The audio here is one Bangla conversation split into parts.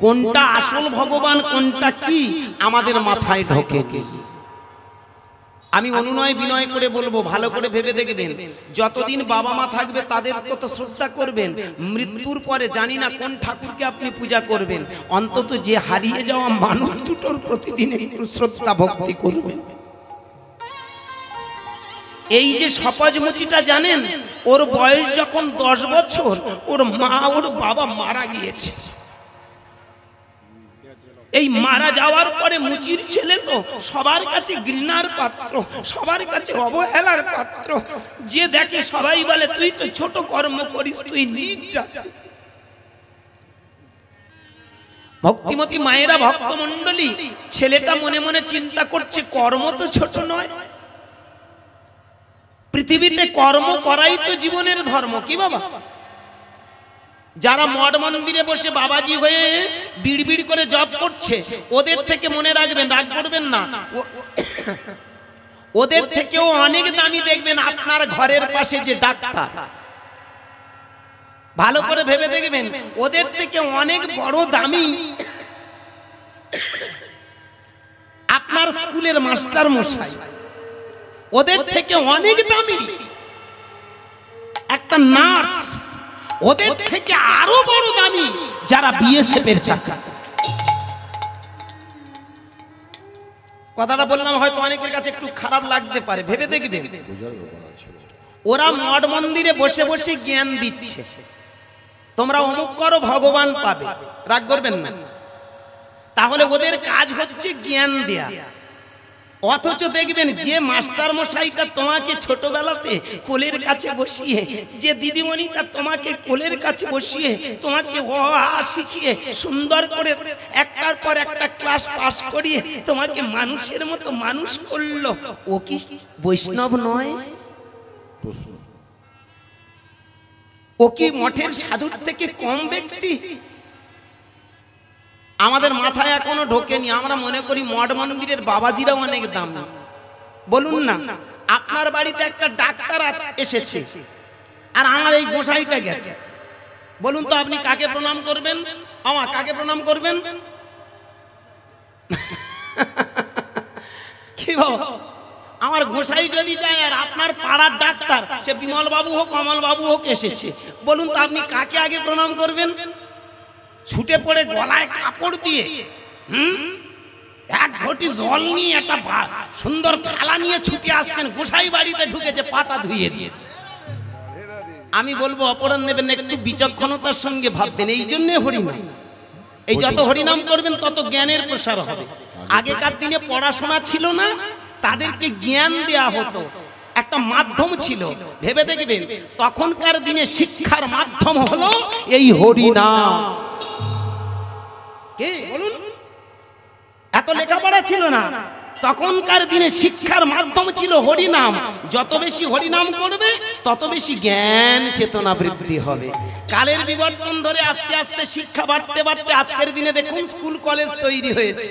কোনটা আসল ভগবান কোনটা কি আমাদের মাথায় ঢোকে কি। আমি অনুনয় বিনয় করে বলবো, ভালো করে ভেবে দেখবেন, যতদিন বাবা মা থাকবে তাদের কত শ্রদ্ধা করবেন, মৃত্যুর পরে জানি না কোন ঠাকুরকে আপনি পূজা করবেন, অন্তত যে হারিয়ে যাওয়া মানুষ দুটোর প্রতিদিন একটু শ্রদ্ধা ভক্তি করবেন। এই যে সপাজমুচিটা জানেন, ওর বয়স যখন 10 বছর, ওর মা ওর বাবা মারা গিয়েছে। এই মারা যাওয়ার পরে মুচির ছেলে তো সবার কাছে ঘৃণার পাত্র, সবার কাছে অবহেলার পাত্র। যে দেখে সবাই বলে তুই তো ছোট কর্ম করিস, তুই নিজ জাতি। ভক্তিমতী মায়েরা, ভক্তমণ্ডলী, ছেলেটা মনে মনে চিন্তা করছে কর্ম তো ছোট নয়, পৃথিবীতে কর্ম করাই তো জীবনের ধর্ম। কি বাবা, যারা মঠ মন্দিরে বসে বাবাজি হয়ে বিড়বিড় করে জপ করছে, ওদের থেকে মনে রাখবেন, রাগ করবেন না, ওদের থেকেও অনেক দামি দেখবেন আপনার ঘরের পাশে যে ডাক্তার। ভালো করে ভেবে দেখবেন, ওদের থেকে অনেক বড় দামি আপনার স্কুলের মাস্টার মশাই, ওদের থেকে অনেক দামি একটা নার্স, ওদের থেকে আরো বড় দামি যারা বিএসএফ এর চাকরি। কথাটা বললাম হয়তো অনেকের কাছে একটু খারাপ লাগতে পারে, ভেবে দেখবেন, ওরা মঠ মন্দিরে বসে বসে জ্ঞান দিচ্ছে, তোমরা অমুক করো ভগবান পাবে, রাগ করবেন না। তাহলে ওদের কাজ হচ্ছে জ্ঞান দেয়া। অথচ দেখবেন যে মাস্টার মশাইটা তোমাকে ছোটবেলাতে কোলের কাছে বসিয়ে, যে দিদিমণিটা তোমাকে কোলের কাছে বসিয়ে তোমাকে অ আ শিখিয়ে সুন্দর করে একটার পর একটা ক্লাস পাস করিয়ে তোমাকে মানুষের মতো মানুষ করলো, ও কি বৈষ্ণব নয়? ও কি মঠের সাধুর থেকে কম ব্যক্তি? আমাদের মাথায় এখনো ঢোকেনি। আমরা মনে করি মঠ মন্দিরের বাবাজিরা অনেক দাম। বলুন না, আপনার বাড়িতে একটা ডাক্তার এসেছে আর আমার এই গোসাইটা গেছে, বলুন তো আপনি কাকে প্রণাম করবেন? আমার কাকে প্রণাম করবেন? কি বাবা, আমার গোসাই যদি যায় আর আপনার পাড়ার ডাক্তার, সে বিমল বাবু হোক কমল বাবু হোক এসেছে, বলুন তো আপনি কাকে আগে প্রণাম করবেন? ছুটে পড়ে গলায় কাপড় দিয়ে এক ঘটি জল নিয়ে একটা সুন্দর থালা নিয়ে ছুটে আসছেন, গোসাই বাড়িতে ঢুকেছে পাটা ধুয়ে দিয়ে। আমি বলবো অপরাধ নেবেন, একটু বিচক্ষণতার সঙ্গে ভাববেন। এই জন্য হরিনাম, এই যত হরিনাম করবেন তত জ্ঞানের প্রসার হবে। আগেকার দিনে পড়াশোনা ছিল না, তাদেরকে জ্ঞান দেয়া হতো, একটা মাধ্যম ছিল। ভেবে দেখবেন, তখনকার দিনে শিক্ষার মাধ্যম হলো এই হরিনাম। কে বলুন, এত লেখাপড়া ছিল না, তখনকার দিনে শিক্ষার মাধ্যম ছিল হরিনাম। যত বেশি হরিনাম করবে তত বেশি জ্ঞান চেতনা বৃদ্ধি হবে। কালের বিবর্তন ধরে আস্তে আস্তে শিক্ষা বাড়তে বাড়তে আজকের দিনে দেখুন স্কুল কলেজ তৈরি হয়েছে।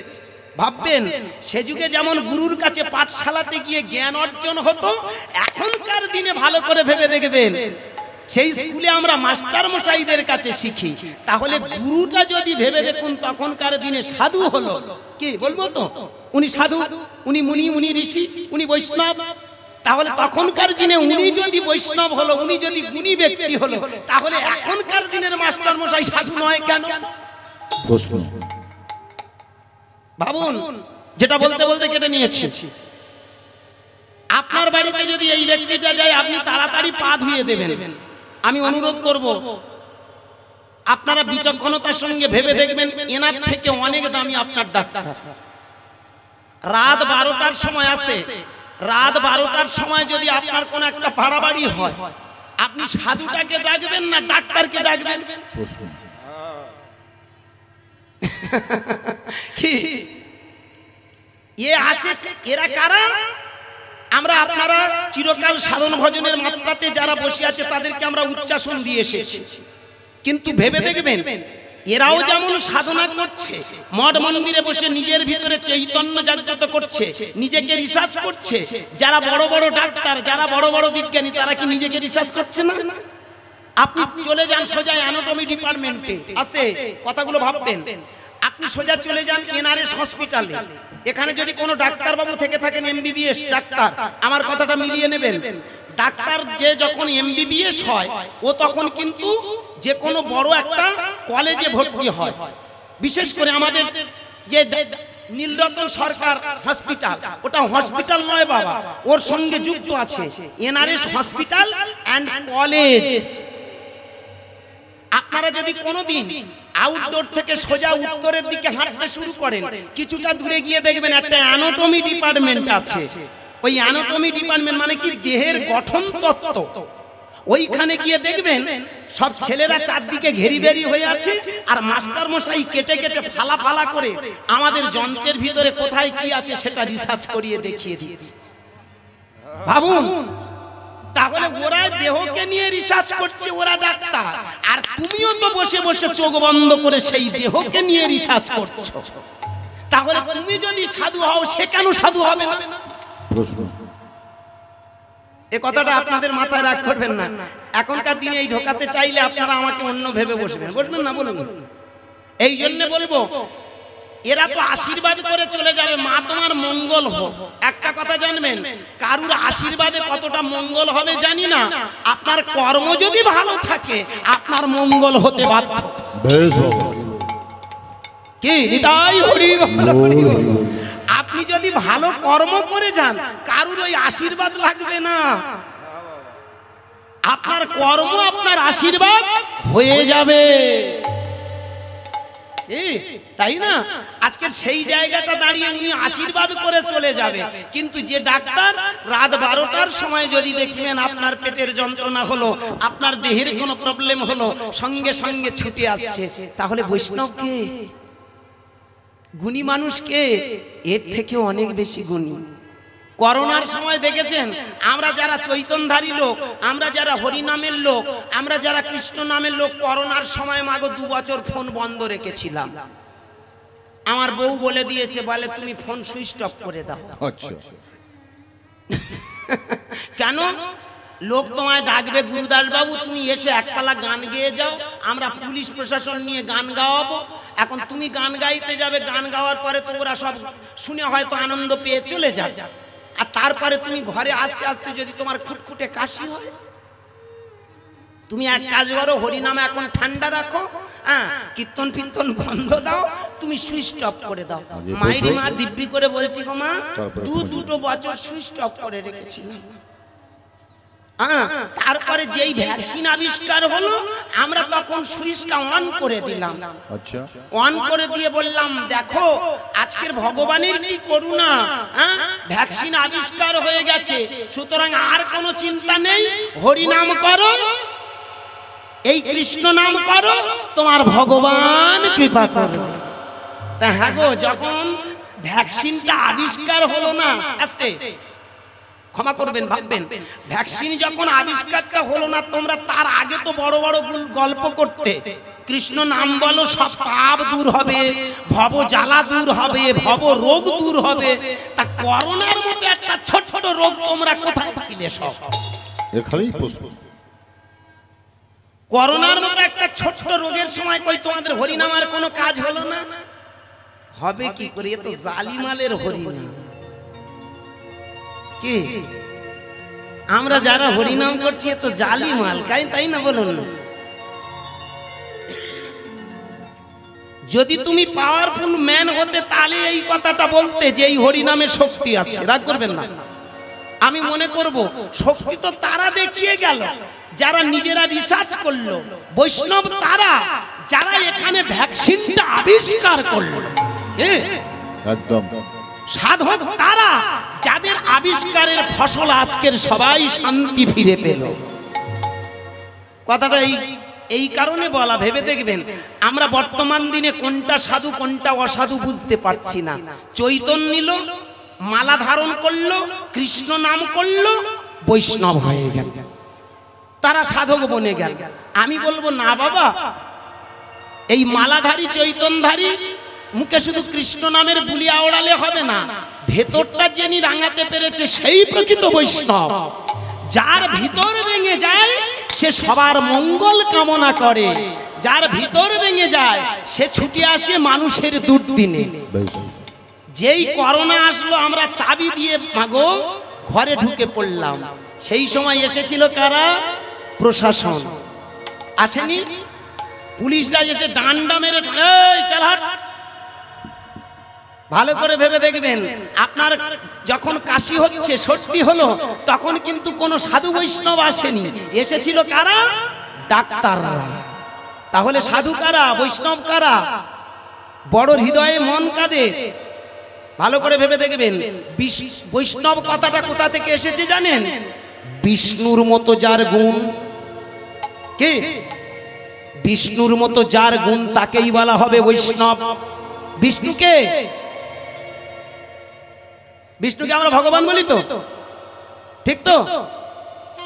ভাববেন, সে যুগে যেমন গুরুর কাছে পাঠশালাতে গিয়ে জ্ঞান অর্জন হতো, এখনকার দিনে ভালো করে ভেবে দেখবেন সেই স্কুলে আমরা মাস্টার মশাইদের কাছে শিখি। তাহলে গুরুটা যদি ভেবে দেখুন তখনকার দিনে সাধু হলো, কি বলবো তো, উনি সাধু, উনি মুনি, উনি ঋষি, উনি বৈষ্ণব। তাহলে তখনকার দিনে উনি যদি বৈষ্ণব হলো, উনি যদি গুণী ব্যক্তি হলো, তাহলে এখনকার দিনের মাস্টার মশাই সাধু নয় কেন? ভাবুন, যেটা বলতে বলতে কেটে নিয়েছি। আপনার বাড়িতে যদি এই ব্যক্তিটা যায়, আপনি তাড়াতাড়ি পা ধুয়ে দেবেন। আমি অনুরোধ করব, আপনারা বিচক্ষণতার সঙ্গে ভেবে দেখবেন, এনার থেকে অনেক দামি আপনার ডাক্তার। রাত 12টার সময় আসে, রাত 12টার সময় যদি আপনার কোন একটা ভাড়া বাড়ি হয়, আপনি সাধুটাকে ডাকবেন না ডাক্তারকে ডাকবেন? কি এ আসে, এরা কারা? আমরা আপনারা চিরকাল সাধন ভজনের মাত্রাতে যারা বসে আছে তাদেরকে আমরা উচ্চাসন দিয়ে এসেছি, কিন্তু ভেবে দেখবেন এরাও যেমন সাধনা করছে, মঠ মন্দিরে বসে নিজের ভিতরে চৈতন্য জাগ্রত করছে, নিজেকে রিসার্চ করছে। যারা বড় বড় ডাক্তার, যারা বড় বড় বিজ্ঞানী, তারা কি নিজেকে রিসার্চ করছে না? আপনি চলে যান সোজা অ্যানাটমি ডিপার্টমেন্টে, আস্তে কথাগুলো ভাববেন। আপনি সোজা চলে যান এনআরএস হসপিটালে, এখানে যদি কোনো ডাক্তারবাবু থেকে থাকেন এমবিবিএস ডাক্তার, আমার কথাটা মিলিয়ে নেবেন, ডাক্তার যে যখন এমবিবিএস হয় ও তখন কিন্তু যে কোনো বড় একটা কলেজে ভর্তি হয়। বিশেষ করে আমাদের যে নীলরতন সরকার হসপিটাল, ওটা হসপিটাল নয় বাবা, ওর সঙ্গে যুক্ত আছে এনআরএস হসপিটাল অ্যান্ড কলেজ। আপনারা যদি কোনোদিন আউটডোর থেকে সোজা উত্তরের দিকে হাঁটতে শুরু করেন, কিছুটা দূরে গিয়ে দেখবেন একটা অ্যানাটমি ডিপার্টমেন্ট আছে। ওই অ্যানাটমি ডিপার্টমেন্ট মানে কি দেহের গঠন তত্ত্ব। ওইখানে গিয়ে দেখবেন সব ছেলেরা চারদিকে ঘেরি বেরি হয়ে আছে, আর মাস্টার মশাই কেটে কেটে ফালা ফালা করে আমাদের যন্ত্রের ভিতরে কোথায় কি আছে সেটা রিসার্চ করিয়ে দেখিয়ে দিয়েছে। ভাবুন, তাহলে ওরা দেহকে নিয়ে রিসার্চ করছে, ওরা ডাক্তার, আর তুমিও তো বসে বসে চোখ বন্ধ করে সেই দেহকে নিয়ে রিসার্চ করছো। তাহলে তুমি যদি সাধু হও, সে কেন সাধু হবে না? এই কথাটা আপনাদের মাথায় রাখ করবেন না। এখনকার দিনে এই ঢোকাতে চাইলে আপনারা আমাকে অন্য ভেবে বসবেন, বসবেন না বলুন। এই জন্য বলবো, এরা তো আশীর্বাদ করে চলে যাবে, মা তোমার মঙ্গল হোক। একটা কথা জানবেন, কারুর আশীর্বাদে কতটা মঙ্গল হবে জানি না, আপনার কর্ম যদি ভালো থাকে আপনার মঙ্গল হতে বাধ্য। কি নিতাই হরি বল। আপনি যদি ভালো কর্ম করে যান, কারুর ওই আশীর্বাদ লাগবে না, আপনার কর্ম আপনার আশীর্বাদ হয়ে যাবে, তাই না? আজকের সেই জায়গাটা দাঁড়িয়ে উনি আশীর্বাদ করে চলে যাবে, কিন্তু যে ডাক্তার রাত 12টার সময় যদি দেখবেন আপনার পেটের যন্ত্রণা হলো, আপনার দেহের কোনো প্রবলেম হলো, সঙ্গে সঙ্গে ছুটে আসছে, তাহলে বৈষ্ণব কে? গুণী মানুষ কে? এর থেকেও অনেক বেশি গুণী। করোনার সময় দেখেছেন, আমরা যারা চৈতন্যধারী লোক, আমরা যারা হরিনামের লোক, আমরা যারা কৃষ্ণ নামের লোক, করোনার সময় মাগো 2 বছর ফোন বন্ধ রেখেছিলাম। আমার বউ বলে দিয়েছে, বলে তুমি ফোন সুইচ অফ করে দাও। আচ্ছা। কেন? লোক তোমায় ডাকবে, গুরুদাস বাবু তুমি এসে একপালা গান গেয়ে যাও, আমরা পুলিশ প্রশাসন নিয়ে গান গাওয়াবো। এখন তুমি গান গাইতে যাবে, গান গাওয়ার পরে তো ওরা সব শুনে হয়তো আনন্দ পেয়ে চলে যাবে, আর তারপরে তুমি ঘরে আসতে আসতে যদি তোমার খুটখুটে কাশি হয়, তুমি এক কাজ করো, হরিনামে এখন ঠান্ডা রাখো, হ্যাঁ, কীর্তন ফির্তন বন্ধ দাও, তুমি সুইচ অফ করে দাও। মায়ের মা দিব্যি করে বলছি গো মা, 2 বছর সুইচ অফ করে রেখেছিলাম। তারপরে যেই ভ্যাকসিন আবিষ্কার হলো, আমরা তখন সুইচটা অন করে দিলাম। আচ্ছা, অন করে দিয়ে বললাম, দেখো আজকের ভগবানের কি করুণা, ভ্যাকসিন আবিষ্কার হয়ে গেছে, সুতরাং আর কোনো চিন্তা নেই, হরি নাম করো, এই কৃষ্ণ নাম করো, তোমার ভগবান কৃপা করবে। তা হ্যাঁ গো, যখন ভ্যাকসিনটা আবিষ্কার হলো না, আস্তে ক্ষমা করবেন, ভাববেন, ভ্যাকসিন যখন আবিষ্কারটা হলো না, তোমরা তার আগে তো বড় বড় গল্প করতে, কৃষ্ণ নাম বলো সব পাপ দূর হবে, ভব জ্বালা দূর হবে, ভব রোগ দূর হবে। তা করোনার মতো একটা ছোট ছোট রোগ তোমরা কোথায় ছিলে? সব এখানেই প্রশ্ন। করোনার মতো একটা ছোট রোগের সময় কই তোমাদের হরিনামের কোনো কাজ হলো না? হবে কি করে? এ তো জালিমালের হরিনাম। কি আমরা যারা হরিনাম করছি এ তো জালিমাল, তাই না বলুন? যদি তুমি পাওয়ারফুল ম্যান হতে, তাহলে এই কথাটা বলতে যে এই হরিনামে শক্তি আছে। রাগ করবেন না, আমি মনে করব শক্তি তো তারা দেখিয়ে গেল যারা নিজেরা রিসার্চ করলো, বৈষ্ণব তারা যারা এখানে ভ্যাকসিনটা আবিষ্কার করলো, একদম সাধক তারা যাদের আবিষ্কারের ফসল আজকের সবাই শান্তি ফিরে পেল। কথাটা এই কারণে বলা, ভেবে দেখবেন আমরা বর্তমান দিনে কোনটা সাধু কোনটা অসাধু বুঝতে পারছি না। চৈতন্য নিল, মালা ধারণ করলো, কৃষ্ণ নাম করলো, বৈষ্ণব হয়ে গেল, তারা সাধক বনে গেল। আমি বলবো না বাবা, এই মালাধারী চৈতন্যধারী মুখে শুধু কৃষ্ণ নামের বুলি আওড়ালে হবে না, ভেতরটা যিনি রাঙাতে পেরেছে সেই প্রকৃত বৈষ্ণব। যার ভিতর ভেঙে যায় সে সবার মঙ্গল কামনা করে। যার ভিতর ভেঙে যায় সে ছুটে আসে মানুষের দুর্দিনে। যেই করোনা আসলো আমরা চাবি দিয়ে মাগো ঘরে ঢুকে পড়লাম, সেই সময় এসেছিল কারা? প্রশাসন আসেনি? পুলিশরা এসে ডান্ডা মেরে এই চল হাট। ভালো করে ভেবে দেখবেন, আপনার যখন কাশি হচ্ছে, সর্দি হলো, তখন কিন্তু কোনো সাধু বৈষ্ণব আসেনি, এসেছিল কারা? ডাক্তাররা। তাহলে সাধু কারা, বৈষ্ণব কারা? বড় হৃদয়ে মন কাদের? ভালো করে ভেবে দেখবেন। বৈষ্ণব কথাটা কোথা থেকে এসেছে জানেন? বিষ্ণুর মতো যার গুণ, কে? বিষ্ণুর মতো যার গুণ তাকেই বলা হবে বৈষ্ণব। বিষ্ণুকে, বিষ্ণুকে আমরা ভগবান বলি তো, ঠিক তো?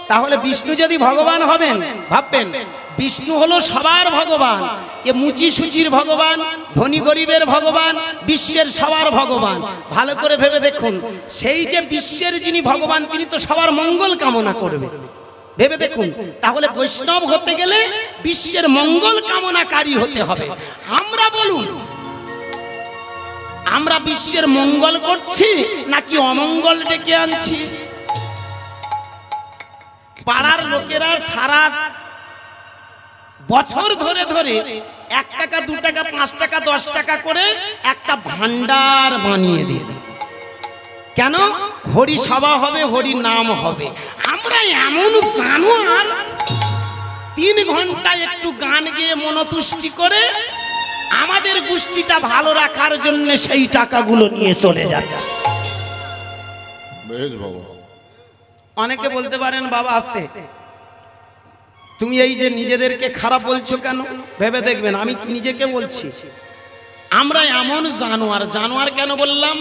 তাহলে বিষ্ণু যদি ভগবান হবেন, ভাববেন বিষ্ণু হলো সবার ভগবান। এ মুচি সুচির ভগবান, ধনী গরিবের ভগবান, বিশ্বের সবার ভগবান। ভালো করে ভেবে দেখুন, সেই যে বিশ্বের যিনি ভগবান, তিনি তো সবার মঙ্গল কামনা করবেন। ভেবে দেখুন, তাহলে বৈষ্ণব হতে গেলে বিশ্বের মঙ্গল কামনাকারী হতে হবে। আমরা বলুন, আমরা বিশ্বের মঙ্গল করছি নাকি অমঙ্গল ডেকে আনছি? পাড়ার লোকেরা সারা বছর ধরে ধরে 1 টাকা 2 টাকা 5 টাকা 10 টাকা করে একটা ভান্ডার বানিয়ে দিই। কেন? হরি সভা হবে, হরি নাম হবে। আমরা এমন জানোয়ার, 3 ঘন্টা একটু গান গেয়ে মনতুষ্টি করে আমাদের গোষ্ঠীটা ভালো রাখার জন্য সেই টাকাগুলো নিয়ে চলে যাচ্ছে। অনেকে বলতে পারেন, বাবা আসতে, তুমি এই যে নিজেদেরকে খারাপ বলছো কেন? ভেবে দেখবেন, আমি নিজেকে বলছি, আমরা এমন জানোয়ার। জানোয়ার কেন বললাম?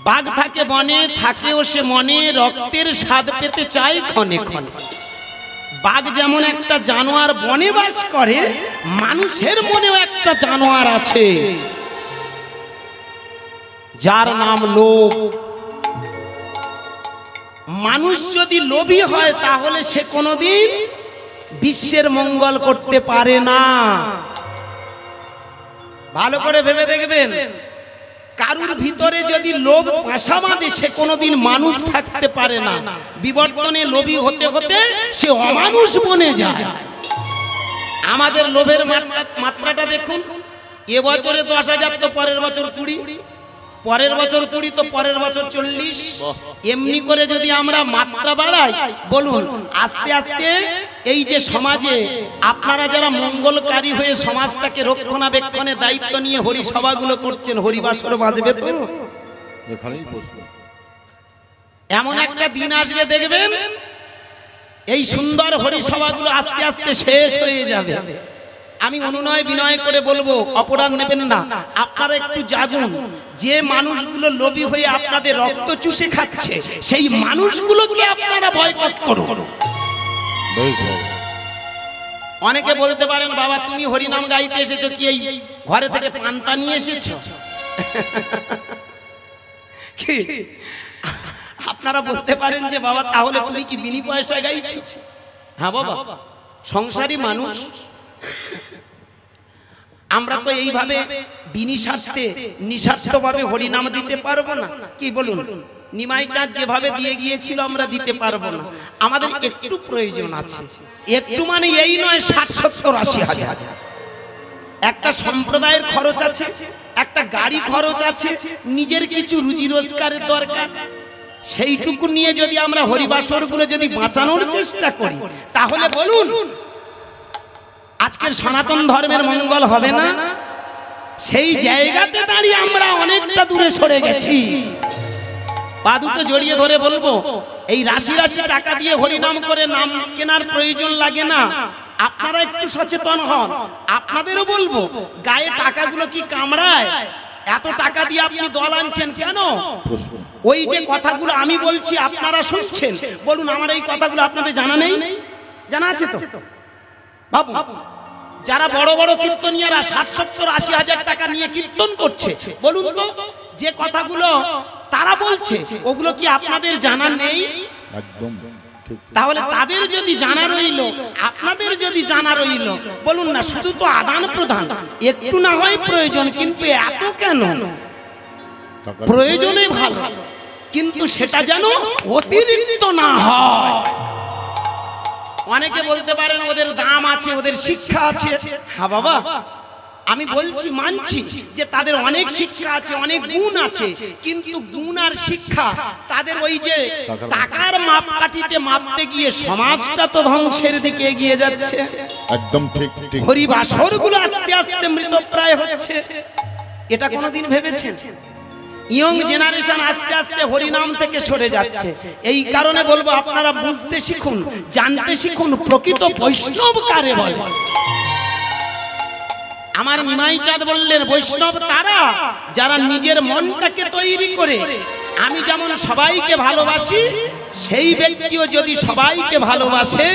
বাঘ থাকে বনে, থাকেও সে মনে, রক্তের স্বাদ পেতে চায় ক্ষণে ক্ষণে। বাঘ যেমন একটা জানোয়ার, বনে বাস করে, মানুষের মনেও একটা জানোয়ার আছে, যার নাম লোভ। মানুষ যদি লোভী হয় তাহলে সে কোনোদিন বিশ্বের মঙ্গল করতে পারে না। ভালো করে ভেবে দেখবেন, কারুর ভিতরে যদি লোভ আশা বাঁধে সে কোনোদিন মানুষ থাকতে পারে না। বিবর্তনে লোভী হতে হতে সে অমানুষ বনে যায়। আমাদের লোভের মাত্রাটা দেখুন, এবছরে 10,000 তো পরের বছর 20, পরের বছর 20 তো পরের বছর 40। এমনি করে যদি আমরা মাত্রা বাড়াই, বলুন আস্তে আস্তে এই যে সমাজে আপনারা যারা মঙ্গলকারী হয়ে সমাজটাকে রক্ষণাবেক্ষণের দায়িত্ব নিয়ে হরিসভাগুলো করছেন, হরিবাসর বাজবে তো? এমন একটা দিন আসবে দেখবেন এই সুন্দর হরিসভাগুলো আস্তে আস্তে শেষ হয়ে যাবে। আমি অনুনয় বিনয় করে বলবো, অপরাধ নেবেন না, আপনারা একটু জাগুন। যে মানুষগুলো লোভী হয়ে আপনাদের রক্ত চুষে খাচ্ছে, সেই মানুষগুলোকে আপনারা বয়কট করুন। অনেকে বলতে পারেন, বাবা তুমি হরিনাম গাইতে এসেছো, কি এই ঘরে থেকে পান্তা নিয়ে এসেছো? কি আপনারা বলতে পারেন যে বাবা তাহলে তুমি কি বিনি পয়সা গাইছো? হ্যাঁ বাবা, সংসারী মানুষ আমরা তো এইভাবে বিনি স্বার্থে নিঃস্বার্থভাবে হরিনাম দিতে পারবো না। কি বলুন? নিমাই চাঁদ যেভাবে দিয়ে গিয়েছিল আমরা দিতে পারবো না। আমাদের একটু প্রয়োজন আছে। একটু মানে এই নয় 60, 70, 80 হাজার। একটা সম্প্রদায়ের খরচ আছে, একটা গাড়ি খরচ আছে, নিজের কিছু রুজি রোজগারের দরকার। সেইটুকু নিয়ে যদি আমরা হরিবাসরগুলো যদি বাঁচানোর চেষ্টা করি, তাহলে বলুন আজকের সনাতন ধর্মের মঙ্গল হবে না? সেই জায়গাতে দাঁড়িয়ে আমরা অনেকটা দূরে সরে গেছি। পা দুটো জড়িয়ে ধরে বলবো, এই রাশি রাশি টাকা দিয়ে হরিনাম করে নাম কেনার প্রয়োজন লাগে না। আপনারা একটু সচেতন হন। আপনাদেরও বলবো, গায়ে টাকাগুলো কি কামড়ায়? এত টাকা দিয়ে আপনি দল আনছেন কেন? ওই যে কথাগুলো আমি বলছি আপনারা শুনছেন, বলুন আমার এই কথাগুলো আপনাদের জানা নেই? জানা আছে তো? বাবু, যারা বড় বড় কীর্তনিয়ারা 60, 70, 80 হাজার টাকা নিয়ে কীর্তন করছে, বলুন তো যে কথাগুলো তারা বলছে ওগুলো কি আপনাদের জানা নেই? একদম তাহলে তাদের যদি জানা রইল, আপনাদের যদি জানা রইল, বলুন না শুধু তো আদান প্রদান একটু না হয় প্রয়োজন, কিন্তু এত কেন? প্রয়োজনে ভালো, কিন্তু সেটা যেন অতিরিক্ত না হয়। অনেকে বলতে পারেন ওদের দাম আছে, ওদের শিক্ষা আছে। হ্যাঁ বাবা, আমি বলছি, মানছি যে তাদের অনেক শিক্ষা আছে, অনেক গুণ আছে, কিন্তু গুণ আর শিক্ষা তাদের ওই যে টাকার মাপকাঠিতে মাপতে গিয়ে সমাজটা তো ধ্বংসের দিকে এগিয়ে যাচ্ছে। একদম ঠিক ঠিক। হরিবাসরগুলো আস্তে আস্তে মৃতপ্রায় হচ্ছে। এটা কোনোদিন ভেবেছেন? ইয়ং জেনারেশন আস্তে আস্তে হরিনাম থেকে সরে যাচ্ছে। এই কারণে বলবো আপনারা বুঝতে শিখুন, জানতে শিখুন প্রকৃত বৈষ্ণব কারে বলে। আমার নিমাই চাঁদ বললেন বৈষ্ণব তারা যারা নিজের মনটাকে তৈরি করে, আমি যেমন সবাইকে ভালোবাসি সেই ব্যক্তিও যদি সবাইকে ভালোবাসে,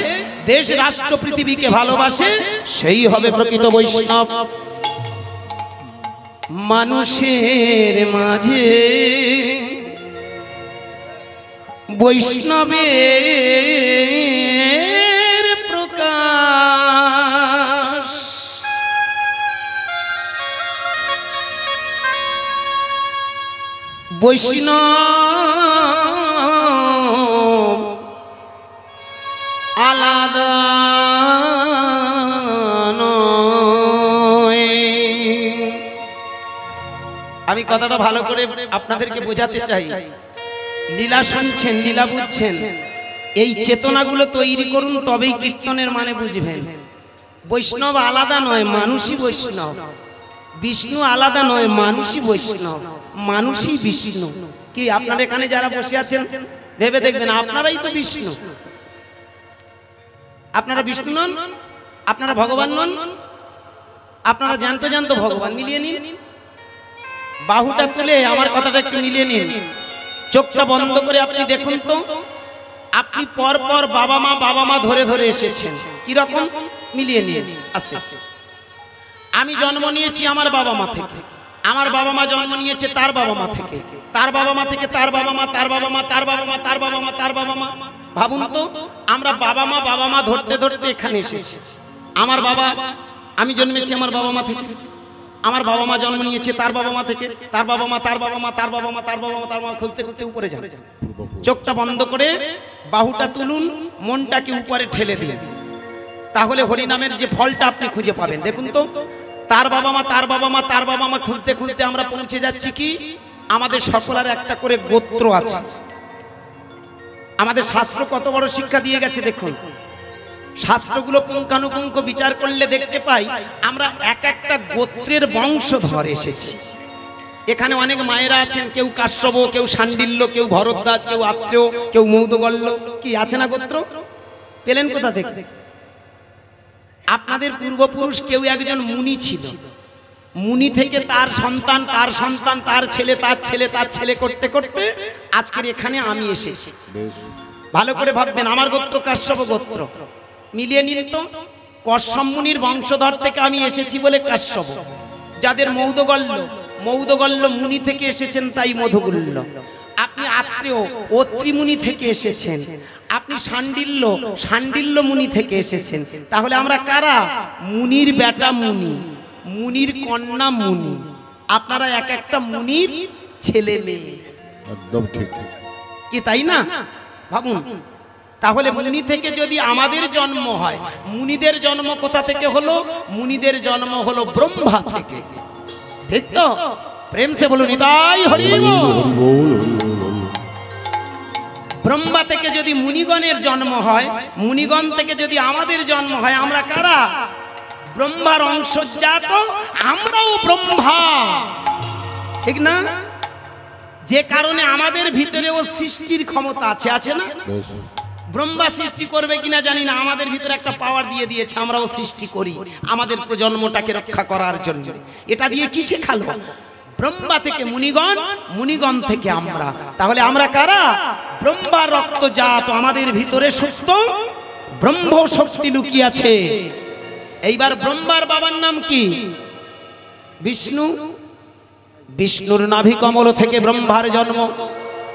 দেশ রাষ্ট্র পৃথিবীকে ভালোবাসে, সেই হবে প্রকৃত বৈষ্ণব। মানুষের মাঝে বৈষ্ণবের প্রকাশ, বৈষ্ণব আলাদা নয়। আমি কথাটা ভালো করে আপনাদেরকে বোঝাতে চাই। লীলা শুনছেন, লীলা বুঝছেন, এই চেতনাগুলো তৈরি করুন, তবেই কীর্তনের মানে বুঝবেন। বৈষ্ণব আলাদা নয়, মানুষই বৈষ্ণব। বিষ্ণু আলাদা নয়, মানুষই বৈষ্ণব, মানুষই বিষ্ণু। কি আপনার এখানে যারা বসে আছেন ভেবে দেখবেন আপনারাই তো বিষ্ণু। আপনারা বিষ্ণু নন, আপনারা ভগবান নন, আপনারা জানতে জানতো ভগবান। মিলিয়ে নিন, বাহুটা তুলে আমার কথাটা একটু মিলিয়ে নিন, চোখটা বন্ধ করে আপনি দেখুন তো, আপনি পর পর বাবা মা ধরে ধরে এসেছেন। কি রকম? মিলিয়ে নিন আস্তে আস্তে। আমি জন্ম নিয়েছি আমার বাবা মা থেকে, আমার বাবা মা জন্ম নিয়েছে তার বাবা মা থেকে, তার বাবা মা থেকে তার বাবা মা, তার বাবা মা, তার বাবা মা, তার বাবা মা, তার বাবা মা। ভাবুন তো, আমরা বাবা মা ধরতে ধরতে এখানে এসেছি। আমার বাবা, আমি জন্মেছি আমার বাবা মা থেকে, আমার বাবা মা জন্ম নিয়েছে তার বাবা মা থেকে, তার বাবা মা, তার বাবা মা, তার বাবা মা, তার বাবা মা, তার বাবা, খুঁজতে খুঁজতে উপরে যান। চোখটা বন্ধ করে বাহুটা তুলুন, মনটাকে উপরে ঠেলে দিন, তাহলে হরিনামের যে ফলটা আপনি খুঁজে পাবেন। দেখুন তো, তার বাবা মা, তার বাবা মা, তার বাবা মা, খুঁজতে খুঁজতে আমরা পৌঁছে যাচ্ছি কি, আমাদের সকলের একটা করে গোত্র আছে। আমাদের শাস্ত্র কত বড় শিক্ষা দিয়ে গেছে দেখুন। শাস্ত্রগুলো পুঙ্খানুপুঙ্খ বিচার করলে দেখতে পাই আমরা এক একটা গোত্রের বংশধর এসেছি। এখানে অনেক মায়েরা আছেন, কেউ কাশ্যপ, কেউ শাণ্ডিল্য, কেউ ভরদ্বাজ, কেউ আত্রেয়, কেউ মৌদগল্য। কি আছে না গোত্র? পেলেন কোথা থেকে? আপনাদের পূর্বপুরুষ কেউ একজন মুনি ছিল, মুনি থেকে তার সন্তান, তার সন্তান, তার ছেলে, তার ছেলে, তার ছেলে করতে করতে আজকের এখানে আমি এসেছি। ভালো করে ভাববেন, আমার গোত্র কাশ্যপ গোত্র। মিলিয়ে নিন তো, কশ্যপ মুনির বংশধর থেকে আমি এসেছি বলে কাশ্যপ। যাদের মৌদগল্য মুনি থেকে এসেছেন তাই মধুগুল্য। আপনি আত্রেয়, অত্রি মুনি থেকে এসেছেন। আপনি শাণ্ডিল্য মুনি থেকে এসেছেন। তাহলে আমরা কারা? মুনির বেটা মুনি, মুনির কন্যা মুনি। আপনারা এক একটা মুনির ছেলে মেয়ে। একদম ঠিক। কি তাই না? ভাবুন, তাহলে মুনি থেকে যদি আমাদের জন্ম হয়, মুনিদের জন্ম কোথা থেকে হলো? মুনিদের জন্ম হলো ব্রহ্মা থেকে। ঠিক তো? প্রেম সে বলুন নিতাই হরি বল। ব্রহ্মা থেকে যদি মুনিগণের জন্ম হয়, মুনিগণ থেকে যদি আমাদের জন্ম হয়, আমরা কারা? ব্রহ্মার অংশজাত, আমরাও ব্রহ্মা। ঠিক না? যে কারণে আমাদের ভিতরেও সৃষ্টির ক্ষমতা আছে, আছে না? ব্রহ্মা সৃষ্টি করবে কিনা জানি না, আমাদের ভিতরে একটা পাওয়ার দিয়ে দিয়েছে, আমরাও সৃষ্টি করি আমাদের প্রজন্মটাকে রক্ষা করার জন্য। এটা দিয়ে কি শেখালো? ব্রহ্মা থেকে মুনিগণ, মুনিগণ থেকে আমরা। তাহলে আমরা কারা? ব্রহ্মা রক্তজাত, আমাদের ভিতরে সুপ্ত ব্রহ্ম শক্তি লুকিয়ে আছে। এইবার ব্রহ্মার বাবার নাম কি? বিষ্ণু। বিষ্ণুর নাভি কমল থেকে ব্রহ্মার জন্ম।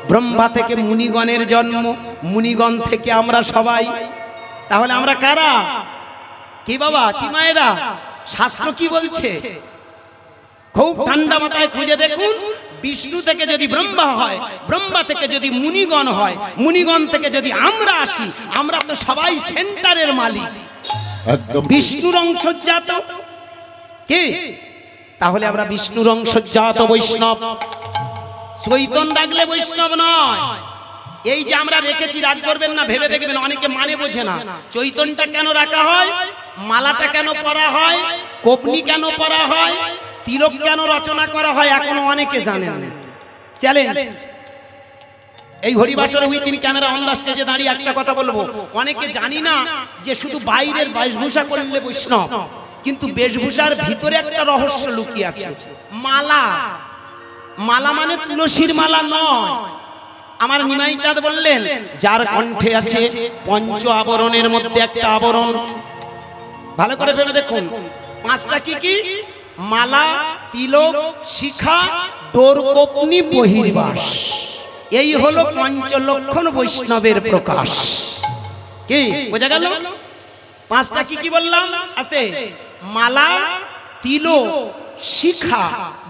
ব্রহ্মা থেকে মুনিগণের জন্ম, মুনিগণ থেকে আমরা সবাই। তাহলে আমরা কারা? কি বাবা, কি মায়েরা, শাস্ত্র কি বলছে? খুব ঠান্ডা মাথায় খুঁজে দেখুন। বিষ্ণু থেকে যদি ব্রহ্মা হয়, ব্রহ্মা থেকে যদি মুনিগণ হয়, মুনিগণ থেকে যদি আমরা আসি, আমরা তো সবাই সেন্টারের মালিক, একদম বিষ্ণুর অংশজাত। কে? তাহলে আমরা বিষ্ণুর অংশজাত বৈষ্ণব। চৈতন্য রাখলে বৈষ্ণব নয়। এই যে আমরা রেখেছি, রাগ করবেন না, ভেবে দেখবেন অনেকে মানে বোঝে না। চৈতন্যটা কেন রাখা হয়, মালাটা কেন পরা হয়, কোপনি কেন পরা হয়, তিলক কেন রচনা করা হয়, এখনো অনেকে জানেন না। চ্যালেঞ্জ। এই হরিবাসরে উইথিন ক্যামেরা অন দা স্টেজে দাঁড়িয়ে একটা কথা বলবো, অনেকে জানি না যে শুধু বাইরের বেশভূষা করলে বৈষ্ণব, কিন্তু বেশভূষার ভিতরে একটা রহস্য লুকিয়ে আছে। মালা, মালা মানে তুলসীর মালা নয়। আমার নিমাই চাঁদ বললেন, যার কণ্ঠে আছে পঞ্চ আবরণের মধ্যে একটা আবরণ। ভালো করে ভেবে দেখুন, পাঁচটা কি কি? মালা, তিলক, শিখা, ডোর, কোপনি, বহির্বাস। এই হলো পঞ্চলক্ষণ বৈষ্ণবের প্রকাশ। কি বোঝা গেল? পাঁচটা কি কি বললাম? আছে মালা, তিলক, শিখা,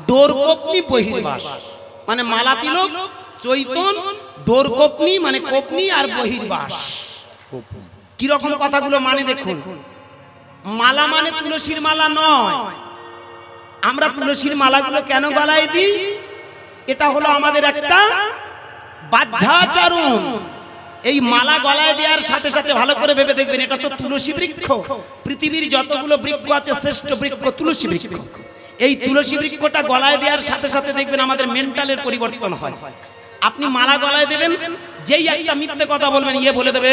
ডোর, কোপনি, বহির্বাস। মানে মালা, তিলক, চৈতন, ডোর, কোপনি মানে কোপনি আর বহির্বাস। কি রকম কথাগুলো মানে দেখুন। মালা মানে তুলসীর মালা নয়। আমরা তুলসীর মালাগুলো কেন গলায় দিই? এটা হলো আমাদের একটা বাহ্যাচরণ। এই মালা গলায় দেওয়ার সাথে সাথে ভালো করে ভেবে দেখবেন, এটা তো তুলসী বৃক্ষ। পৃথিবীর যতগুলো বৃক্ষ আছে শ্রেষ্ঠ বৃক্ষ তুলসী বৃক্ষ। এই তুলসী বৃক্ষটা গলায় দেওয়ার সাথে সাথে দেখবেন আমাদের মেন্টালের পরিবর্তন হয়। আপনি মালা গলায় দেবেন, যেই একটা মিথ্যে কথা বলবেন, ইয়ে বলে দেবে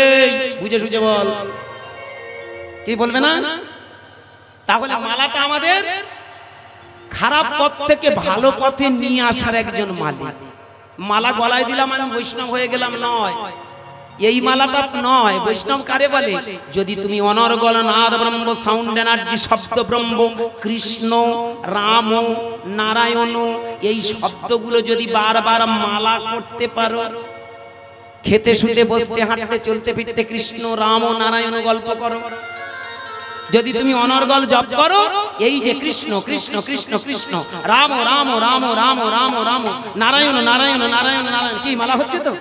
বুঝে সুঝে বল, কি বলবে না? তাহলে মালাটা আমাদের খারাপ পথ থেকে ভালো পথে নিয়ে আসার একজন মালিক। মালা গলায় দিলাম আমি বৈষ্ণব হয়ে গেলাম নয়, এই মালাটা নয়। বৈষ্ণব কারে বলে? যদি তুমি অনর্গল নাদ ব্রহ্ম সাউন্ড এনার্জি শব্দ ব্রহ্ম, কৃষ্ণ, রাম, নারায়ণ, এই শব্দগুলো যদি বারবার মালা করতে পারো, খেতে শুতে বসতে হাঁটতে চলতে ফিরতে কৃষ্ণ, রাম, নারায়ণ গল্প করো, যদি তুমি অনর্গল জপ করো, এই যে কৃষ্ণ কৃষ্ণ কৃষ্ণ কৃষ্ণ, রাম রাম রাম রাম রাম রাম, নারায়ণ নারায়ণ নারায়ণ নারায়ণ, কি মালা হচ্ছে তো?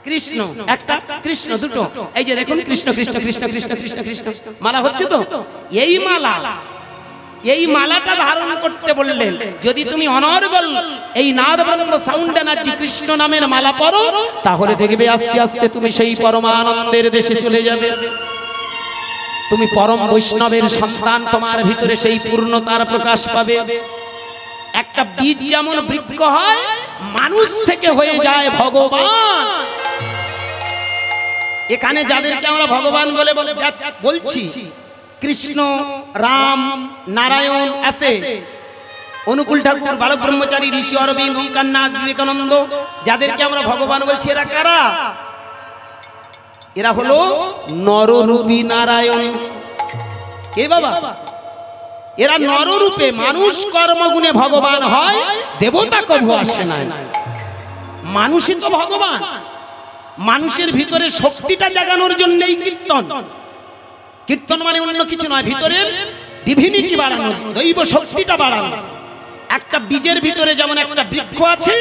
কৃষ্ণ একটা, কৃষ্ণ দুটো, এই যে দেখুন কৃষ্ণ কৃষ্ণ কৃষ্ণ কৃষ্ণ কৃষ্ণ কৃষ্ণ, মালা হচ্ছে তো? এই মালা, এই মালাটা ধারণ করতে বললেন। যদি তুমি অনর্গল এই নাদ ব্রহ্ম সাউন্ড এনার্জি কৃষ্ণ নামের মালা পরো, তাহলে দেখবে আস্তে আস্তে তুমি সেই পরমানন্দের দেশে চলে যাবে। তুমি পরম বৈষ্ণবের সন্তান, তোমার ভিতরে সেই পূর্ণতার প্রকাশ পাবে। একটা বীজ যেমন বৃক্ষ হয়, মানুষ থেকে হয়ে যায় ভগবান। এখানে যাদেরকে আমরা ভগবান বলে বলছি, কৃষ্ণ, রাম, নারায়ণ আছে, অনুকূল ঠাকুর, বালক ব্রহ্মচারী, ঋষি অরবিন্দ, ওঙ্কারনাথ, বিবেকানন্দ, যাদেরকে আমরা ভগবান বলছি, এরা কারা? এরা হলো নররূপী নারায়ণ। কে বাবা? এরা নররূপে, মানুষ কর্মগুণে ভগবান হয়, দেবতা কভু আসে না। মানুষই তো ভগবান। মানুষের ভিতরে শক্তিটা জাগানোর জন্যই কীর্তন। কীর্তন মানে অন্য কিছু নয়, ভিতরের ডিভিনিটি বাড়ানো, দৈব শক্তিটা বাড়ানো। একটা বীজের ভিতরে যেমন একটা বৃক্ষ আছে,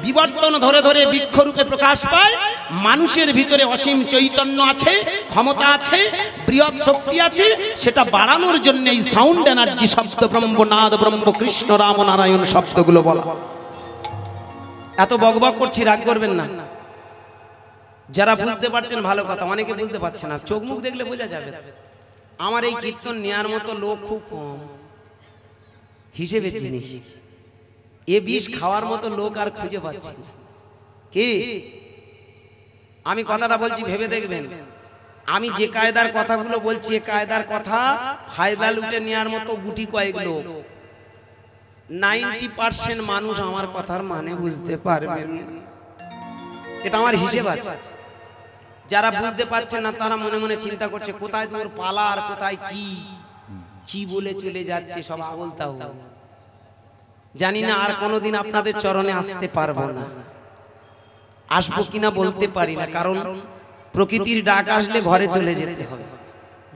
বিবর্তন ধরে ধরে বৃক্ষরূপে প্রকাশ পায়, মানুষের ভিতরে অসীম চৈতন্য আছে, ক্ষমতা আছে, বৃহৎ শক্তি আছে, সেটা বাড়ানোর জন্য এই সাউন্ড এনার্জি শব্দ ব্রহ্ম, নাদ ব্রহ্ম, কৃষ্ণ, রাম, নারায়ণ শব্দগুলো বলা। এত বকবক করছি, রাগ করবেন না। যারা বুঝতে পারছেন ভালো কথা, অনেকে বুঝতে পারছে না, চোখ মুখ দেখলে বোঝা যাবে। আমার এই কীর্তন নেওয়ার মতো লোক খুব কম, হিসেবে জিনিস। এ বিষ খাওয়ার মতো লোক আর খুঁজে পাচ্ছি না। কি আমি কথাটা বলছি ভেবে দেখবেন, আমি যে কায়দার কথাগুলো বলছি, এ কায়দার কথা ফায়দা লুটে নেওয়ার মতো গুটি কয়েক লোক। 90% মানুষ আমার কথার মানে বুঝতে পারবেন, এটা আমার হিসেব আছে। যারা বুঝতে পারছেন না, তারা মনে মনে চিন্তা করছে কোথায় তোর পালা আর কোথায় কি কি বলে চলে যাচ্ছে, সব আবলতাও। জানি না আর কোনোদিন আপনাদের চরণে আসতে পারবো না, আসবো কিনা বলতে পারি না, কারণ প্রকৃতির ডাক আসলে ঘরে চলে যেতে হবে।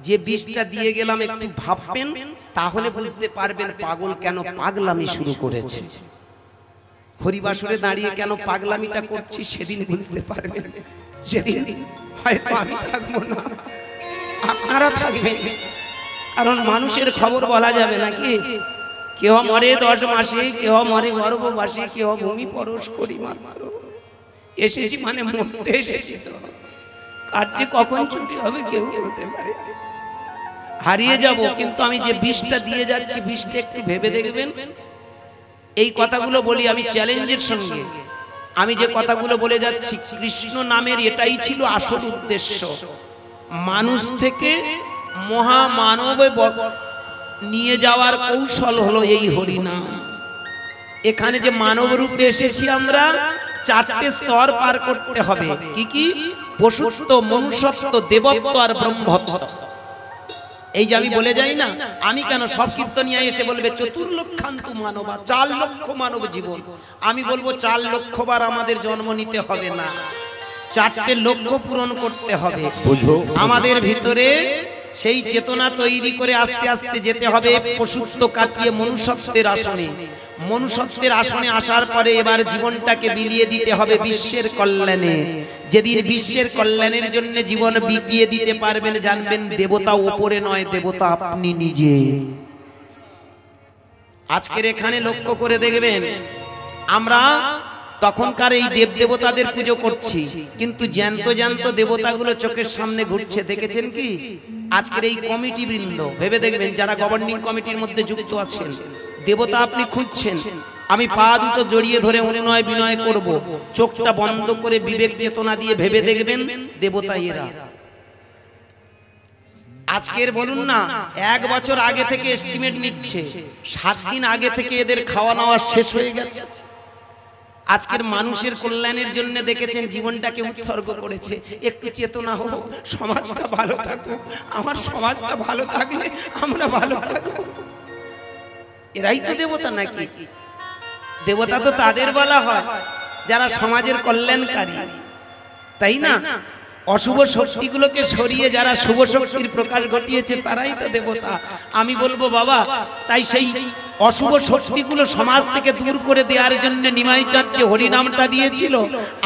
যে বিষটা দিয়ে গেলাম একটু ভাববেন, তাহলে বুঝতে পারবেন পাগল কেন পাগলামি শুরু করেছে। হরিবাসরে দাঁড়িয়ে কেন পাগলামিটা করছি সেদিন বুঝতে পারবেন। সেদিন হয়তো আমি থাকবো না, আপনারা থাকবেন, কারণ মানুষের খবর বলা যাবে নাকি। কেউ মরে 10 মাসে, কেউ মরে গর্ভবাসে, কেউ ভূমি পরশ করি মাত্র। এসেছি মানে মরতে এসেছি, তো কার যে কখন ছুটি হবে কেউ বলতে পারে। হারিয়ে যাব, কিন্তু আমি যে বিষটা দিয়ে যাচ্ছি বিষটা একটু ভেবে দেখবেন। এই কথাগুলো বলি আমি চ্যালেঞ্জের সঙ্গে। আমি যে কথাগুলো বলে যাচ্ছি কৃষ্ণ নামের এটাই ছিল আসল উদ্দেশ্য। মানুষ থেকে মহামানবে নিয়ে যাওয়ার কৌশল হলো এই হরিনাম। এখানে যে মানব রূপে এসেছি আমরা, 4টে স্তর পার করতে হবে। কি কি? পশুত্ব, মনুষ্যত্ব, দেবত্ব আর ব্রহ্মত্ব। এই যে আমি বলে যাই না, আমি কেন সব কীর্তনিয়া এসে বলবে 4 লক্ষান্তু মানবা, 4 লক্ষ মানব জীবন। আমি বলবো 4 লক্ষ বার আমাদের জন্ম নিতে হবে না, 4টে লক্ষ্য পূরণ করতে হবে। আমাদের ভিতরে সেই চেতনা তৈরি করে আস্তে আস্তে যেতে হবে পশুত্ব কাটিয়ে মনুষ্যত্বের আসনে। মনুষ্যত্বের আসনে আসার পরে এবার জীবনটাকে বিলিয়ে দিতে হবে বিশ্বের কল্যাণে। যেদিন বিশ্বের কল্যাণের জন্য জীবন বিলিয়ে দিতে পারবেন, জানবেন দেবতা উপরে নয়, দেবতা আপনি নিজে। আজকের এখানে লক্ষ্য করে দেখবেন, আমরা তখনকার এই দেব দেবতাদের পুজো করছি, কিন্তু জ্যান্ত জ্যান্ত দেবতাগুলো চোখের সামনে ঘুরছে। দেখেছেন কি? আজকের এই কমিটি বৃন্দ ভেবে দেখবেন, যারা গভর্নিং কমিটির মধ্যে যুক্ত আছেন, দেবতা আপনি খুঁজছেন। আমি পা দুটো জড়িয়ে ধরে অনুনয় বিনয় করব, চোখটা বন্ধ করে বিবেক চেতনা দিয়ে ভেবে দেখবেন দেবতা এরা। আজকের বলুন না, 1 বছর আগে থেকে এস্টিমেট নিচ্ছে, 7 দিন আগে থেকে এদের খাওয়া নাওয়া শেষ হয়ে গেছে। আজকের মানুষের কল্যাণের জন্য দেখেছেন জীবনটাকে উৎসর্গ করেছে। একটু চেতনা হোক, সমাজটা ভালো থাকুক, আমার সমাজটা ভালো থাকলে আমরা ভালো থাকবো। এরাই তো দেবতা নাকি? দেবতা তো তাদের বলা হয় যারা সমাজের কল্যাণকারী, তাই না? অশুভ শক্তিগুলোকে সরিয়ে যারা শুভ শক্তির প্রকাশ ঘটিয়েছে তারাই তো দেবতা। আমি বলবো বাবা, তাই সেই অশুভ শক্তিগুলো সমাজ থেকে দূর করে দেওয়ার জন্য নিমাই চাঁদ যে হরিনামটা দিয়েছিল,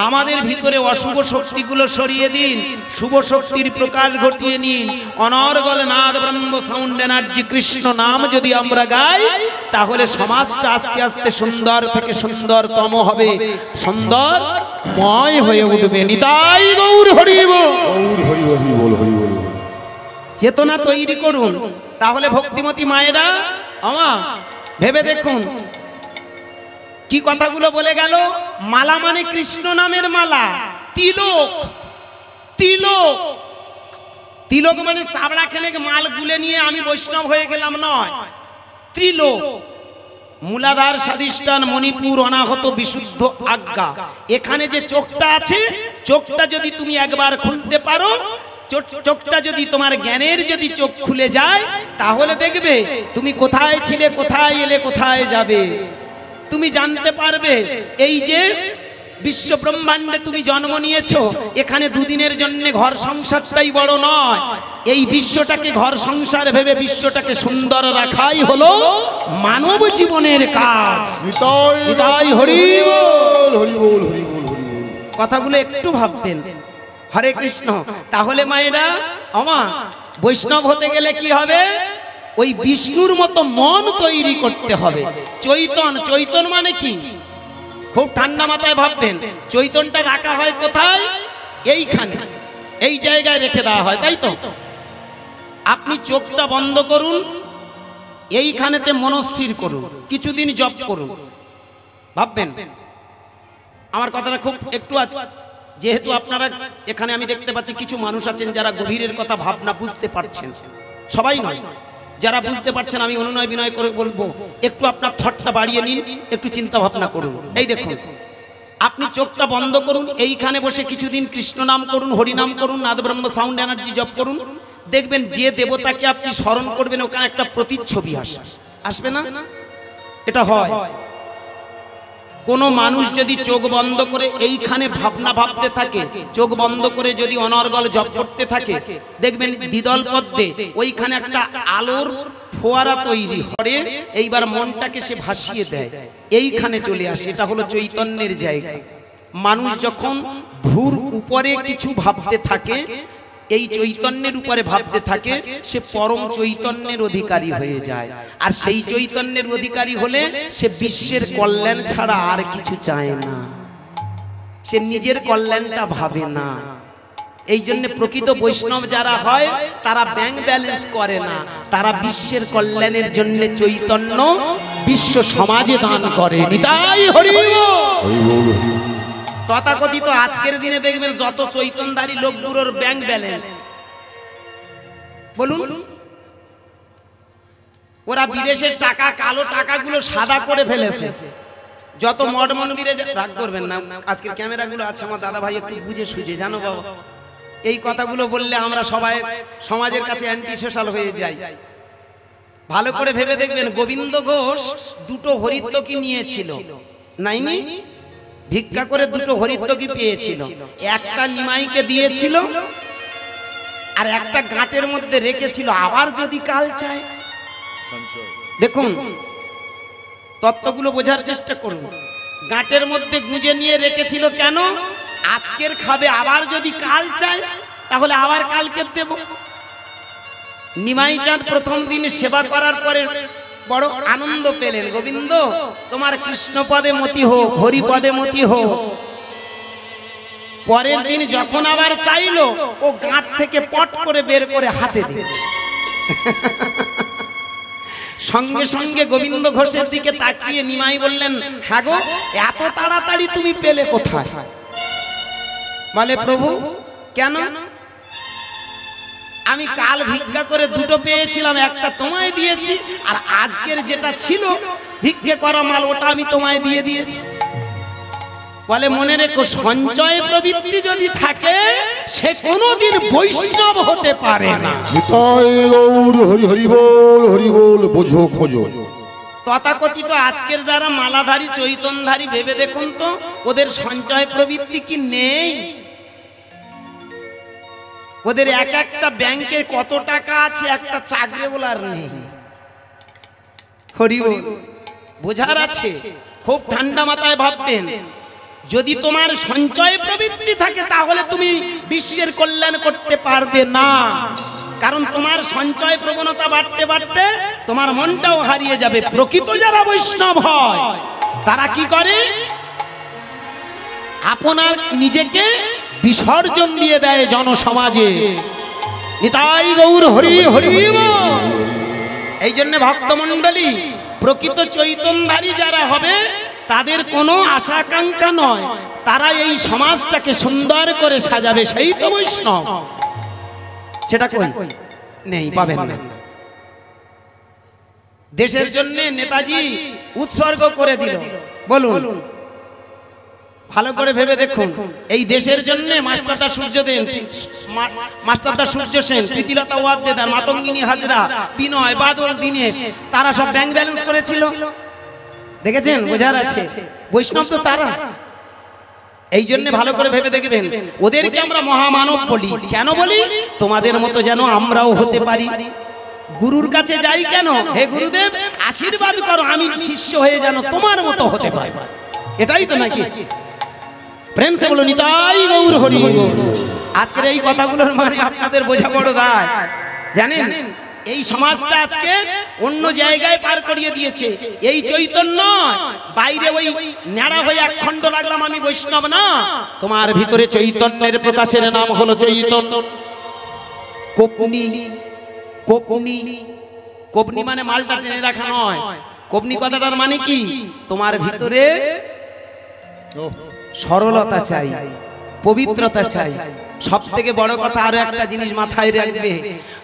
আমাদের ভিতরে অশুভ শক্তিগুলো সরিয়ে দিন, শুভ শক্তির প্রকাশ ঘটিয়ে নিন। অনর্গল নাদ ব্রহ্ম সাউন্ড এনার্জি কৃষ্ণ নাম যদি আমরা গাই, তাহলে সমাজটা আস্তে আস্তে সুন্দর থেকে সুন্দরতম হবে, সুন্দরময় হয়ে উঠবে। নিতাই গৌর হরি বল, গৌর হরি হরি বল, হরি বল। চেতনা তৈরি করুন, তাহলে ভক্তিমতী মায়েরা আমা ভেবে দেখুন কি কথাগুলো বলে গেল। মালা মানে কৃষ্ণ নামের মালা, তিলক, তিলক, তিলক মানে সাবড়া খেলে মাল গুলে নিয়ে আমি বৈষ্ণব হয়ে গেলাম নয়, ত্রিলোক। মূলাধার স্বাধিষ্ঠান মণিপুর অনাহত বিশুদ্ধ আজ্ঞা। এখানে যে চোখটা আছে, চোখটা যদি তুমি একবার খুলতে পারো, চোখটা যদি তোমার জ্ঞানের যদি চোখ খুলে যায়, তাহলে দেখবে তুমি কোথায় ছিলে, কোথায় এলে, কোথায় যাবে তুমি জানতে পারবে। এই যে বিশ্ব ব্রহ্মাণ্ডে তুমি জন্ম নিয়েছো, এখানে দুদিনের জন্য ঘর সংসারটাই বড় নয়। এই বিশ্বটাকে ঘর সংসার ভেবে বিশ্বটাকে সুন্দর রাখাই হলো মানব জীবনের কাজ। নিতাই হরি বল, হরি বল, হরি বল, হরি বল। কথাগুলো একটু ভাববেন। হরে কৃষ্ণ। তাহলে মায়েরা আমা বৈষ্ণব হতে গেলে কি হবে? ওই বিষ্ণুর মতো মন তৈরি করতে হবে। চৈতন, চৈতন মানে কি? খুব ঠান্ডা মাথায় ভাববেন। চৈতনটা রাখা হয় কোথায়? এইখানে, এই জায়গায় রেখে দেওয়া হয়, তাই তো? আপনি চোখটা বন্ধ করুন, এইখানেতে মনস্থির করুন, কিছুদিন জপ করুন, ভাববেন। আমার কথাটা খুব একটু আজ, যেহেতু আপনারা এখানে আমি দেখতে পাচ্ছি কিছু মানুষ আছেন যারা গভীরের কথা ভাবনা বুঝতে পারছেন, সবাই নয়, যারা বুঝতে পারছেন আমি অনুনয় বিনয় করে বলবো একটু আপনার থটটা বাড়িয়ে নিন, একটু চিন্তা ভাবনা করুন। এই দেখুন, আপনি চোখটা বন্ধ করুন, এইখানে বসে কিছুদিন কৃষ্ণ নাম করুন, হরিনাম করুন, নাদ ব্রহ্ম সাউন্ড এনার্জি জপ করুন। দেখবেন যে দেবতাকে আপনি স্মরণ করবেন ওখানে একটা প্রতিচ্ছবি আসবে, আসবে না? এটা হয়। কোনো মানুষ যদি চোখ বন্ধ করে এইখানে ভাবনা ভাবতে থাকে, চোখ বন্ধ করে যদি অনর্গল জপ করতে থাকে, দেখবেন দ্বিদল পদ্মে ওইখানে একটা আলোর ফোয়ারা তৈরি করে, এইবার মনটাকে সে ভাসিয়ে দেয়, এইখানে চলে আসে। এটা হলো চৈতন্যের জায়গা। মানুষ যখন ভূর উপরে কিছু ভাবতে থাকে, এই চৈতন্যের উপরে ভাবতে থাকে, সে পরম চৈতন্যের অধিকারী হয়ে যায়। আর সেই চৈতন্যের অধিকারী হলে সে বিশ্বের কল্যাণ ছাড়া আর কিছু চায় না, সে নিজের কল্যাণটা ভাবে না। এই জন্য প্রকৃত বৈষ্ণব যারা হয় তারা ব্যাংক ব্যালেন্স করে না, তারা বিশ্বের কল্যাণের জন্য চৈতন্য বিশ্ব সমাজে দান করে। নিতাই হরি বল। তথাকথিত আজকের দিনে দেখবেন যত চৈতন্যধারী লোকগুলোর ব্যাংক ব্যালেন্স, বলুন, ওরা বিদেশের টাকা, কালো টাকাগুলো সাদা করে ফেলেছে। যত মঠ মন্দিরে, রাগ করবেন না, আজকে ক্যামেরাগুলো আছে আমার দাদা ভাই, একটু বুঝে সুঝে, জানো বাবা, এই কথাগুলো বললে আমরা সবাই সমাজের কাছে অ্যান্টি সোশ্যাল হয়ে যাই। ভালো করে ভেবে দেখবেন, গোবিন্দ ঘোষ দুটো হরিত্বকি নিয়েছিল, নাইনি? ভিক্ষা করে দুটো হরিত্বকি পেয়েছিল, একটা নিমাইকে দিয়েছিল আর একটা গাঁটের মধ্যে রেখেছিল, আবার যদি কাল চায়। দেখুন তত্ত্বগুলো বোঝার চেষ্টা করুন। গাঁটের মধ্যে গুঁজে নিয়ে রেখেছিল কেন? আজকের খাবে, আবার যদি কাল চায় তাহলে আবার কালকে দেব। নিমাই চাঁদ প্রথম দিন সেবা করার পরে বড় আনন্দ পেলেন, গোবিন্দ তোমার কৃষ্ণ পদে মতি হোক, হরি পদে মতি হোক। পরের দিন যখন আবার চাইলো, ও গাঁট থেকে পট করে বের করে হাতে দিল। সঙ্গে সঙ্গে গোবিন্দ ঘোষের দিকে তাকিয়ে নিমাই বললেন, হ্যাঁ গো, এত তাড়াতাড়ি তুমি পেলে কোথায়? বলে, প্রভু কেন? আমি কাল ভিক্ষা করে দুটো পেয়েছিলাম, একটা তোমায় দিয়েছি, আর আজকের যেটা ছিল ভিক্ষে করা মাল, ওটা আমি তোমায় দিয়ে দিয়েছি। বলে, মনে রেখো, সঞ্চয় প্রবৃত্তি যদি থাকে সে কোনোদিন বৈষ্ণব হতে পারে না। হরি হরি বল, হরি বল, বোঝো খোঁজো। তথাকথিত আজকের যারা মালাধারী চৈতন্যধারী, ভেবে দেখুন তো, ওদের সঞ্চয় প্রবৃত্তি কি নেই? ওদের এক একটা ব্যাংকে কত টাকা আছে, একটা চাকরি বলার নেই। হরি বল, বোঝার আছে। খুব ঠান্ডা মাথায় ভাববেন, যদি তোমার সঞ্চয় প্রবৃত্তি থাকে তাহলে তুমি বিশ্বের কল্যাণ করতে পারবে না, কারণ তোমার সঞ্চয় প্রবণতা বাড়তে বাড়তে তোমার মনটাও হারিয়ে যাবে। প্রকৃত যারা বৈষ্ণব হয় তারা কি করে? আপনার নিজেকে বিসর্জন দিয়ে দেয় জনসমাজে। নিতাই গৌর হরি হরি বল। এই জন্য ভক্তমণ্ডলী, প্রকৃত চৈতন্যধারী যারা হবে তাদের কোনো আশা আকাঙ্ক্ষা নয়, তারা এই সমাজটাকে সুন্দর করে সাজাবে, সেই তো বৈষ্ণব। সেটা কই নেই, পাবেন না। দেশের জন্য নেতাজি উৎসর্গ করে দিল, বলুন, ভালো করে ভেবে দেখুন। এই দেশের জন্য মাস্টারদা সূর্যদেব, মাস্টারদা সূর্য সেন, প্রীতিলতা ওয়াদ্দেদার, মাতঙ্গিনী হাজরা, বিনয়, বাদল, দীনেশ, তারা সব ব্যাংক ব্যালেন্স করেছিল। দেখেছেন? বোঝার আছে। বৈষ্ণব তো তারা। এই জন্য ভালো করে ভেবে দেখবেন, ওদেরকে আমরা মহামানব বলি। কেন বলি? তোমাদের মতো যেন আমরাও হতে পারি। গুরুর কাছে যাই কেন? হে গুরুদেব, আশীর্বাদ করো, আমি শিষ্য হয়ে যেন তোমার মতো হতে পারি। এটাই তো নাকি? প্রেম সে বলো, নিতাই গৌর হরি বল। আজকের এই কথাগুলোর মানে আপনাদের বোঝা বড় দায়। জানেন, এই সমাজটা আজকে অন্য জায়গায় পার করিয়ে দিয়েছে। এই চৈতন্য বাইরে ওই ন্যাড়া হয়ে একখণ্ড লাগলাম আমি বৈষ্ণব না, তোমার ভিতরে চৈতন্যের প্রকাশের নাম হলো চৈতন্য। কোকনি, কোকনি, কোকনি মানে মালটা টেনে রাখা নয়। কোকনি কথাটার মানে কি? তোমার ভিতরে সরলতা চাই, পবিত্রতা চাই। সব থেকে বড় কথা আরো একটা জিনিস মাথায় রাখবে,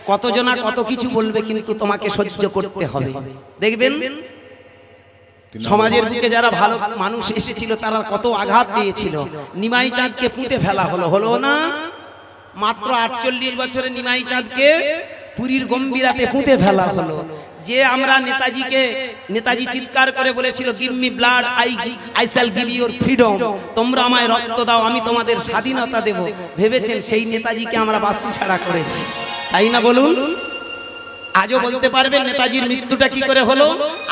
কতজনা কত কিছু বলবে, কিন্তু তোমাকে সহ্য করতে হবে। দেখবেন সমাজের বুকে যারা ভালো মানুষ এসেছিল তারা কত আঘাত দিয়েছিল। নিমাই চাঁদকে পুঁতে ফেলা হলো, হলো না? মাত্র 48 বছরে নিমাই চাঁদকে পুরীর গম্ভীরাতে পুঁতে ফেলা হলো। যে আমরা নেতাজি চিৎকার করে বলেছিল give me blood I shall give your freedom, তোমরা আমায় রক্ত দাও আমি তোমাদের স্বাধীনতা দেব, ভেবেছেন সেই নেতাজিকে আমরা বাস্তু ছাড়া করেছি, তাই না বলুন? আজও বলতে পারবেন নেতাজির মৃত্যুটা কি করে হলো?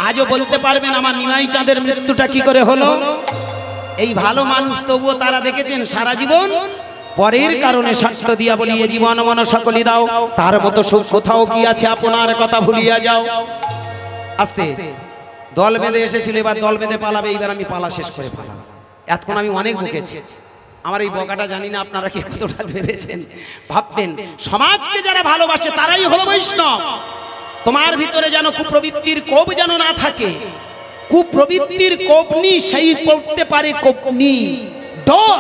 আজও বলতে পারবেন আমার নিমাই চাঁদের মৃত্যুটা কি করে হলো? এই ভালো মানুষ তবুও তারা দেখেছেন সারা জীবন পরের কারণে স্বার্থ দিয়া বলিয়ে জীবন মন সকলি দাও, তার মতো সুখ কোথাও কি আছে আপনার কথা ভুলিয়া যাও। আস্তে দল বেঁধে এসেছিল, এবার দল বেঁধে পালাবে, এইবার আমি পালা শেষ করে পালাবো। এতক্ষণ আমি অনেক বকেছি, আমার এই বকাটা জানি না আপনারা কি কতটা ভেবেছেন। ভাববেন সমাজকে যারা ভালোবাসে তারাই হলো বৈষ্ণব। তোমার ভিতরে যেন কুপ্রবৃত্তির কোপ যেন না থাকে, কুপ্রবৃত্তির কোপনি সেই পড়তে পারে কোপনি। ডর,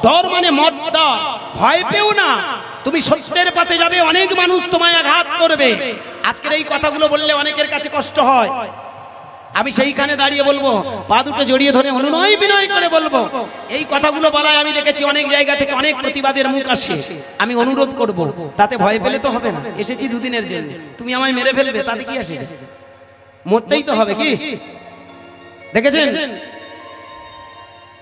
ডর মানে মর্দার, ভয় পেও না, তুমি সত্যের পথে যাবে, অনেক মানুষ তোমায় আঘাত করবে। আজকের এই কথাগুলো বললে অনেকের কাছে কষ্ট হয়, আমি সেইখানে দাঁড়িয়ে বলবো, পা দুটো জড়িয়ে ধরে অনুনয় বিনয় করে বলবো। এই কথাগুলো বলায় আমি দেখেছি অনেক জায়গা থেকে অনেক প্রতিবাদের মুখ আসে, আমি অনুরোধ করব, তাতে ভয় পেলে তো হবে না। এসেছি দুদিনের জন্য, তুমি আমায় মেরে ফেলবে তাতে কি আসে? মরতেই তো হবে, কি দেখেছেন?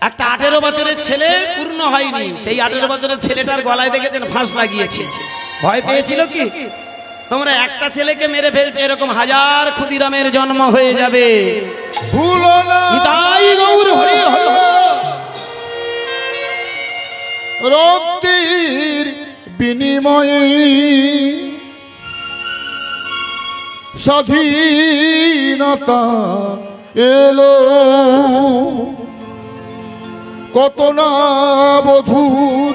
একটা 18 বছরের ছেলে পূর্ণ হয়নি, সেই 18 বছরের ছেলেটার গলায় দেখেছেন ফাঁস লাগিয়েছে, ভয় পেয়েছিল কি? তোমরা একটা ছেলেকে মেরে ফেলছে, এরকম হাজার ক্ষুদিরামের জন্ম হয়ে যাবে। ভুলো না নিতাই গৌর হরি হরি, রক্তির বিনিময়ে স্বাধীনতা এলো, কত না বধূর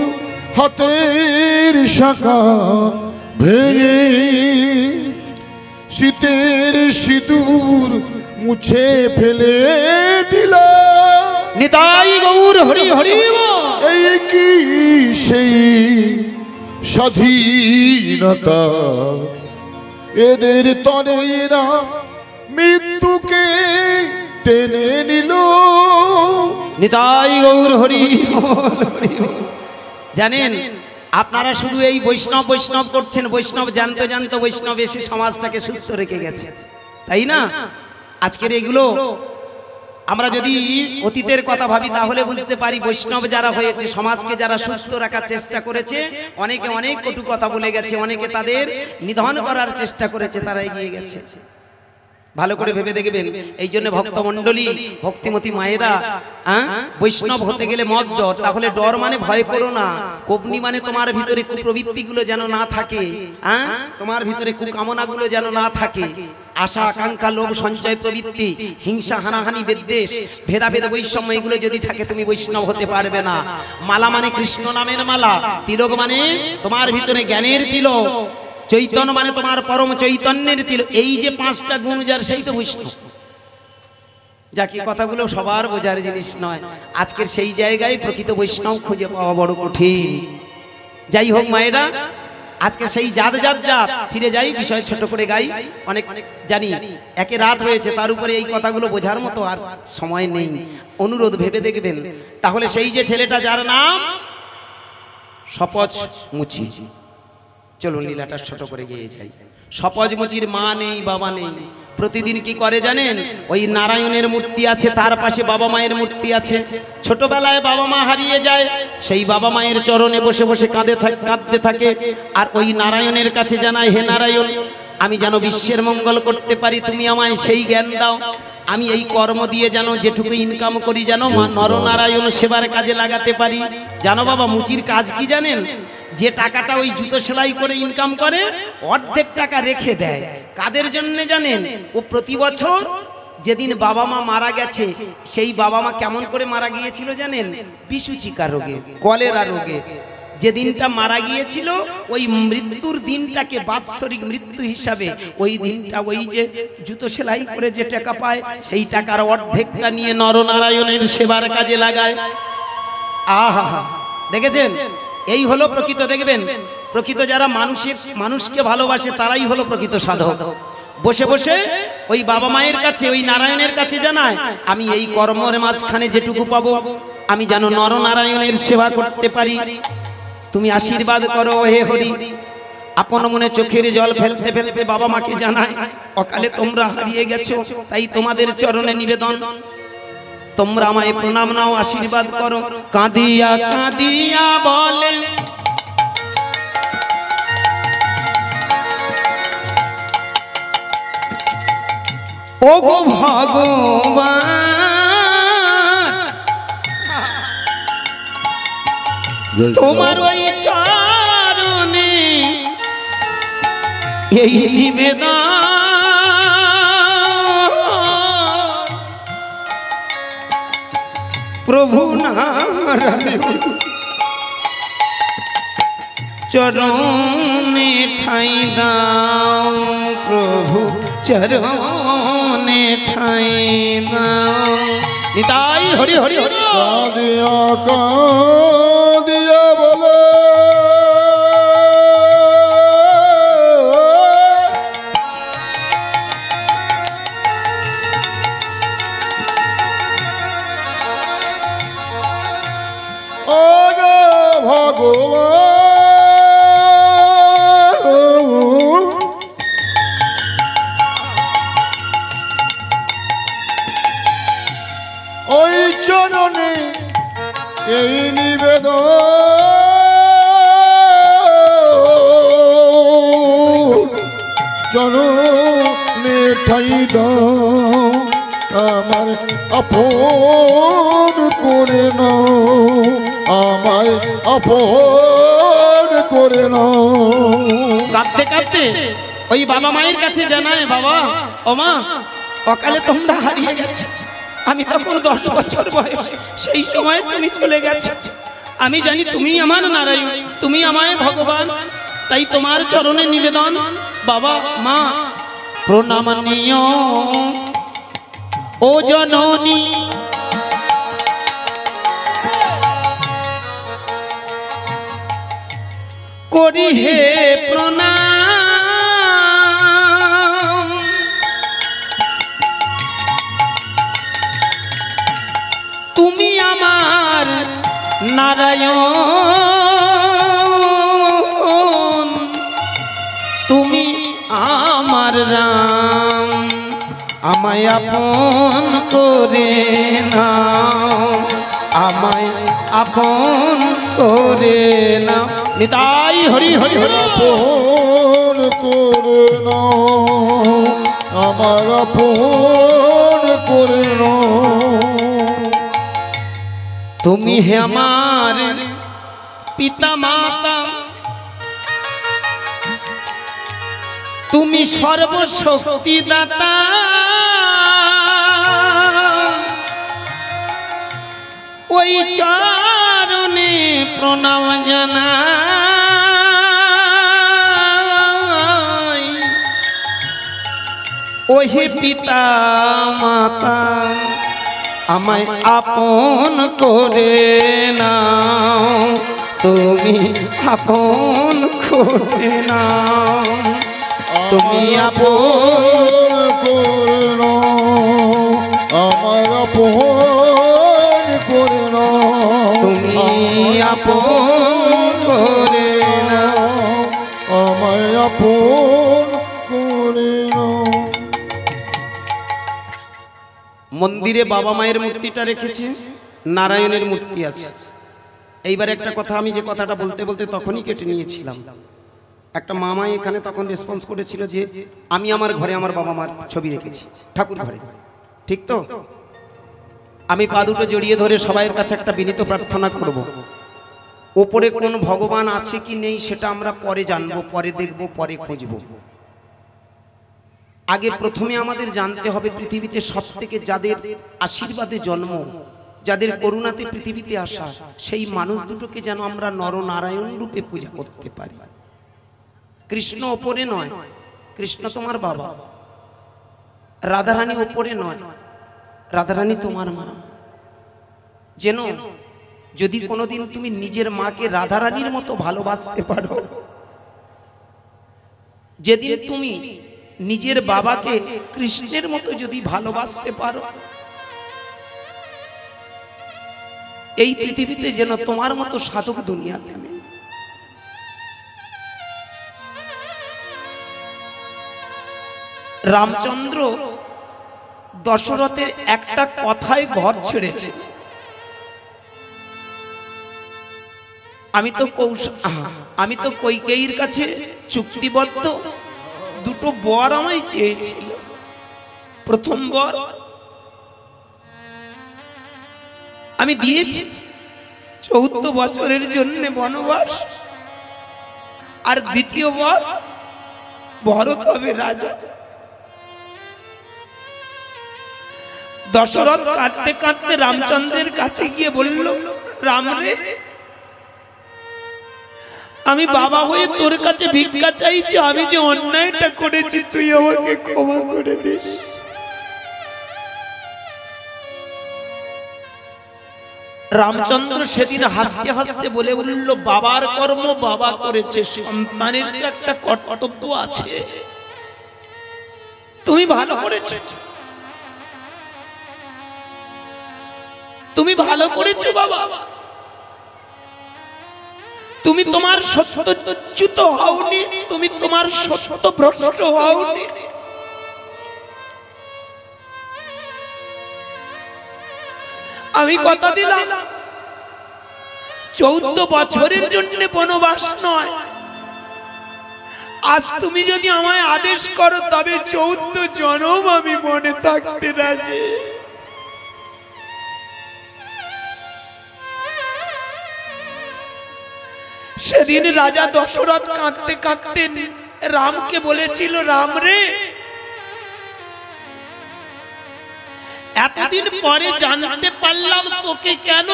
হাতের শাখা ভেঙে শীতের সিঁদুর মুছে ফেলে দিল। নিতাই গৌর হরি হরি, এই কি সেই স্বাধীনতা, এদের তরে এরা মৃত্যুকে টেনে নিল। নিতাই গৌর হরি হরি। জানেন আপনারা শুধু এই বৈষ্ণব বৈষ্ণব করছেন, বৈষ্ণব জানতে জানতে বৈষ্ণব এসে সমাজটাকে সুস্থ রেখে গেছে, তাই না? আজকের এগুলো আমরা যদি অতীতের কথা ভাবি তাহলে বুঝতে পারি বৈষ্ণব যারা হয়েছে, সমাজকে যারা সুস্থ রাখার চেষ্টা করেছে, অনেকে অনেক কটু কথা বলে গেছে, অনেকে তাদের নিধন করার চেষ্টা করেছে, তারা এগিয়ে গেছে। ভালো করে ভেবে দেখবেন। এই জন্য ভক্তমণ্ডলী, ভক্তিমতী মায়েরা, বৈষ্ণব হতে গেলে মত ডর, তাহলে ডর মানে ভয় করো না, কোপনি মানে তোমার ভিতরে কুপ্রবৃত্তিগুলো যেন না থাকে, তোমার ভিতরে কুকামনাগুলো যেন না থাকে, আশা আকাঙ্ক্ষা লোভ সঞ্চয় প্রবৃত্তি, হিংসা হানাহানি বিদ্বেষ ভেদাভেদ বৈষম্য এগুলো যদি থাকে তুমি বৈষ্ণব হতে পারবে না। মালা মানে কৃষ্ণ নামের মালা, তিলক মানে তোমার ভিতরে জ্ঞানের তিলক, চৈতন্য মানে তোমার পরম চৈতন্যের তিলক। এই যে 5টা গুণ যার, সেই তো বৈষ্ণব। যাকে কথাগুলো সবার বোঝার জিনিস নয়, আজকের সেই জায়গায় প্রকৃত বৈষ্ণব খুঁজে পাওয়া বড় কঠিন। যাই হোক মায়েরা, আজকে সেই জাত জাত জাত ফিরে যাই, বিষয় ছোট করে গাই, অনেক জানি একে রাত হয়েছে, তার উপরে এই কথাগুলো বোঝার মতো আর সময় নেই। অনুরোধ ভেবে দেখবেন। তাহলে সেই যে ছেলেটা যার নাম সপজ মুচি, চলুন লীলাটা ছোট করে গিয়ে যাই। সপজ মুচির মা নেই, বাবা নেই, প্রতিদিন কি করে জানেন? ওই নারায়ণের মূর্তি আছে, তার পাশে বাবা মায়ের মূর্তি আছে। ছোটবেলায় বাবা মা হারিয়ে যায়, সেই বাবা মায়ের চরণে বসে বসে কাঁদতে থাকে, আর ওই নারায়ণের কাছে জানায়, হে নারায়ণ, আমি যেন বিশ্বের মঙ্গল করতে পারি, তুমি আমায় সেই জ্ঞান দাও। আমি এই কর্ম দিয়ে যেন যেটুকু ইনকাম করি যেন নরনারায়ণ সেবার কাজে লাগাতে পারি। জানো বাবা, মুচির কাজ কি জানেন? যে টাকাটা ওই জুতো সেলাই করে ইনকাম করে, অর্ধেক টাকা রেখে দেয়। কাদের জন্য জানেন? ও প্রতি বছর যেদিন বাবা মা মারা গেছে, সেই বাবা মা কেমন করে মারা গিয়েছিল জানেন? বিসূচিকা রোগে, কলেরা রোগে। যে দিনটা মারা গিয়েছিল, ওই মৃত্যুর দিনটাকে বাৎসরিক মৃত্যু হিসাবে ওই দিনটা ওই যে জুতো সেলাই করে যে টাকা পায়, সেই টাকার অর্ধেকটা নিয়ে নরনারায়ণের সেবার কাজে লাগায়। আহা, দেখেছেন? এই হলো প্রকৃত। দেখবেন প্রকৃত যারা মানুষকে ভালোবাসে তারাই হলো প্রকৃত সাধক। বসে বসে ওই বাবা মায়ের কাছে, ওই নারায়ণের কাছে জানায়, আমি এই কর্মের মাঝখানে যেটুকু পাবো আমি যেন নরনারায়ণের সেবা করতে পারি, তুমি আশীর্বাদ করো হে হরি। আপন মনে চোখের জল ফেলতে ফেলতে বাবা মাকে জানায়, অকালে তোমরা হারিয়ে গেছো, তাই তোমাদের চরণে নিবেদন, তোমরা আমায় প্রণাম নাও, আশীর্বাদ করো। কাঁদিয়া কাঁদিয়া বলে ওগো ভগবান, তোমার ওই চরণে এই নিবেদন, প্রভু নারায়ণ চরণে ঠাই দাও, প্রভু চরণে ঠাই দাও। নিতাই হরি হরি হরি। কাঁদিয়া কাঁদিয়া বলে ওগো ভগবান, ওই চরণে এই নিবেদন, চরণে ঠাই দাও, আমার আপন করে নাও, আমায় আপন করে নাও। কাঁদতে কাঁদতে ওই বাবা মায়ের কাছে জানায়, বাবা ও মা, অকালে তোমরা হারিয়ে গেছো, আমি তখন 10 বছর বয়স, সেই সময় তুমি চলে গেছো। আমি জানি তুমি আমার নারায়ণ, তুমি আমায় ভগবান, তাই তোমার চরণে নিবেদন, বাবা মা প্রণাম নিও ও জননী। করি হে প্রণাম, তুমি আমার নারায়ণ, তুমি আমার রাম, আমায় আপন করে নাও, আমায় আপন করে নাও। নিতাই হরি হরি হরি। আপন করে নাও, আমার আপন করে নাও। তুমি হে আমার পিতা মাতা, তুমি সর্বশক্তি দাতা, ওই চরণে প্রণাম জানাই, ওই পিতা মাতা আমায় আপন করে নাও, তুমি আপন করে নাও, তুমি আপন করে নাও, আমার আপন করে নাও, তুমি আপন করে নাও, আমায় আপন করে নাও। মন্দিরে বাবা মায়ের মূর্তিটা রেখেছে, নারায়ণের মূর্তি আছে। এইবার একটা কথা, আমি যে কথাটা বলতে বলতে তখনই কেটে নিয়েছিলাম। একটা মামা এখানে তখন রেসপন্স করেছিল যে আমি আমার ঘরে আমার বাবা মার ছবি রেখেছি, ঠাকুর ঘরে, ঠিক তো? আমি পা দুটো জড়িয়ে ধরে সবাইয়ের কাছে একটা বিনীত প্রার্থনা করব, ওপরে কোন ভগবান আছে কি নেই সেটা আমরা পরে জানবো, পরে দেখবো, পরে খুঁজবো। আগে প্রথমে আমাদের জানতে হবে পৃথিবীতে সবথেকে যাদের আশীর্বাদে জন্ম, যাদের করুণাতে পৃথিবীতে আসা, সেই মানুষ দুটোকে যেন আমরা নরনারায়ণ রূপে পূজা করতে পারি। কৃষ্ণ ওপরে নয়, কৃষ্ণ তোমার বাবা। রাধারানী ওপরে নয়, রাধারানী তোমার মা। যেন যদি কোনোদিন তুমি নিজের মাকে রাধারানীর মতো ভালোবাসতে পারো, যেদিন তুমি নিজের বাবাকে কৃষ্ণের মতো যদি ভালোবাসতে পারো, এই পৃথিবীতে যেন তোমার মতো সাধক দুনিয়াতে নেই। রামচন্দ্র দশরথের একটা কথায় ঘর ছেড়েছে। আমি তো কৈকেয়ীর কাছে চুক্তিবদ্ধ দুটো বর আমায় চেয়েছিল। প্রথম বর আমি দিয়েছি, 14 বছরের জন্য বনবাস। আর দ্বিতীয় বর ভরত হবে রাজা। দশরথ কাঁদতে কাঁদতে রামচন্দ্রের কাছে গিয়ে বলল, রাম রে, আমি বাবা হয়ে তোর কাছে ভিক্ষা চাইছি, আমি যে অন্যায়টা করেছি তুই আমাকে ক্ষমা করে দিস। রামচন্দ্র সেদিন হাসতে হাসতে বলে বলল, বাবার কর্ম বাবা করেছে, সন্তানের একটা কর্তব্য আছে। তুমি ভালো করেছো, তুমি ভালো করেছো বাবা। তুমি তোমার সত্যচ্যুত হওনি, তুমি তোমার সত্য ভ্রষ্ট হওনি। আমি কথা দিলাম 14 বছরের জন্য বনবাস নয়, আজ তুমি যদি আমায় আদেশ করো তবে 14 জনম আমি মনে থাকতে রাজি। সেদিন রাজা দশরথ কাঁদতে কাঁদতে রামকে বলেছিল, রাম রে, এতদিন পরে জানতে পারলাম তোকে কেন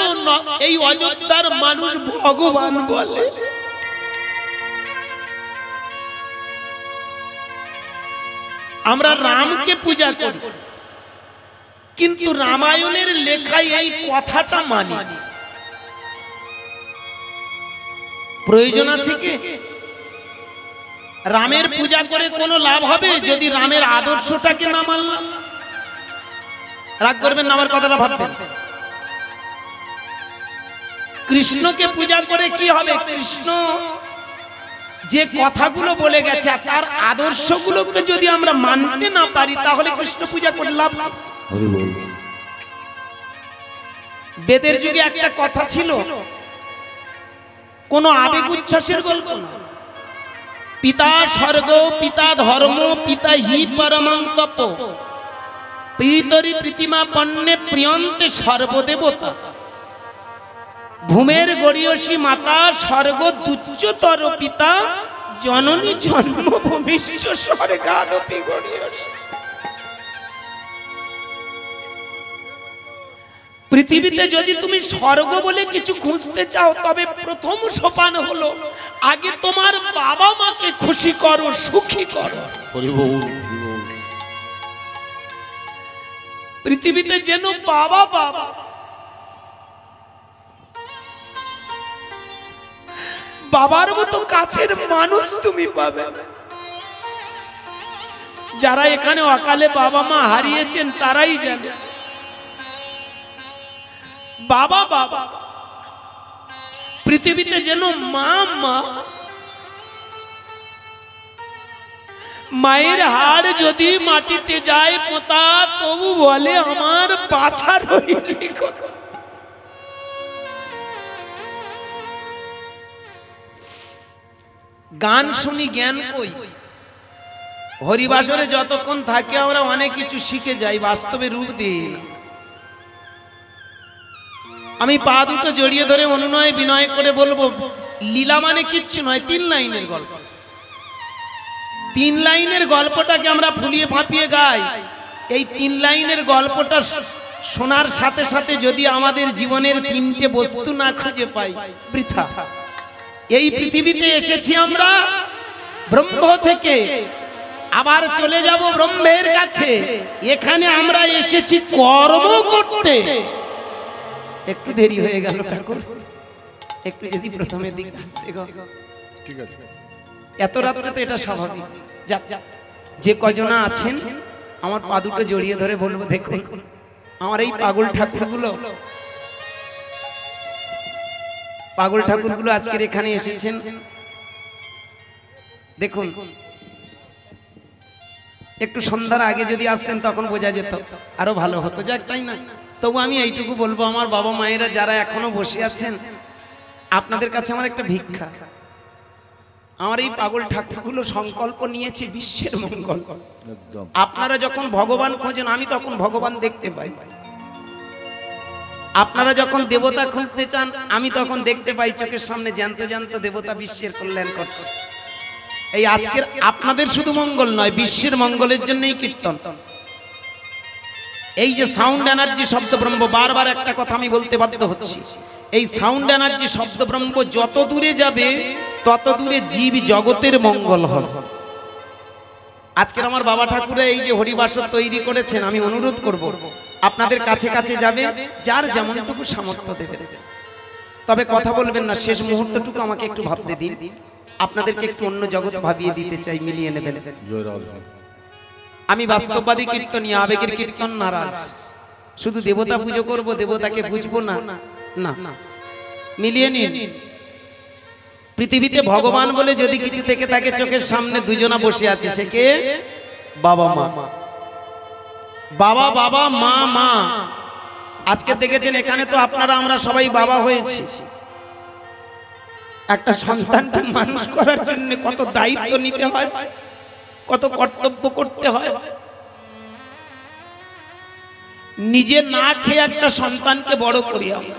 এই অযোধ্যার মানুষ ভগবান বলে। আমরা রামকে পূজা করি, কিন্তু রামায়ণের লেখায় এই কথাটা মানি। প্রয়োজন আছে কি? রামের পূজা করে কোনো লাভ হবে যদি রামের আদর্শটাকে না মানলাম? রাগ করবেন না, আমার কথাটা ভাববেন। কৃষ্ণকে পূজা করে কি হবে? কৃষ্ণ যে কথাগুলো বলে গেছে তার আদর্শগুলোকে যদি আমরা মানতে না পারি তাহলে কৃষ্ণ পূজা করে লাভ কি? বেদের যুগে একটা কথা ছিল, কোন আবেগ উচ্ছ্বাসের গল্প না। পিতা স্বর্গ, পিতা ধর্ম, পিতা হি পরমং তপ, প্রীতরি প্রীতিমা পণ্যে প্রিয়ন্তে সর্বদেবতা। ভূমের গরিয়সী মাতা, স্বর্গ দুচ্চতর পিতা, জননী জন্মভূমিষ্ঠ স্বর্গাদপি গরিয়সী। পৃথিবীতে যদি তুমি স্বর্গ বলে কিছু খুঁজতে চাও তবে প্রথম সোপান হলো আগে তোমার বাবা মাকে খুশি করো, সুখী করো। পৃথিবীতে যেন বাবা বাবা, বাবার মতো কাছের মানুষ তুমি পাবে না। যারা এখানে অকালে বাবা মা হারিয়েছেন তারাই জানে বাবা বাবা। পৃথিবীতে যেন মা মা, মায়ের হাড় যদি মাটিতে যায় পোতা তবু বলে আমার বাছা রইলি কথা। গান শুনি জ্ঞান কই? হরিবাসরে যতক্ষণ থাকে আমরা অনেক কিছু শিখে যাই, বাস্তবে রূপ দিই না। আমি পা দুটো জড়িয়ে ধরে অনুনয় বিনয় করে বলবো, লীলা মানে কিচ্ছু নয়, 3 লাইনের গল্প। 3 লাইনের গল্পটাকে আমরা ফুলিয়ে ফাঁপিয়ে গাই। এই 3 লাইনের গল্পটা শোনার সাথে সাথে যদি আমাদের জীবনের 3টে বস্তু না খুঁজে পাই বৃথা। এই পৃথিবীতে এসেছি আমরা ব্রহ্ম থেকে, আবার চলে যাব ব্রহ্মের কাছে। এখানে আমরা এসেছি কর্ম করতে। একটু দেরি হয়ে গেল ঠাকুর, একটু যদি প্রথমের দিকে আসতে গো। ঠিক আছে, এত রাত্রে তো এটা স্বাভাবিক। যে কজনা আছেন আমার পা দুটো জড়িয়ে ধরে বলবো, দেখুন আমার এই পাগল ঠাকুরগুলো আজকের এখানে এসেছেন। দেখুন একটু সন্ধ্যার আগে যদি আসতেন তখন বোঝা যেত, আরো ভালো হতো। যাক, তাই না? তবু আমি এইটুকু বলবো, আমার বাবা মায়েরা যারা এখনো বসে আছেন, আপনাদের কাছে আমার একটা ভিক্ষা। আমার এই পাগল ঠাকুরগুলো সংকল্প নিয়েছে বিশ্বের মঙ্গল। আপনারা যখন ভগবান খোঁজেন, আমি তখন ভগবান দেখতে পাই। আপনারা যখন দেবতা খুঁজতে চান, আমি তখন দেখতে পাই চোখের সামনে জ্যান্ত জ্যান্ত দেবতা বিশ্বের কল্যাণ করছে। এই আজকের আপনাদের শুধু মঙ্গল নয়, বিশ্বের মঙ্গলের জন্যই কীর্তন। এই যে সাউন্ড এনার্জি শব্দ ব্রহ্ম, বারবার একটা কথা আমি বলতে বাধ্য হচ্ছি, এই সাউন্ড এনার্জি শব্দ ব্রহ্ম যত দূরে যাবে তত দূরে জীব জগতের মঙ্গল হবে। আজকের আমার বাবা ঠাকুরা এই যে হরিবাসর তৈরি করেছেন, আমি অনুরোধ করব আপনাদের কাছে কাছে যাবে, যার যেমনটুকু সামর্থ্য দেবে। তবে কথা বলবেন না, শেষ মুহূর্তটুকু আমাকে একটু ভাবতে দিন। আপনাদেরকে একটু অন্য জগৎ ভাবিয়ে দিতে চাই, মিলিয়ে নেবেন। আমি বাস্তববাদী কীর্তনীয়, আবেগের কীর্তন নারাজ। শুধু দেবতা পুজো করব, দেবতাকে বুঝবো না, না, মিলিয়ে নিন। পৃথিবীতে ভগবান বলে যদি কিছু থেকে থাকে, চোখের সামনে দুজনা বসে আছে, সে কে? বাবা মা। বাবা বাবা, মা মা। আজকে দেখেছেন এখানে তো আপনারা আমরা সবাই বাবা হয়েছি। একটা সন্তানকে মানুষ করার জন্য কত দায়িত্ব নিতে হয়, কত কর্তব্য করতে হয়। নিজে না খেয়ে একটা সন্তানকে বড় করি আমরা।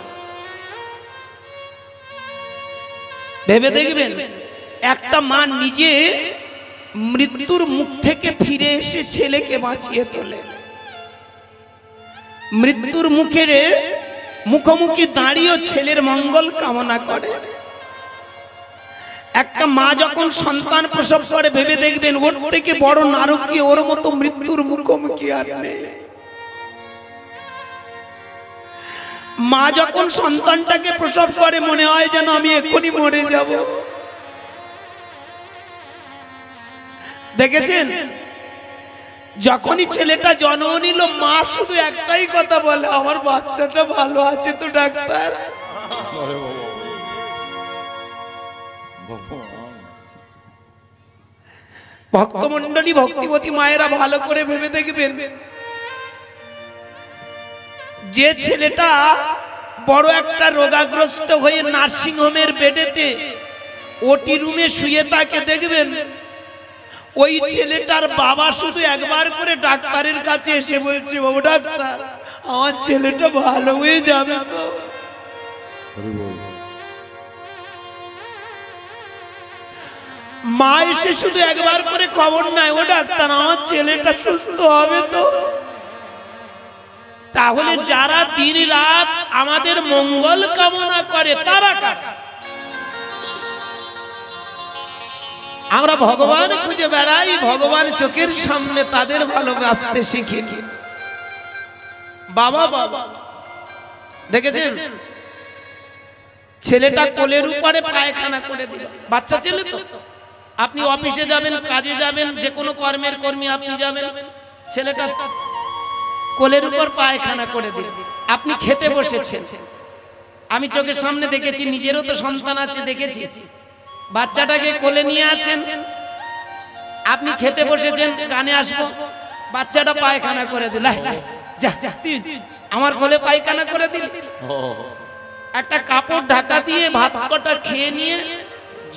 ভেবে দেখবেন, একটা মা নিজে মৃত্যুর মুখ থেকে ফিরে এসে ছেলেকে বাঁচিয়ে তোলে। মৃত্যুর মুখের মুখোমুখি দাঁড়িয়ে ছেলের মঙ্গল কামনা করে। একটা মা যখন সন্তান প্রসব করে, ভেবে দেখবেন ওর থেকে বড় নারকীয়, ওর মতো মৃত্যুর মুখোমুখি আর নেই। মা যখন সন্তানটাকে প্রসব করে, মনে হয় যেন আমি এক্ষুনি মরে যাব। দেখেছেন, যখনই ছেলেটা জন্ম নিল, মা শুধু একটাই কথা বলে, আমার বাচ্চাটা ভালো আছে তো ডাক্তার। ভক্তমণ্ডলী, ভক্তিবতী মায়েরা ভালো করে ভেবে দেখবেন, যে ছেলেটা বড় একটা রোগাগ্রস্ত হয়ে নার্সিং হোমের বেডেতে ওটি রুমে শুয়ে থাকে, দেখবেন ওই ছেলেটার বাবা শুধু একবার করে ডাক্তারের কাছে এসে বলছে, বাবু ডাক্তার, আমার ছেলেটা ভালো হয়ে যাবে তো? মা এসে শুধু একবার করে খবর নেয়, ও ডাক্তার, আমার ছেলেটা সুস্থ হবে তো? তাহলে যারা দিন রাত আমাদের মঙ্গল কামনা করে, তারা কারা? আমরা ভগবান খুঁজে বেড়াই, ভগবান চোখের সামনে, তাদের ভালোবাসতে শিখি। বাবা বাবা, দেখেছেন ছেলেটা কোলের উপরে পায়খানা করে দিল। বাচ্চা ছেলে তো, আপনি অফিসে যাবেন, কাজে যাবেন, যে কোনো কর্মের কর্মী আপনি যাবেন, ছেলেটা কোলের উপর পায়খানা করে দিল। আপনি খেতে বসেছেন, আমি চোখের সামনে দেখেছি, নিজেরও তো সন্তান আছে, দেখেছি। বাচ্চাটাকে কোলে নিয়ে আছেন, আপনি খেতে বসেছেন, কানে আসবো, বাচ্চাটা পায়খানা করে দিল। যা, আমার কোলে পায়খানা করে দিল। একটা কাপড় ঢাকা দিয়ে ভাত কটা খেয়ে নিয়ে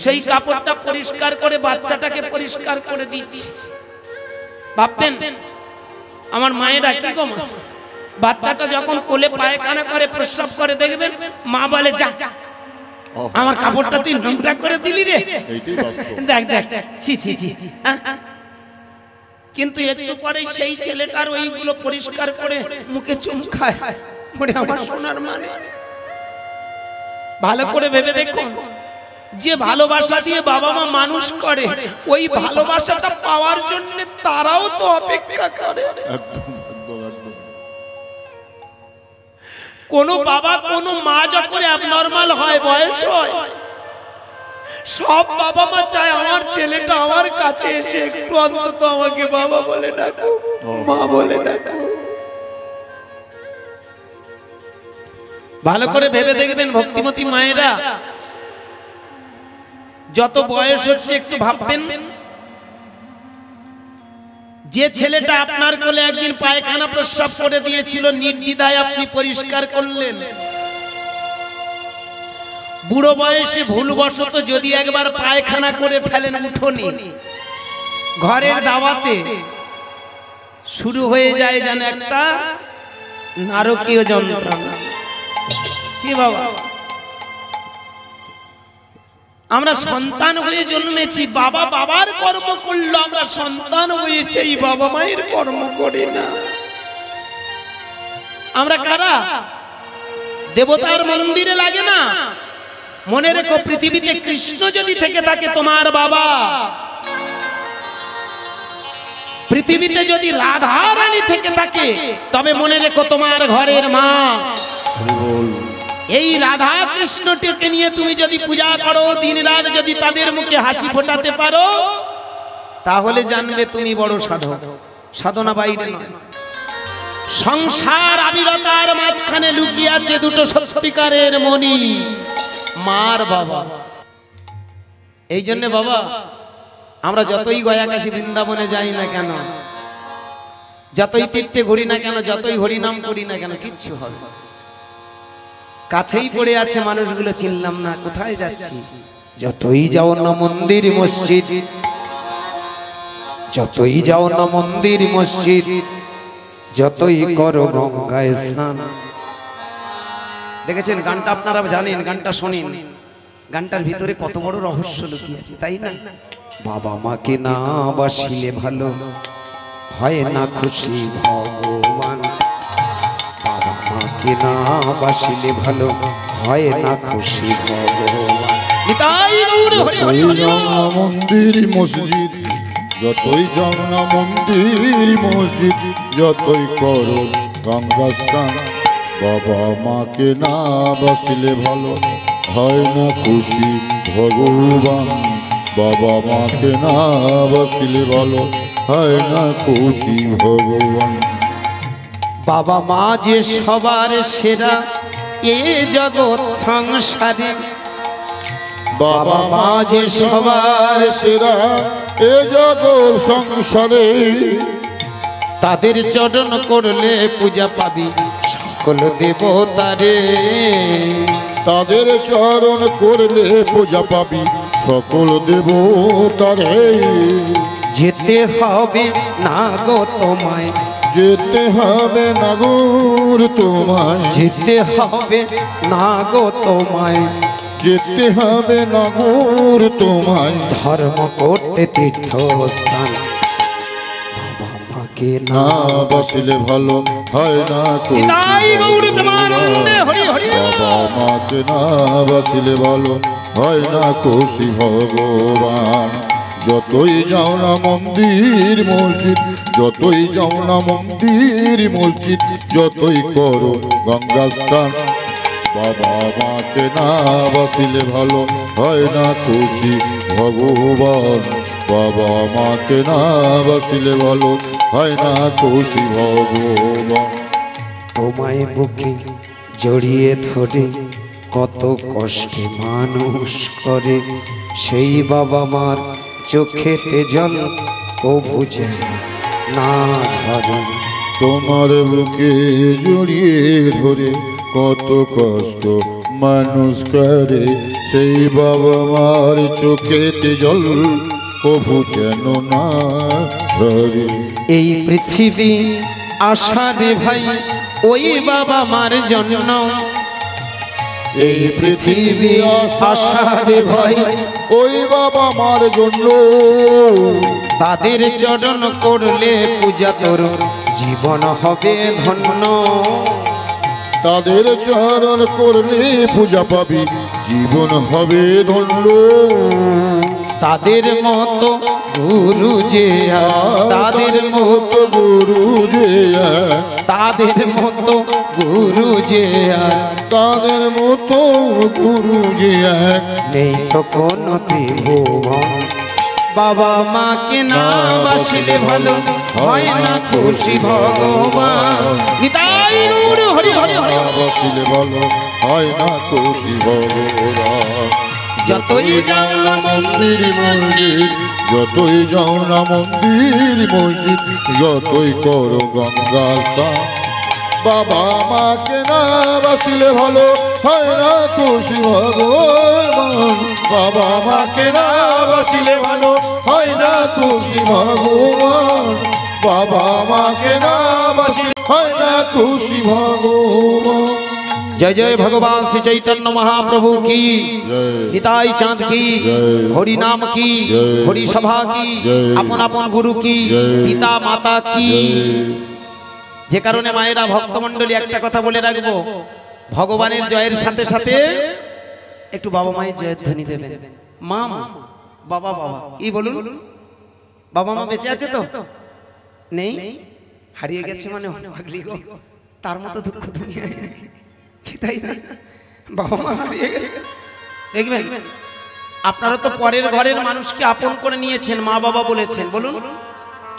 সেই কাপড়টা পরিষ্কার করে বাচ্চাটাকে পরিষ্কার করে দিচ্ছে। ভাববেন আমার মায়েরা কি গো, বাচ্চাটা যখন কোলে পায়খানা করে, প্রস্রাব করে, দেখবেন মা বলে, যা, আমার কাপড়টা তুই নোংরা করে দিলি রে, দেখ দেখ, ছি ছি ছি। কিন্তু একটু পরে সেই ছেলেটার ওইগুলো পরিষ্কার করে মুখে চুম খায়। আমার সোনার মানে, ভালো করে ভেবে দেখুন, যে ভালোবাসা দিয়ে বাবা মা মানুষ করে, ওই ভালোবাসাটা পাওয়ার জন্য তারাও তো অপেক্ষা করে। কোন বাবা কোন মা যখন অ্যাবনরমাল হয়, বয়স হয়, সব বাবা মা চায় আমার ছেলেটা আমার কাছে এসে একটু অন্তত আমাকে বাবা বলে ডাকুক, মা বলে ডাকুক। ভালো করে ভেবে দেখবেন ভক্তিমতী মায়েরা, যত বয়স হচ্ছে একটু ভাববেন, যে ছেলেটা আপনার কোলে একদিন পায়খানা প্রস্রাব করে দিয়েছিল, নির্দ্বিধায় আপনি পরিষ্কার করলেন। বুড়ো বয়সে ভুলবশত যদি একবার পায়খানা করে ফেলেন উঠোনি, ঘরের দাওয়াতে শুরু হয়ে যায় যেন একটা নারকীয় যন্ত্রণা। কি বাবা, আমরা সন্তান হয়ে জন্মেছি, বাবা বাবার কর্ম করলো, আমরা সন্তান হয়ে সেই বাবা মায়ের কর্ম করি না। আমরা কারা? দেবতার মন্দিরে লাগে না? মনে রেখো, পৃথিবীতে কৃষ্ণ যদি থেকে থাকে তোমার বাবা, পৃথিবীতে যদি রাধা রানী থেকে থাকে তবে মনে রেখো তোমার ঘরের মা। এই রাধা কৃষ্ণটিকে নিয়ে তুমি যদি পূজা করো, দিন রাত যদি তাদের মুখে হাসি ফোটাতে পারো, তাহলে জানবে তুমি বড় সাধক। সাধনা বাইরে নয়। সংসার আবিরতার মাঝখানে লুকিয়ে আছে দুটো সত্যিকারের মণি, মার বাবা। এই জন্য বাবা, আমরা যতই গয়া কাশী বৃন্দাবনে যাই না কেন, যতই তীর্থে ঘুরি না কেন, যতই হরিনাম করি না কেন, কিচ্ছু হবে না। কাছেই পড়ে আছে মানুষগুলো, চিনলাম না, কোথায় যাচ্ছি। যতই যাও না মন্দির মসজিদ, যতই যাও না মন্দির মসজিদ, যতই করো গঙ্গায় স্নান। দেখেছেন গানটা, আপনারা জানেন, গানটা শোনেন, গানটার ভিতরে কত বড় রহস্য লুকিয়ে আছে, তাই না? বাবা মাকে না বাসিলে ভালো হয় না খুশি ভগবান, বাবা মাকে না বাসিলে ভালো হয় না খুশি ভগবান। মন্দির মসজিদ, যতই যাও না মন্দির মসজিদ, যতই করো গঙ্গা স্নান, বাবা মাকে না বাসিলে ভালো হয় না খুশি ভগবান, বাবা মাকে না বাসিলে ভালো হয় না খুশি ভগবান। বাবা মা যে সবার সেরা এ জগৎ সংসারে, বাবা মা যে সবার সেরা এ জগৎ সংসারে, তাদের চরণ করলে পূজা পাবি সকল দেবতারে, তাদের চরণ করলে পূজা পাবি সকল দেবতারে। যেতে হবে না গো তোমায়, যেতে হবে না গৌর তোমায়, যেতে হবে না গো তোমায়, যেতে হবে না গৌর তোমায়, ধর্ম করতে তীর্থস্থান, বাবা মাকে না বাসিলে ভালো হয় না খুশি ভগবান, বাবা মাকে না বাসিলে ভালো হয় না খুশি ভগবান। যতই যাও না মন্দির মসজিদ, যতই যাও না মন্দির মসজিদ, যতই করো গঙ্গা স্নান, বাবা মাকে না বাসিলে ভালো হয় না খুশি ভগবান, বাবা মাকে না বাসিলে ভালো হয় না খুশি ভগবান। তোমায় বুকে জড়িয়ে ধরে কত কষ্টে মানুষ করে, সেই বাবা মার চোখেতে জল কবু যেন না ঝরে। তোমার বুকে জড়িয়ে ধরে কত কষ্ট মানুষ করে, সেই বাবা মার চোখেতে জল কবু যেন না ঝরে। এই পৃথিবী আশারে ভাই ওই বাবা মার জন্য, এই পৃথিবী আশারে ভাই ওই বাবা মার জন্য, তাদের চরণ করলে পূজা তোর জীবন হবে ধন্য, তাদের চরণ করলে পূজা পাবি জীবন হবে ধন্য। তাদের মতো গুরু যে, তাদের মতো গুরু যে, তাদের মতো গুরু যে, তাদের মতো গুরু যে নেই তো কোনো ত্রিভুবন, বাবা মাকে না বাসিলে ভালো হয় না খুশি ভগবান। নিতাই গৌর হরি হরি হরি, বাসিলে ভালো হয় না খুশি ভগবান, যতই যাও না মন্দির মসজিদ, যতই যাও না মন্দির মসজিদ, যতই করো গঙ্গা স্নান, বাবা মাকে না বাসিলে ভালো হয় না খুশি ভগবান। বাবা মাকে না বাসিলে ভালো হয় না খুশি ভগবান। বাবা মাকে না বাসিলে হয় না খুশি ভগবান। जय जय भगवान श्री चैतन्य महाप्रभु की, निताई चांद की, हरि नाम की, हरि सभा की, अपन अपन गुरु की, पिता माता की। যে কারণে মায়েরা ভক্তমণ্ডলী একটা কথা বলে রাখবো, ভগবানের জয়ের সাথে সাথে একটু বাবা মায়ের জয়ের ধ্বনি দেবেন। মা মা বাবা বাবা কি বলুন, বাবা মা বেঁচে আছে তো? নেই, হারিয়ে গেছে মানে ভাগলি গো, তার মতো দুঃখ দুনিয়ায় নেই, তাই না? বাবা মা হারিয়ে গেলে দেখবেন, আপনারা তো পরের ঘরের মানুষকে আপন করে নিয়েছেন, মা বাবা বলেছেন, বলুন।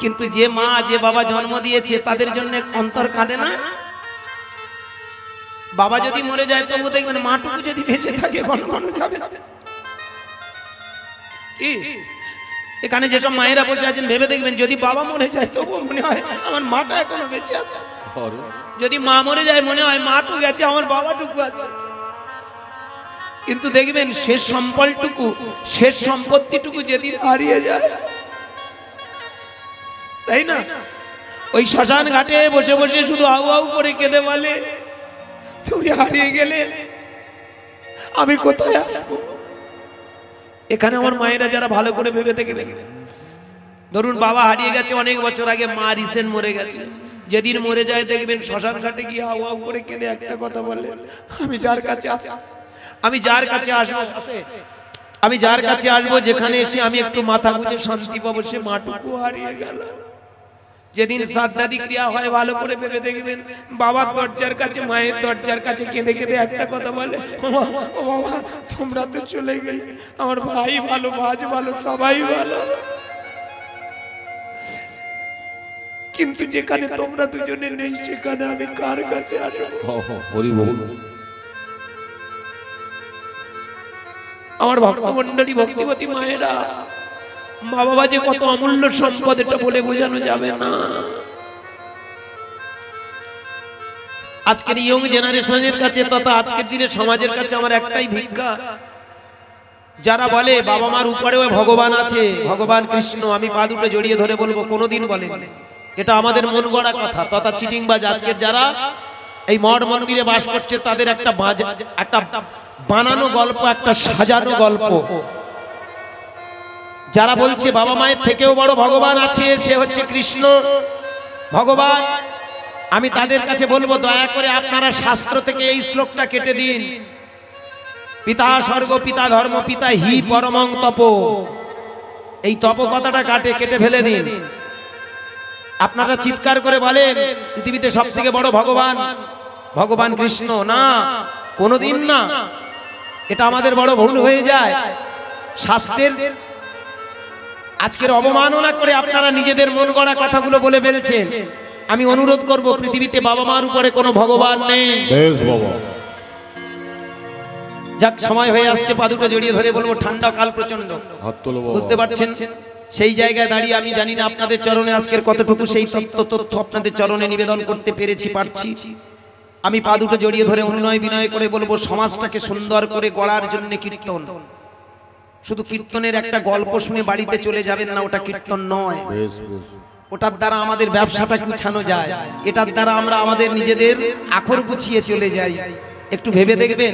কিন্তু যে মা যে বাবা জন্ম দিয়েছে তাদের জন্য অন্তর কাঁদে না? বাবা যদি মরে যায় তবু দেখবেন মাটুকু যদি বেঁচে থাকে ঘন ঘন যাবে। এখানে যেসব মায়েরা বসে আছেন ভেবে দেখবেন, যদি বাবা মরে যায় তবু মনে হয় আমার মাটা এখনো বেঁচে আছে, যদি মা মরে যায় মনে হয় মা তো গেছে আমার বাবাটুকু আছে। কিন্তু দেখবেন শেষ সম্পলটুকু, শেষ সম্পত্তিটুকু যেদিন হারিয়ে যায়, তাই না, ওই শ্মশান ঘাটে বসে বসে শুধু আউ আউ করে কেঁদে বলে, তুমি হারিয়ে গেলে আমি কোথায় আসবো? এখানে আমার মায়েরা যারা ভালো করে ভেবে দেখবেন, ধরুন বাবা হারিয়ে গেছে অনেক বছর আগে, মা রিসেন্ট মরে গেছে, যেদিন মরে যায় দেখবেন শ্মশান ঘাটে গিয়ে আউ আউ করে কেঁদে একটা কথা বলে, আমি যার কাছে আসবো, আমি যার কাছে আসবো, আমি যার কাছে আসবো, যেখানে এসে আমি একটু মাথা গুঁজে শান্তি পাবো, সে মাটুকু হারিয়ে গেল। যেদিন শ্রাদ্ধাদি ক্রিয়া হয় ভালো করে ভেবে দেখবেন, বাবার দরজার কাছে, মায়ের দরজার কাছে কেঁদে কেঁদে একটা কথা বলে, ও বাবা তোমরা তো চলে গেলে, আমার ভাই ভালো, ভাজ ভালো, সবাই ভালো, কিন্তু যেখানে তোমরা দুজনে নেই সেখানে আমি কার কাছে আসবো? আমার ভক্তমণ্ডলী, ভক্তিবতী মায়েরা, মা বাবা যে কত অমূল্য সম্পদ এটা বলে বোঝানো যাবে না। আজকের ইয়ং জেনারেশনের কাছে তথা আজকের দিনের সমাজের কাছে আমার একটাই ভিক্ষা, যারা বলে বাবা মার উপরেও ভগবান আছে, ভগবান কৃষ্ণ, আমি পা দুটো জড়িয়ে ধরে বলবো কোনোদিন বলে, এটা আমাদের মন গড়া কথা তথা চিটিংবাজ। আজকের যারা এই মঠ মন্দিরে বাস করছে তাদের একটা বানানো গল্প, একটা সাজানো গল্প। যারা বলছে বাবা মায়ের থেকেও বড় ভগবান আছে, সে হচ্ছে কৃষ্ণ ভগবান, আমি তাদের কাছে বলবো দয়া করে আপনারা শাস্ত্র থেকে এই শ্লোকটা কেটে দিন, পিতা স্বর্গ পিতা ধর্ম পিতা হি পরমং তপ, এই তপ কথাটা কেটে ফেলে দিন। আপনারা চিৎকার করে বলেন পৃথিবীতে সব থেকে বড় ভগবান ভগবান কৃষ্ণ, না, কোনোদিন না, এটা আমাদের বড় ভুল হয়ে যায়। শাস্ত্রের আজকের অবমাননা করে আপনারা নিজেদের মন গড়া কথাগুলো বলে ফেলছেন। আমি অনুরোধ করব, পৃথিবীতে বাবা মার উপরে কোনো ভগবান নেই। যাক, সময় হয়ে আসছে, পা দুটো জড়িয়ে ধরে বলবো, ঠান্ডা কাল প্রচন্ড, বুঝতে পারছেন? সেই জায়গায় দাঁড়িয়ে আমি জানি না আপনাদের চরণে আজকের কতটুকু সেই তথ্য আপনাদের চরণে নিবেদন করতে পেরেছি, পারছি। আমি পা দুটো জড়িয়ে ধরে অনুনয় বিনয় করে বলবো, সমাজটাকে সুন্দর করে গড়ার জন্য কীর্তন, শুধু কীর্তনের একটা গল্প শুনে বাড়িতে চলে যাবেন না, ওটা কীর্তন নয়। ওটার দ্বারা আমাদের ব্যবসাটা গুছানো যায়, এটার দ্বারা আমরা আমাদের নিজেদের আখর গুছিয়ে চলে যাই। একটু ভেবে দেখবেন,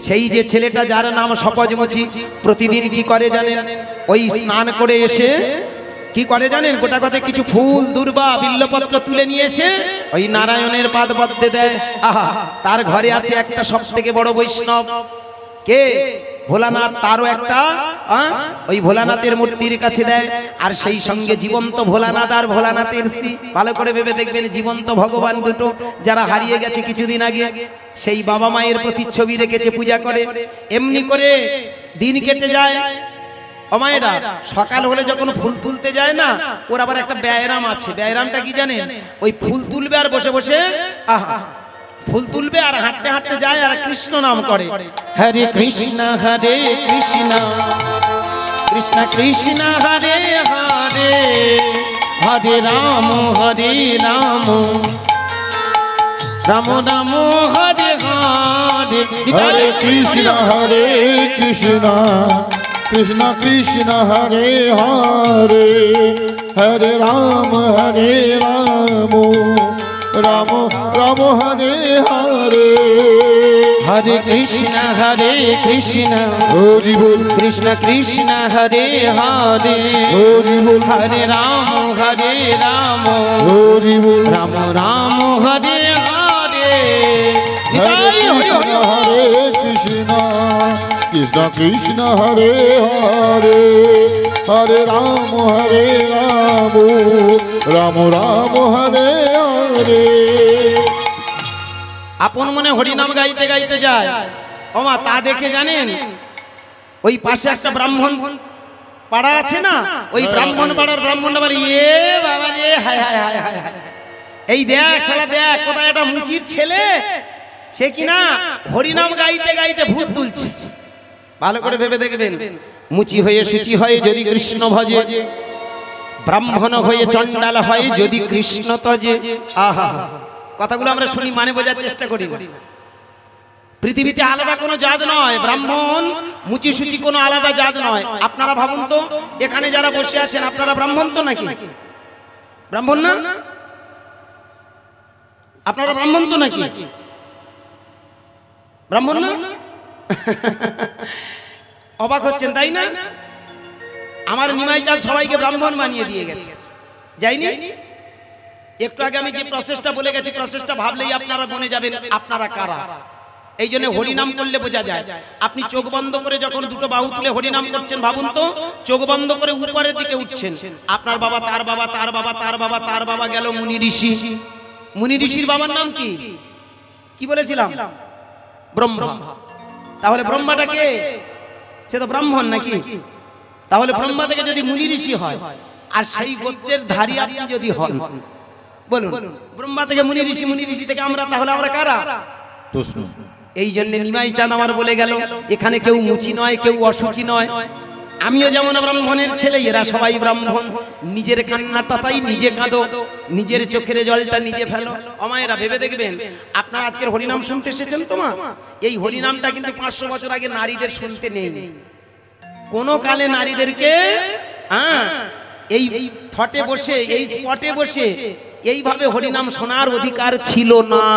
সেই যে ছেলেটা যার নাম সপজমচি, প্রতিদিন কি করে জানেন? ওই স্নান করে এসে কি করে জানেন? গোটা কথা কিছু ফুল দুর্বা বিল্লপত্র তুলে নিয়ে এসে ওই নারায়ণের পাদ পদ্মে দেয়। আহা, তার ঘরে আছে একটা সব থেকে বড় বৈষ্ণব, কে? ভোলানাথ। তারও একটা ওই ভোলানাথের মূর্তির কাছে দেয়, আর সেই সঙ্গে জীবন্ত ভোলানাথ আর ভোলানাথের শ্রী, ভালো করে ভেবে দেখবেন, জীবন্ত ভগবান দুটো যারা হারিয়ে গেছে কিছুদিন আগে, সেই বাবা মায়ের প্রতিচ্ছবি রেখেছে, পূজা করে। এমনি করে দিন কেটে যায়। অমায়েরা সকাল হলে যখন ফুল তুলতে যায় না, ওর আবার একটা ব্যায়াম আছে। ব্যায়ামটা কি জানেন? ওই ফুল তুলবে আর বসে বসে আহা ফুল তুলবে আর হাঁটতে হাঁটতে যায় আর কৃষ্ণ নাম করে, হরে কৃষ্ণ কৃষ্ণ কৃষ্ণ হরে হরে, হরে রাম রাম রাম হরে হরে। হরে কৃষ্ণ কৃষ্ণ কৃষ্ণ হরে হরে, হরে রাম রাম রাম হরে হরে। হরে কৃষ্ণ কৃষ্ণ হরি বল কৃষ্ণ কৃষ্ণ হরে হরে, হরি বল হরে রাম হরি বল রাম রাম হরে হরে। হরে কৃষ্ণ কৃষ্ণ কৃষ্ণ কৃষ্ণ হরে হরে, হরে রাম রাম রাম হরে হরে। আপন মনে হরিনাম গাইতে গাইতে যায়, ওমা তা দেখে জানেন ওই পাশে একটা ব্রাহ্মণ পাড়া আছে না, ওই ব্রাহ্মণ পাড়ার ব্রাহ্মণ আবার ইয়ে বাবা রে হায় হায় হায় হায় হায়, এই দেখ শালা দেখ কোথায় একটা মুচির ছেলে, সে কিনা হরিনাম গাইতে গাইতে ফুল তুলছে। ভালো করে ভেবে দেখবেন, মুচি হয়ে শুচি হয়ে যদি কৃষ্ণ ভজে, ব্রাহ্মণ হয়ে চণ্ডাল হয় যদি কৃষ্ণ তজে। আহা, কথাগুলো আমরা শুনি মানে বোঝার চেষ্টা করি। পৃথিবীতে আলাদা কোনো জাত নয়, ব্রাহ্মণ মুচি সুচি কোনো আলাদা জাত নয়। আপনারা ভাবুন তো, এখানে যারা বসে আছেন আপনারা ব্রাহ্মণ তো নাকি? ব্রাহ্মণ না? আপনারা ব্রাহ্মণ তো নাকি? ব্রাহ্মণ না? অবাক হচ্ছেন তাই না? আমার নিমাই চাঁদ সবাইকে ব্রাহ্মণ বানিয়ে দিয়ে গেছে, যাইনি? একটু আগে আমি যে প্রসেসটা বলে গেছি, প্রসেসটা ভাবলেই আপনারা মনে যাবেন আপনারা কারা। এই জন্য হরিনাম করলে বোঝা যায়। আপনি চোখ বন্ধ করে যখন দুটো বাহু তুলে হরিনাম করছেন, ভাবুন তো চোখ বন্ধ করে উপরের দিকে উঠছেন, আপনার বাবা তার বাবা তার বাবা তার বাবা তার বাবা গেল মুনি ঋষি। মুনি ঋষির বাবার নাম কি কি বলেছিলাম? ব্রহ্মা। তাহলে ব্রহ্মাটা কে? সে তো ব্রাহ্মণ নাকি? তাহলে ব্রহ্মা থেকে যদি মুনি ঋষি হয় আর সেই গোত্রের ধারী আপনি যদি হন, বলুন ব্রহ্মা থেকে মুনি ঋষি, মুনি ঋষি থেকে আমরা, তাহলে আমরা কারা? এই জন্য নিমাই চাঁদ আমার বলে গেল, এখানে কেউ মুচি নয়, কেউ অসুচি নয়। আমিও যেমন ব্রাহ্মণের ছেলে, এরা সবাই ব্রাহ্মণ। নিজের কান্নাটা তাই নিজে কাঁদো, নিজের চোখের জলটা নিজে ফেলো। অমায়েরা ভেবে দেখবেন, আপনারা আজকের হরিনাম শুনতে এসেছেন তো মা, এই হরিনামটা কিন্তু 500 বছর আগে নারীদের শুনতে নেই। কোন কালে নারীদেরকে এই থটে বসে, এই স্পটে বসে এইভাবে হরিনাম শোনার অধিকার ছিল না।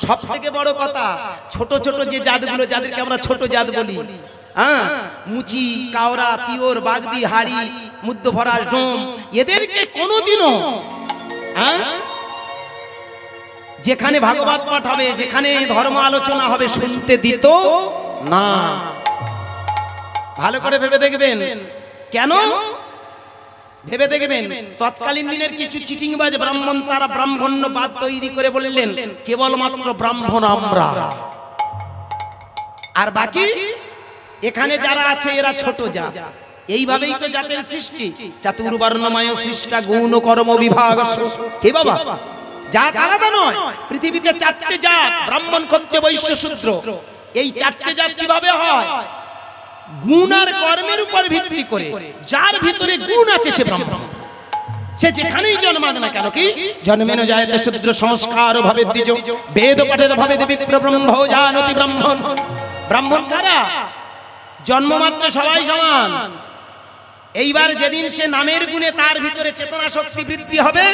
সব থেকে বড় কথা, ছোট ছোট যে জাতগুলো, যাদেরকে আমরা ছোট জাত বলি, মুচি, কাওরা, তিওর, বাগদি, হাড়ি, মুদ্দভরাস, ডোম, এদেরকে কোনোদিনও যেখানে ভাগবত পাঠ হবে, যেখানে ধর্ম আলোচনা হবে, শুনতে দিত না। ভালো করে ভেবে দেখবেন কেন? ভেবে দেখবেন, তৎকালীন দিনের কিছু চিটিংবাজ ব্রাহ্মণ, তারা ব্রাহ্মণ্যবাদ তৈরি করে বললেন কেবলমাত্র ব্রাহ্মণ আমরা, আর বাকি এখানে যারা আছে এরা ছোট জাত। এইভাবেই তো জাতের সৃষ্টি। চাতুর্বর্ণময় সৃষ্টা গৌণ কর্ম বিভাগ। কে বাবা? জাত আলাদা নয়। পৃথিবীতে 4টে জাত, ব্রাহ্মণ, ক্ষত্রিয়, বৈশ্য, শূদ্র। এই 4টে জাত কিভাবে হয়? গুণ আর কর্মের উপর ভিত্তি করে। যার ভিতরে গুণ আছে সে ব্রাহ্মণ, সে যেখানেই জন্মাক না কেন। কি জন্মেন জায়তে শূদ্র সংস্কার ভাবে দ্বিজ, বেদ পাঠের ভাবে বিপ্র ব্রহ্ম জানতি ব্রাহ্মণ। ব্রাহ্মণ কারা? জন্মমাত্র সবাই সমান। এইবার যেদিন সে নামের গুণে তার ভিতরে চেতনা শক্তি বৃদ্ধি হবে,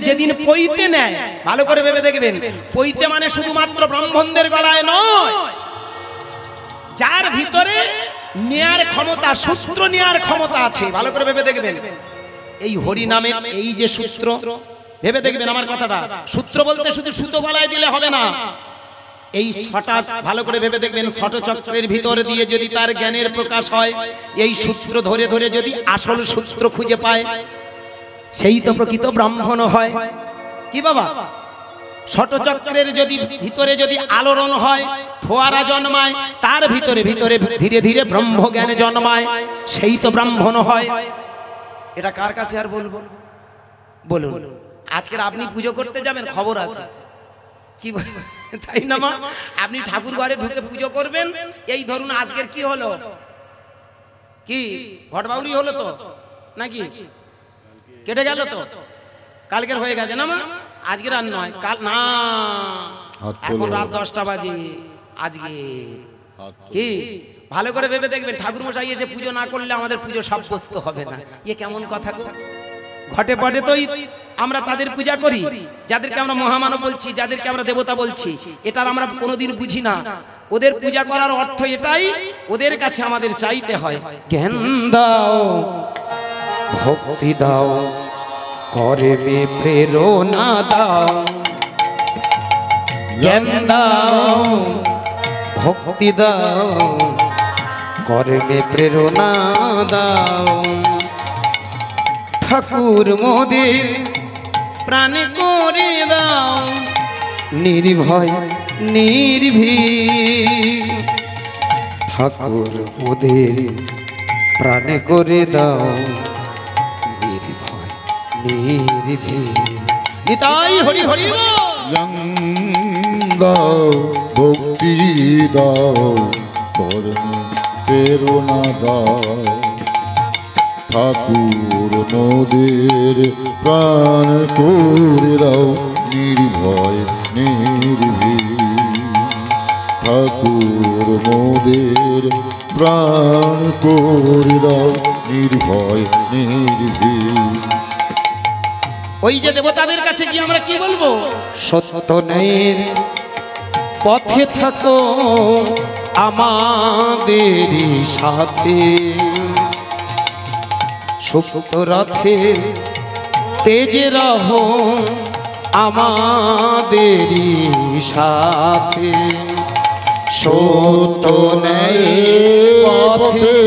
যেদিন পইতে নেয়, ভালো করে ভেবে দেখবেন, পইতে মানে শুধুমাত্র ব্রাহ্মণদের গলায় নয়, যার ভিতরে নেয়ার ক্ষমতা, সূত্র নেয়ার ক্ষমতা আছে। ভালো করে ভেবে দেখবেন, এই হরি নামে এই যে সূত্র, ভেবে দেখবেন আমার কথাটা, সূত্র বলতে শুধু সুতো গলায় দিলে হবে না। এই ছটা, ভালো করে ভেবে দেখবেন, ষটচক্রের ভিতর দিয়ে যদি তার জ্ঞানের প্রকাশ হয়, এই সূত্র ধরে ধরে যদি আসল সূত্র খুঁজে পায়, সেই তো প্রকৃত ব্রাহ্মণ হয়। কি বাবা? ষটচক্রের যদি ভিতরে যদি আলোড়ন হয়, ফোয়ারা জন্মায়, তার ভিতরে ভিতরে ধীরে ধীরে ব্রহ্মজ্ঞান জন্মায়, সেই তো ব্রাহ্মণ হয়। এটা কার কাছে আর বলবো? বলুন। আজকের আপনি পুজো করতে যাবেন, খবর আছে কি তাই না মা? আপনি ঠাকুর ঘরে ঢুকে পুজো করবেন, এই ধরুন আজকের কি হলো, কি ঘটবাউরি হলো তো নাকি কেটে গেল তো, কালকের হয়ে গেছে না মা, আজকের আর নয় কাল না, এখন রাত 10টা বাজে আজকে। কি ভালো করে ভেবে দেখবেন, ঠাকুর মশাই এসে পুজো না করলে আমাদের পুজো সাব্যস্ত হবে না। এ কেমন কথা গো? ঘটে পটে তো আমরা তাদের পূজা করি যাদেরকে আমরা মহামানব বলছি, যাদেরকে আমরা দেবতা বলছি, এটার আমরা কোনোদিন বুঝি না। ওদের পূজা করার অর্থ এটাই, ওদের কাছে আমাদের চাইতে হয় জ্ঞান দাও, ভক্তি দাও, করবে প্রেরণা দাও, জ্ঞান দাও, ভক্তি দাও, করবে প্রেরণা দাও। ঠাকুর মোদের প্রাণ করে দাও, নির্ভয় নির্ভীক। ঠাকুর মোদের প্রাণ করে দাও, নির্ভয় নির্ভীক। নিতাই হরি হরি জ্ঞান দাও, ভক্তি দাও, কর্মে প্রেরণা দাও। ঠাকুর মোদের প্রাণ করে দাও, নির্ভয় নির্ভীক। ঠাকুর মোদের প্রাণ করে দাও, নির্ভয় নির্ভীক। ওই যে দেবতাদের কাছে গিয়ে আমরা কি বলবো? সত্যনের পথে থাকো আমাদের সাথে, সুপ্ত রথে তেজে রহো আমাদের সাথে। সত্যনের পথে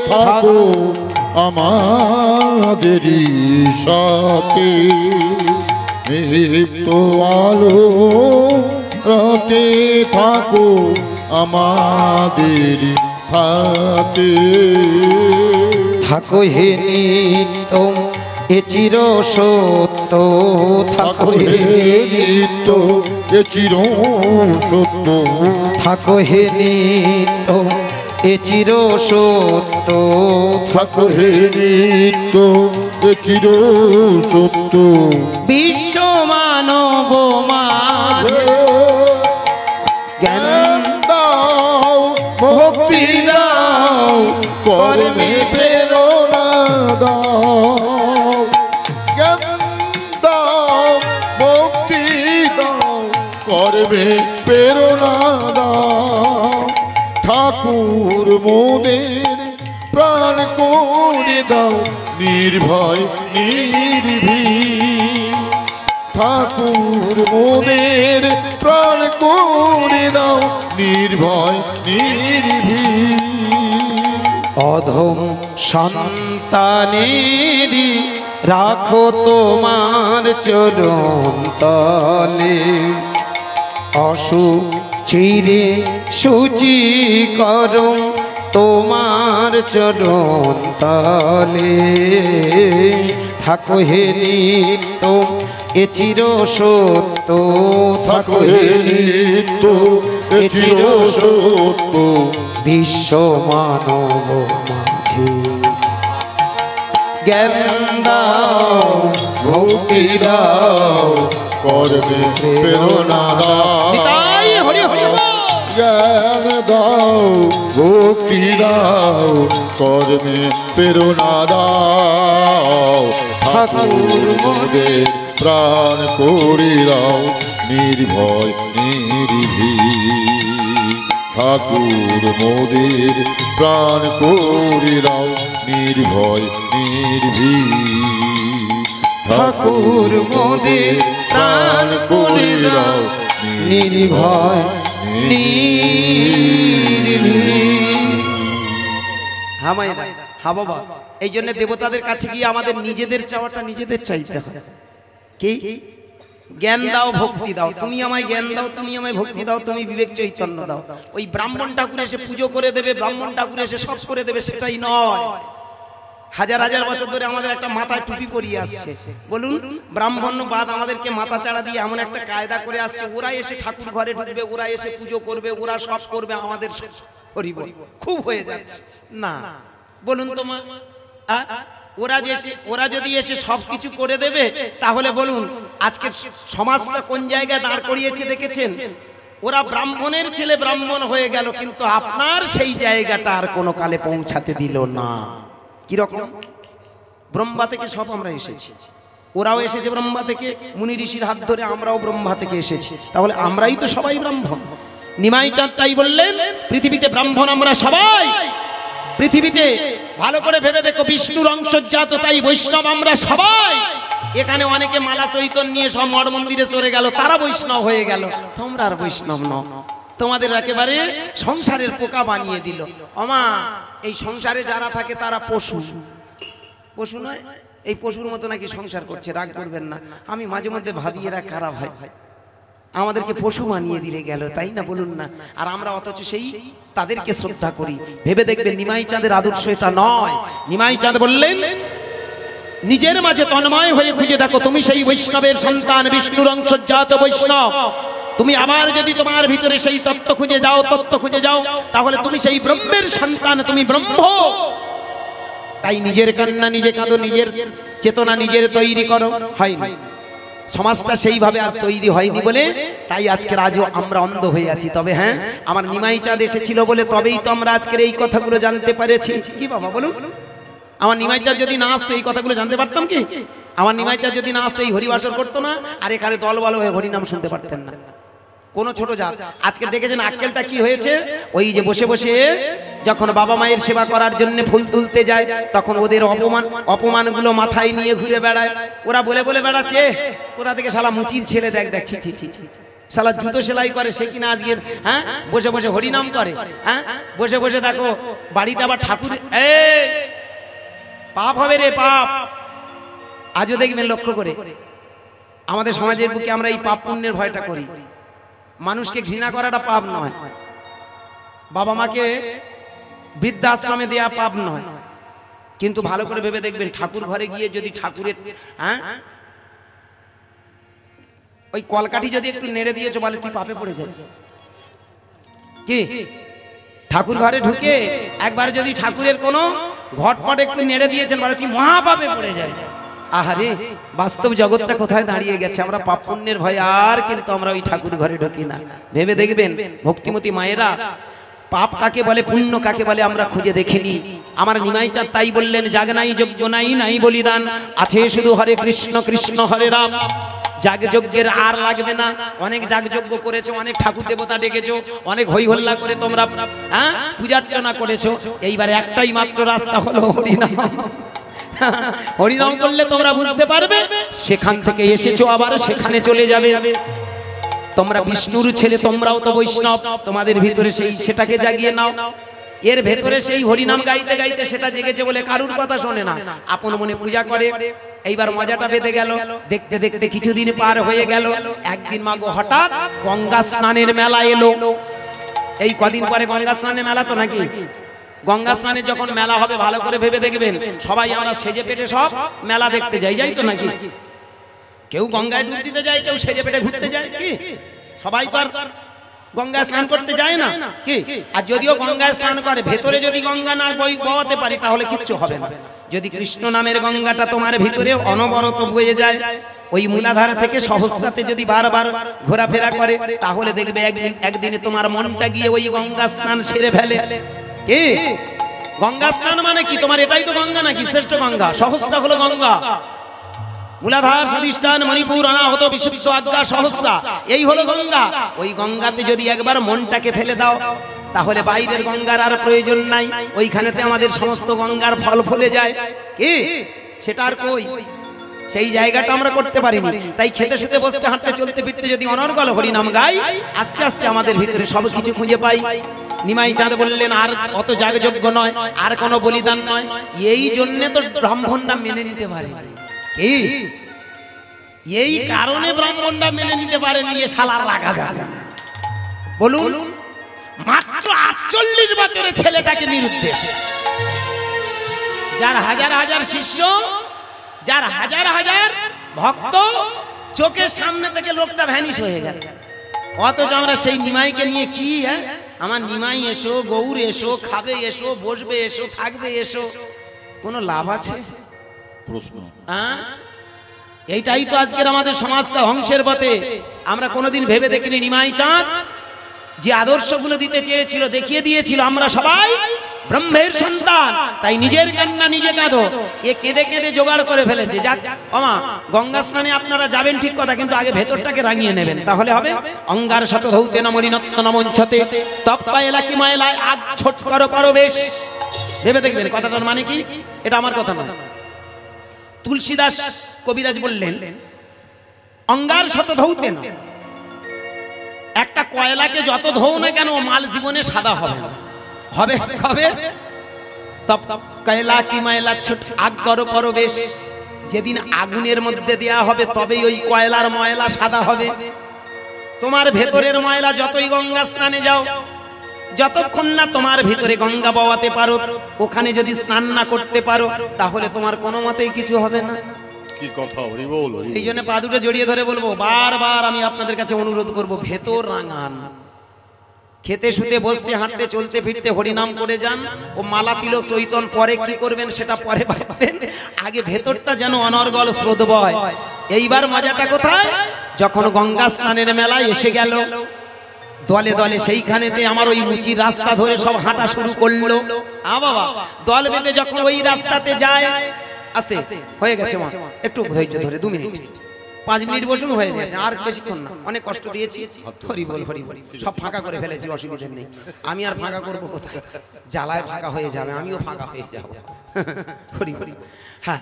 থাকো আমাদের সাথে, নিত্য আলো রাতে থাকো আমাদের সাথে। থাকো হে নিত্য এ চির সত্য, থাকো হে নিত্য এ চির সত্য। থাকো হে নিত্য এ চির সত্য, থাকো হে নিত্য এ চির সত্য। বিশ্ব মানব মাঝে জ্ঞান দাও, ভক্তি দাও, কর্মে প্রেরণা দাও। জ্ঞান দাও, ভক্তি দাও, কর্মে প্রেরণা দাও। ঠাকুর মোদের প্রাণ করে দাও, নির্ভয় নির্ভীক। ঠাকুর মোদের প্রাণ করে দাও, নির্ভয় নির্ভীক। অধম সন্তানেরই রাখো তোমার চরণ তলে, অসুখ চিরে সূচি করো তোমার চরণ তলে। থাকো হে নিত্য এ চির সত্য, থাকো হে নিত্য এ চির সত্য। বিশ্ব মানব মাঝে জ্ঞান দাও, ভক্তি দাও, কর্মে প্রেরণা দাও। হরি হরি জ্ঞান দাও, ভক্তি দাও, কর্মে প্রেরণা দাও। ঠাকুর মোদের প্রাণ করে দাও, নির্ভয় নির্ভীক। ঠাকুর মোদের প্রাণ করে দাও, নির্ভয় নির্ভীক। ঠাকুর মোদের প্রাণ করে দাও, নির্ভয় নির্ভীক। হ্যাঁ মায়েরা, হ্যাঁ বাবা, এই জন্য দেবতাদের কাছে গিয়ে আমাদের নিজেদের চাওয়াটা নিজেদের চাইতে হয়। কি জ্ঞান দাও, ভক্তি দাও, তুমি আমায় জ্ঞান দাও, তুমি আমায় ভক্তি দাও, তুমি বিবেক চৈতন্য দাও। ওই ব্রাহ্মণ ঠাকুর এসে পুজো করে দেবে, ব্রাহ্মণ ঠাকুর এসে সব করে দেবে, সেটাই নয়। হাজার হাজার বছর ধরে আমাদের একটা মাথায় টুপি পরিয়ে আসছে, বলুন ব্রাহ্মণ্যবাদ আমাদেরকে মাথা চাড়া দিয়ে এমন একটা কায়দা করে আসছে, ওরা এসে ঠাকুর ঘরে ঢুকবে, ওরা এসে পুজো করবে, ওরা সব করবে, আমাদের হরি বল খুব হয়ে যাচ্ছে না। বলুন তো মা, ওরা যদি এসে সবকিছু করে দেবে তাহলে বলুন আজকে সমাজটা কোন জায়গায় দাঁড় করিয়েছে দেখেছেন? ওরা ব্রাহ্মণের ছেলে ব্রাহ্মণ হয়ে গেল, কিন্তু আপনার সেই জায়গাটা আর কোনো কালে পৌঁছাতে দিল না। কিরকম? ব্রহ্মা থেকে সব আমরা এসেছি, ওরাও এসেছে ব্রহ্মা থেকে, মুনি ঋষির হাত ধরে আমরাও ব্রহ্মা থেকে এসেছি, তাহলে আমরাই তো সবাই ব্রাহ্মণ। নিমাই চাঁদ তাই বললেন পৃথিবীতে ব্রাহ্মণ আমরা সবাই। পৃথিবীতে ভালো করে ভেবে দেখো, বিষ্ণুর অংশজাত তাই বৈষ্ণব আমরা সবাই। এখানে অনেকে মালা চৈতন্য নিয়ে সব মঠ মন্দিরে চলে গেল, তারা বৈষ্ণব হয়ে গেল, তোমরা আর বৈষ্ণব নও, তোমাদের একেবারে সংসারের পোকা বানিয়ে দিল। ওমা, এই সংসারে যারা থাকে তারা পশু, পশু নয়, এই পশুর মতো নাকি সংসার করছে। রাগ করবেন না, আমি মাঝে মধ্যে ভাবি এরা কারা ভাই, আমাদেরকে পশু বানিয়ে দিলে গেল, তাই না? বলুন না। আর আমরা অথচ সেই তাদেরকে শ্রদ্ধা করি। ভেবে দেখবেন নিমাই চাঁদের আদর্শ এটা নয়। নিমাই চাঁদ বললেন নিজের মাঝে তন্ময় হয়ে খুঁজে দেখো, তুমি সেই বৈষ্ণবের সন্তান, বিষ্ণুর অংশজাত বৈষ্ণব। তুমি আবার যদি তোমার ভিতরে সেই তত্ত্ব খুঁজে যাও, তত্ত্ব খুঁজে যাও, তাহলে তুমি সেই ব্রহ্মের সন্তান, তুমি ব্রহ্ম। তাই নিজের কান্না নিজে কাঁদো, নিজের চেতনা নিজের তৈরি করো। হয়নি, সমাজটা সেইভাবে আজ তৈরি হয়নি বলে তাই আজকের আজও আমরা অন্ধ হয়ে আছি। তবে হ্যাঁ, আমার নিমাই চাঁদ এসেছিল বলে তবেই তো আমরা আজকের এই কথাগুলো জানতে পেরেছি। কি বাবা বলুন, আমার নিমাই চাঁদ যদি না আসতো এই কথাগুলো জানতে পারতাম কি? আমার নিমাই চাঁদ যদি না আসতো এই হরিবাসর করতো না, আর এখানে দল বল হয়ে হরিনাম শুনতে পারতেন না। কোন ছোট জাত আজকে দেখেছেন আক্কেলটা কি হয়েছে? ওই যে বসে বসে যখন বাবা মায়ের সেবা করার জন্য ফুল তুলতে যায়, তখন ওদের অপমানগুলো মাথায় নিয়ে ঘুরে বেড়ায়। ওরা বলে বলে বেড়াচ্ছে, কোথা থেকে শালা মুচির ছেলে, দেখ দেখ, ছি ছি ছি ছি, শালা জুতো সেলাই করে সে কিনা আজকের হ্যাঁ বসে বসে হরিনাম করে। হ্যাঁ বসে বসে দেখো বাড়িতে আবার ঠাকুর, পাপ হবে রে পাপ। আজও দেখবেন লক্ষ্য করে আমাদের সমাজের বুকে আমরা এই পাপ পুণ্যের ভয়টা করি। মানুষকে ঘৃণা করাটা পাপ নয়, বাবা মাকে বৃদ্ধাশ্রমে দেয়া পাপ নয়, কিন্তু ভালো করে ভেবে দেখবেন ঠাকুর ঘরে গিয়ে যদি ঠাকুরের ওই কলকাঠি যদি একটু নেড়ে দিয়েছো বলে তুই পাপে পড়ে যাবে। কি ঠাকুর ঘরে ঢুকে একবার যদি ঠাকুরের কোনো ঘটপট একটু নেড়ে দিয়েছেন বলে তুই মহাপাপে পড়ে যাবে। আহারে, বাস্তব জগৎটা কোথায় দাঁড়িয়ে গেছে। আমরা পাপ পুণ্যের ভয় আর কিন্তু আমরা ওই ঠাকুর ঘরে ঢুকি না। ভেবে দেখবেন ভক্তিমতী মায়েরা, পাপ কাকে বলে পুণ্য কাকে বলে আমরা খুঁজে দেখিনি। আমার নিমাই চাঁদ তাই বললেন, জাগ নাই যজ্ঞ নাই, নাই বলিদান, আছে শুধু হরে কৃষ্ণ কৃষ্ণ হরে রাম। যাগযজ্ঞের আর লাগবে না। অনেক যাগযজ্ঞ করেছো, অনেক ঠাকুর দেবতা ডেকেছো, অনেক হই হল্লা করে তোমরা পূজার্চনা করেছো। এইবারে একটাই মাত্র রাস্তা হলো হরিনাম। হরিনাম করলে তোমরা বুঝতে পারবে সেখান থেকে এসেছো, আবার সেখানে চলে যাবে। তোমরা বিষ্ণুর ছেলে, তোমরাও তো বৈষ্ণব, তোমাদের ভিতরে সেই সেটাকে জাগিয়ে নাও। এর ভেতরে সেই হরিনাম গাইতে গাইতে সেটা জেগেছে বলে কারুর কথা শোনে না, আপন মনে পূজা করে। এইবার মজাটা বেঁধে গেল। দেখতে দেখতে কিছুদিন পার হয়ে গেল। একদিন মাগো হঠাৎ গঙ্গা স্নানের মেলা এলো। এই কদিন পরে গঙ্গা স্নানের মেলা তো নাকি? গঙ্গা স্নানের যখন মেলা হবে ভালো করে ভেবে দেখবেন, সবাই আমরা সেজে পেটে সব মেলা দেখতে যাই, যাই তো নাকি? কেউ গঙ্গায় ডুব দিতে যায়, কেউ সেজে পেটে ঘুরতে যায়। কি সবাই তো আর গঙ্গা স্নান করতে যায় না কি? আর যদিও গঙ্গায় স্নান করে, ভেতরে যদি গঙ্গা না বওয়াতে পারি তাহলে কিচ্ছু হবে না। যদি কৃষ্ণ নামের গঙ্গাটা তোমার ভিতরে অনবরত বয়ে যায়, ওই মূলাধার থেকে সহস্রাতে যদি বারবার ঘোরাফেরা করে, তাহলে দেখবে একদিনে তোমার মনটা গিয়ে ওই গঙ্গা স্নান সেরে ফেলে। কি গঙ্গা স্নান মানে কি? তোমার এটাই তো গঙ্গা নাকি? শ্রেষ্ঠ গঙ্গা, সহস্রা হলো গঙ্গা। মূলাধার স্বাধিষ্ঠান মণিপুর অনাহত বিশুদ্ধ আজ্ঞা সহস্রা, এই হলো গঙ্গা। ওই গঙ্গাতে যদি একবার মনটাকে ফেলে দাও, তাহলে বাইরের গঙ্গার আর প্রয়োজন নাই। ওইখানেতে আমাদের সমস্ত গঙ্গার ফল ফলে যায়। কি সেটা আর কই? সেই জায়গাটা আমরা করতে পারিনি। তাই খেতে শুতে বসতে হাঁটতে চলতে ফিরতে যদি অনর্গল হরিনাম গাই, আস্তে আস্তে আমাদের ভিতরে সবকিছু খুঁজে পাই। নিমাই চাঁদ বললেন আর অত যাগযজ্ঞ নয়, আর কোনো বলিদান নয়। এই জন্য তো ব্রাহ্মণরা মেনে নিতে পারে। কি এই কারণে ব্রাহ্মণরা মেনে নিতে পারেনি, এ শালার রাখা যাবে না। বলুন, মাত্র 48 বছরের ছেলেটাকে নিরুদ্দেশ যার হাজার হাজার শিষ্য, যার হাজার হাজার ভক্ত, চোখের সামনে থেকে লোকটা ভ্যানিশ হয়ে গেল। অথচ আমরা সেই নিমাইকে নিয়ে কি, আমার নিমাই এসো, গৌর এসো, খাবে এসো, বসবে এসো, থাকবে এসো, কোনো লাভ আছে? প্রশ্ন। এইটাই তো আজকের আমাদের সমাজটা ধ্বংসের পথে। আমরা কোনোদিন ভেবে দেখিনি নিমাই চাঁদ যে আদর্শগুলো দিতে চেয়েছিল, দেখিয়ে দিয়েছিল আমরা সবাই ব্রহ্মের সন্তান, তাই নিজের কান্না নিজে কাঁদো। এ কেঁদে কেঁদে জোগাড় করে ফেলেছে। যাক ওমা, গঙ্গা স্নানে আপনারা যাবেন ঠিক কথা, কিন্তু আগে ভেতরটাকে রাঙিয়ে নেবেন, তাহলে হবে। অঙ্গার শত ধৌতে নমরি নত্ন নমঞ্চতে তপ্পা এলাকি মায়লায় আগ ছোট করো পরবেশ। ভেবে দেখবেন কথাটার মানে কি, এটা আমার কথা নয়। তুলসীদাস কবিরাজ বললেন অঙ্গার শত ধৌতে না, একটা কয়লাকে যত ধোও না কেন মাল জীবনে সাদা হবে না। হবে হবে তপ কয়লা কি ময়লা ছোট আগ করো পরবেশ। যেদিন আগুনের মধ্যে দেয়া হবে তবেই ওই কয়লার ময়লা সাদা হবে। তোমার ভেতরের ময়লা যতই গঙ্গা স্নানে যাও, যতক্ষণ না তোমার ভিতরে গঙ্গা বওয়াতে পারো, ওখানে যদি স্নান না করতে পারো, তাহলে তোমার কোনো মতেই কিছু হবে না। কি কথা, হরি বল। এই জন্য পা দুটো জড়িয়ে ধরে বলবো, বারবার আমি আপনাদের কাছে অনুরোধ করব, ভেতর রাঙান। খেতে শুতে বসতে হাঁটতে চলতে ফিরতে হরিনাম করে যান। ও মালা তিলক চৈতন পরে কি করবেন সেটা পরে ভাববেন, আগে ভেতরটা যেন অনর্গল স্রোত বয়। এইবার মজাটা কোথায়, যখন গঙ্গা স্নানের মেলায় এসে গেল, দলে দলে সেইখানেতে আমার ওই মুচি রাস্তা ধরে সব হাঁটা শুরু করলো। বাবা, দল বেঁধে যখন ওই রাস্তাতে যায়, আস্তে হয়ে গেছে মা, একটু ধৈর্য ধরে 2 মিনিট 5 মিনিট বসুন, হয়ে যাচ্ছে, আর বেশিক্ষণ না। অনেক কষ্ট দিয়েছি, হরি বল হরি বল, সব ফাঁকা করে ফেলেছি, অসুবিধা নেই। আমি আর ফাঁকা করবো কোথায়, জ্বালায় ফাঁকা হয়ে যাবে, আমিও ফাঁকা হয়ে যাব। হরি হরি। হ্যাঁ,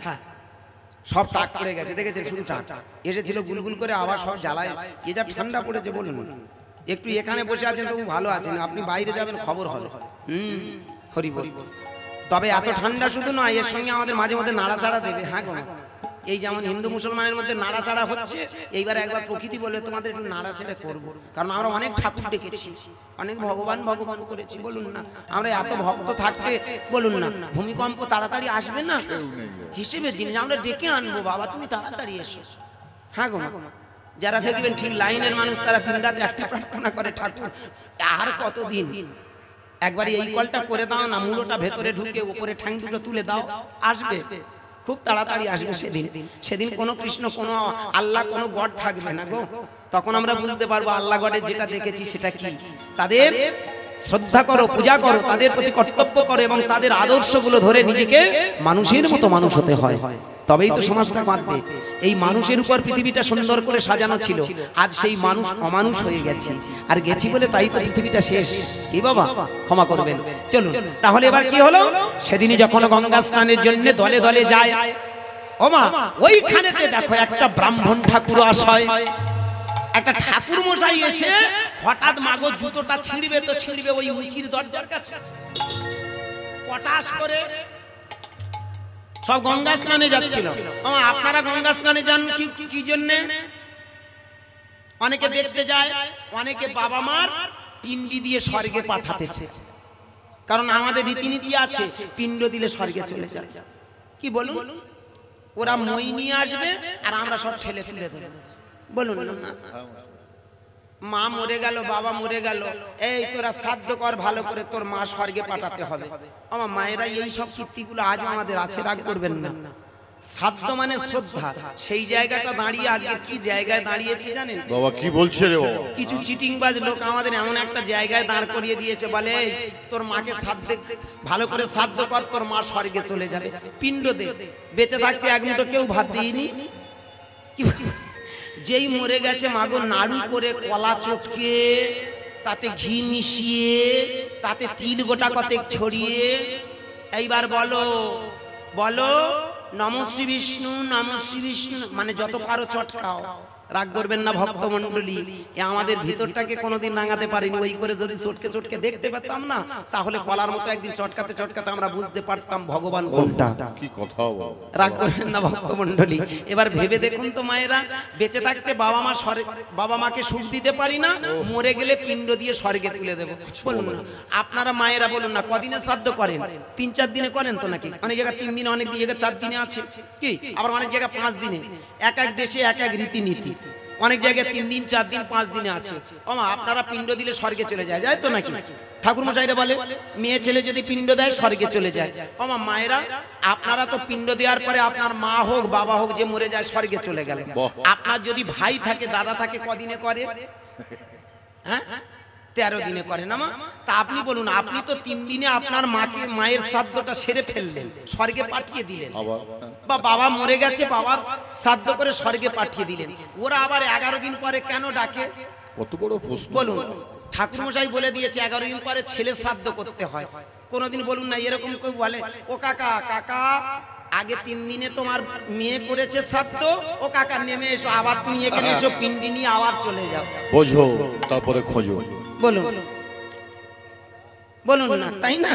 সব টাক পড়ে গেছে, দেখেছেন, শুধু টাক এসেছিল গুলগুল করে, আবার সব জ্বালায়। এ যা ঠান্ডা পড়েছে বলুন, একটু এখানে বসে আছেন তবু ভালো আছেন, আপনি বাইরে যাবেন খবর হবে। হরি বল। তবে এত ঠান্ডা শুধু নয়, এর সঙ্গে আমাদের মাঝে মধ্যে নাড়াচাড়া দেবে। হ্যাঁ গো, এই যেমন হিন্দু মুসলমানের মধ্যে নাড়াচাড়া হচ্ছে, এইবার একবার প্রকৃতি বলবে তোমাদের একটু নাড়াচাড়া করবো। কারণ আমরা অনেক ঠাকুর ডেকেছি, অনেক ভগবান ভগবান করেছি, বলুন না। আমরা এত ভক্ত থাকতে বলুন না ভূমিকম্প তাড়াতাড়ি আসবে না হিসেবে জিনিস আমরা ডেকে আনবো, বাবা তুমি তাড়াতাড়ি এসো। হ্যাঁ গো, যারা দেখবেন ঠিক লাইনের মানুষ, তারা 3 রাতে একটা প্রার্থনা করে, ঠাকুর আর কতদিন, একবার এই কলটা করে দাও না, মূলটা ভেতরে ঢুকে উপরে ঠ্যাং দুটো তুলে দাও, আসবে, খুব তাড়াতাড়ি আসবে। সেদিন কোনো কৃষ্ণ, কোনো আল্লাহ, কোনো গড থাকবে না গো। তখন আমরা বুঝতে পারবো আল্লাহ গডের যেটা দেখেছি সেটা কি। তাদের শ্রদ্ধা করো, পূজা করো, তাদের প্রতি কর্তব্য করো, এবং তাদের আদর্শগুলো ধরে নিজেকে মানুষের মতো মানুষ হতে হয়, তবেই তো সমাজটা বাঁচবে। এই মানুষের উপর পৃথিবীটা সুন্দর করে সাজানো ছিল, আজ সেই মানুষ অমানুষ হয়ে গেছে, আর গেছি বলে তাই তো পৃথিবীটা শেষ। কি বাবা, ক্ষমা করবেন। চলুন তাহলে এবার কি হলো, সেদিনই যখন গঙ্গা স্নানের জন্য দলে দলে যায়, ওমা ওইখানেতে দেখো একটা ব্রাহ্মণ ঠাকুর আসায়, একটা ঠাকুর মশাই এসে হঠাৎ মাগো জুতোটা ছিঁড়বে তো ছিঁড়বে ওই উচির দরজার কাছে, পটাশ করে সব গঙ্গা স্নানে যাচ্ছিল। আপনারা গঙ্গা স্নানে যান কি জন্য? অনেকে দেখতে যায়, অনেকে বাবা মার পিণ্ডি দিয়ে স্বর্গে পাঠাতেছে, কারণ আমাদের রীতিনীতি আছে পিণ্ড দিলে স্বর্গে চলে যায়। কি বলুন, ওরা মই নিয়ে আসবে আর আমরা সব ঠেলে তুলে দেব, বলুন না। মা মরে গেল, বাবা মরে গেল, এই তোরা শ্রাদ্ধ কর ভালো করে, তোর মা স্বর্গে পাঠাতে হবে। আমার মায়েরা এই সব কীর্তিগুলো আজ আমাদের আছে, রাগ করবেন না। শ্রাদ্ধ মানে শ্রদ্ধা, সেই জায়গাটা দাঁড়িয়ে আজকে কি জায়গায় দাঁড়িয়েছে জানেন বাবা? কি বলছে রে বাবা? কিছু চিটিংবাজ লোক আমাদের এমন একটা জায়গায় দাঁড় করিয়ে দিয়েছে, বলে তোর মাকে শ্রাদ্ধে ভালো করে শ্রাদ্ধ কর, তোর মা স্বর্গে চলে যাবে, পিণ্ড দে। বেঁচে থাকতে এক মুঠো কেউ ভাত দিইনি, যেই মরে গেছে মাগো নাড়ু করে কলা চটকে, তাতে ঘি মিশিয়ে, তাতে তিল গোটা কতেক ছড়িয়ে, এইবার বলো বলো নম শ্রী বিষ্ণু, নম শ্রী বিষ্ণু, মানে যত পারো চটকাও, রাগ করবেন না ভক্তমণ্ডলী, এ আমাদের ভিতরটাকে কোনোদিন রাঙাতে পারিনি। ওই করে যদি চটকে চটকে দেখতে পেতাম না, তাহলে কলার মতো একদিন চটকাতে চটকাতে আমরা বুঝতে পারতাম ভগবান কোনটা। কি কথা বল, রাগ করবেন না ভক্তমণ্ডলী। এবার ভেবে দেখুন তো মায়েরা, বেঁচে থাকতে বাবা মাকে সুখ দিতে পারি না, মরে গেলে পিণ্ড দিয়ে স্বর্গে তুলে দেবো। বলুন না আপনারা মায়েরা, বলুন না কদিনে শ্রাদ্ধ করেন? 3-4 দিনে করেন তো নাকি? অনেক জায়গায় 3 দিনে, অনেক জায়গায় 4 দিনে আছে কি, আবার অনেক জায়গায় 5 দিনে। এক এক দেশে এক এক রীতিনীতি, অনেক জায়গায় 3 দিন 4 দিন 5 দিনে আছে। ওমা আপনারা পিণ্ড দিলে স্বর্গে চলে যায়, যায় তো নাকি? ঠাকুর মশাইরা বলে মেয়ে ছেলে যদি পিণ্ড দেয় স্বর্গে চলে যায়। ওমা মায়েরা, আপনারা তো পিণ্ড দেওয়ার পরে আপনার মা হোক বাবা হোক যে মরে যায় স্বর্গে চলে গেল। আপনার যদি ভাই থাকে দাদা থাকে কদিনে করে? হ্যাঁ 13 দিনে করে না মা? তা আপনি বলুন, আপনি তো 3 দিনে আপনার মায়ের শ্রাদ্ধটা সেরে ফেললেন, স্বর্গে পাঠিয়ে দিলেন। বা বাবা মরে গেছে, বাবার শ্রাদ্ধ করে স্বর্গে পাঠিয়ে দিলেন। ওরা আবার 11 দিন পরে কেন ডাকে? কত বড় প্রশ্ন। বলুন, ঠাকুর মশাই বলে দিয়েছে 11 দিন পরে ছেলে শ্রাদ্ধ করতে হয়। কোনদিন বলুন না এরকম কেউ বলে, ও কাকা কাকা আগে 3 দিনে তোমার মেয়ে করেছে শ্রাদ্ধ, ও কাকা নেমে এসো, আবার তুমি এখানে এসো, পিণ্ডি নিয়ে আবার চলে যাও। বোঝো তারপরে খোঁজো। বলুন বলুন না, তাই না?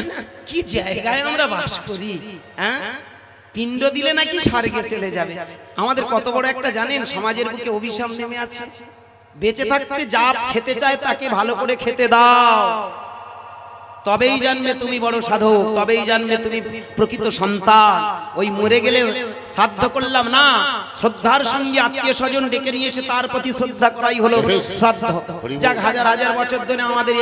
কি জায়গায় আমরা বাস করি, হ্যাঁ? পিণ্ড দিলে নাকি স্বর্গে চলে যাবে। আমাদের কত বড় একটা জানেন সমাজের বুকে অভিশাপ নেমে আছে। বেঁচে থাকতে যা খেতে চায় তাকে ভালো করে খেতে দাও, তবেই জানবে তুমি বড় সাধক, তবেই জানবে তুমি প্রকৃত সন্তান। ওই মরে গেলে শ্রাদ্ধ করলাম না, শ্রদ্ধার সঙ্গে আত্মীয় স্বজন ডেকে নিয়ে এসে তার প্রতি শ্রদ্ধা করাই হলো শ্রাদ্ধ। যাক, হাজার হাজার বছর ধরে আমাদের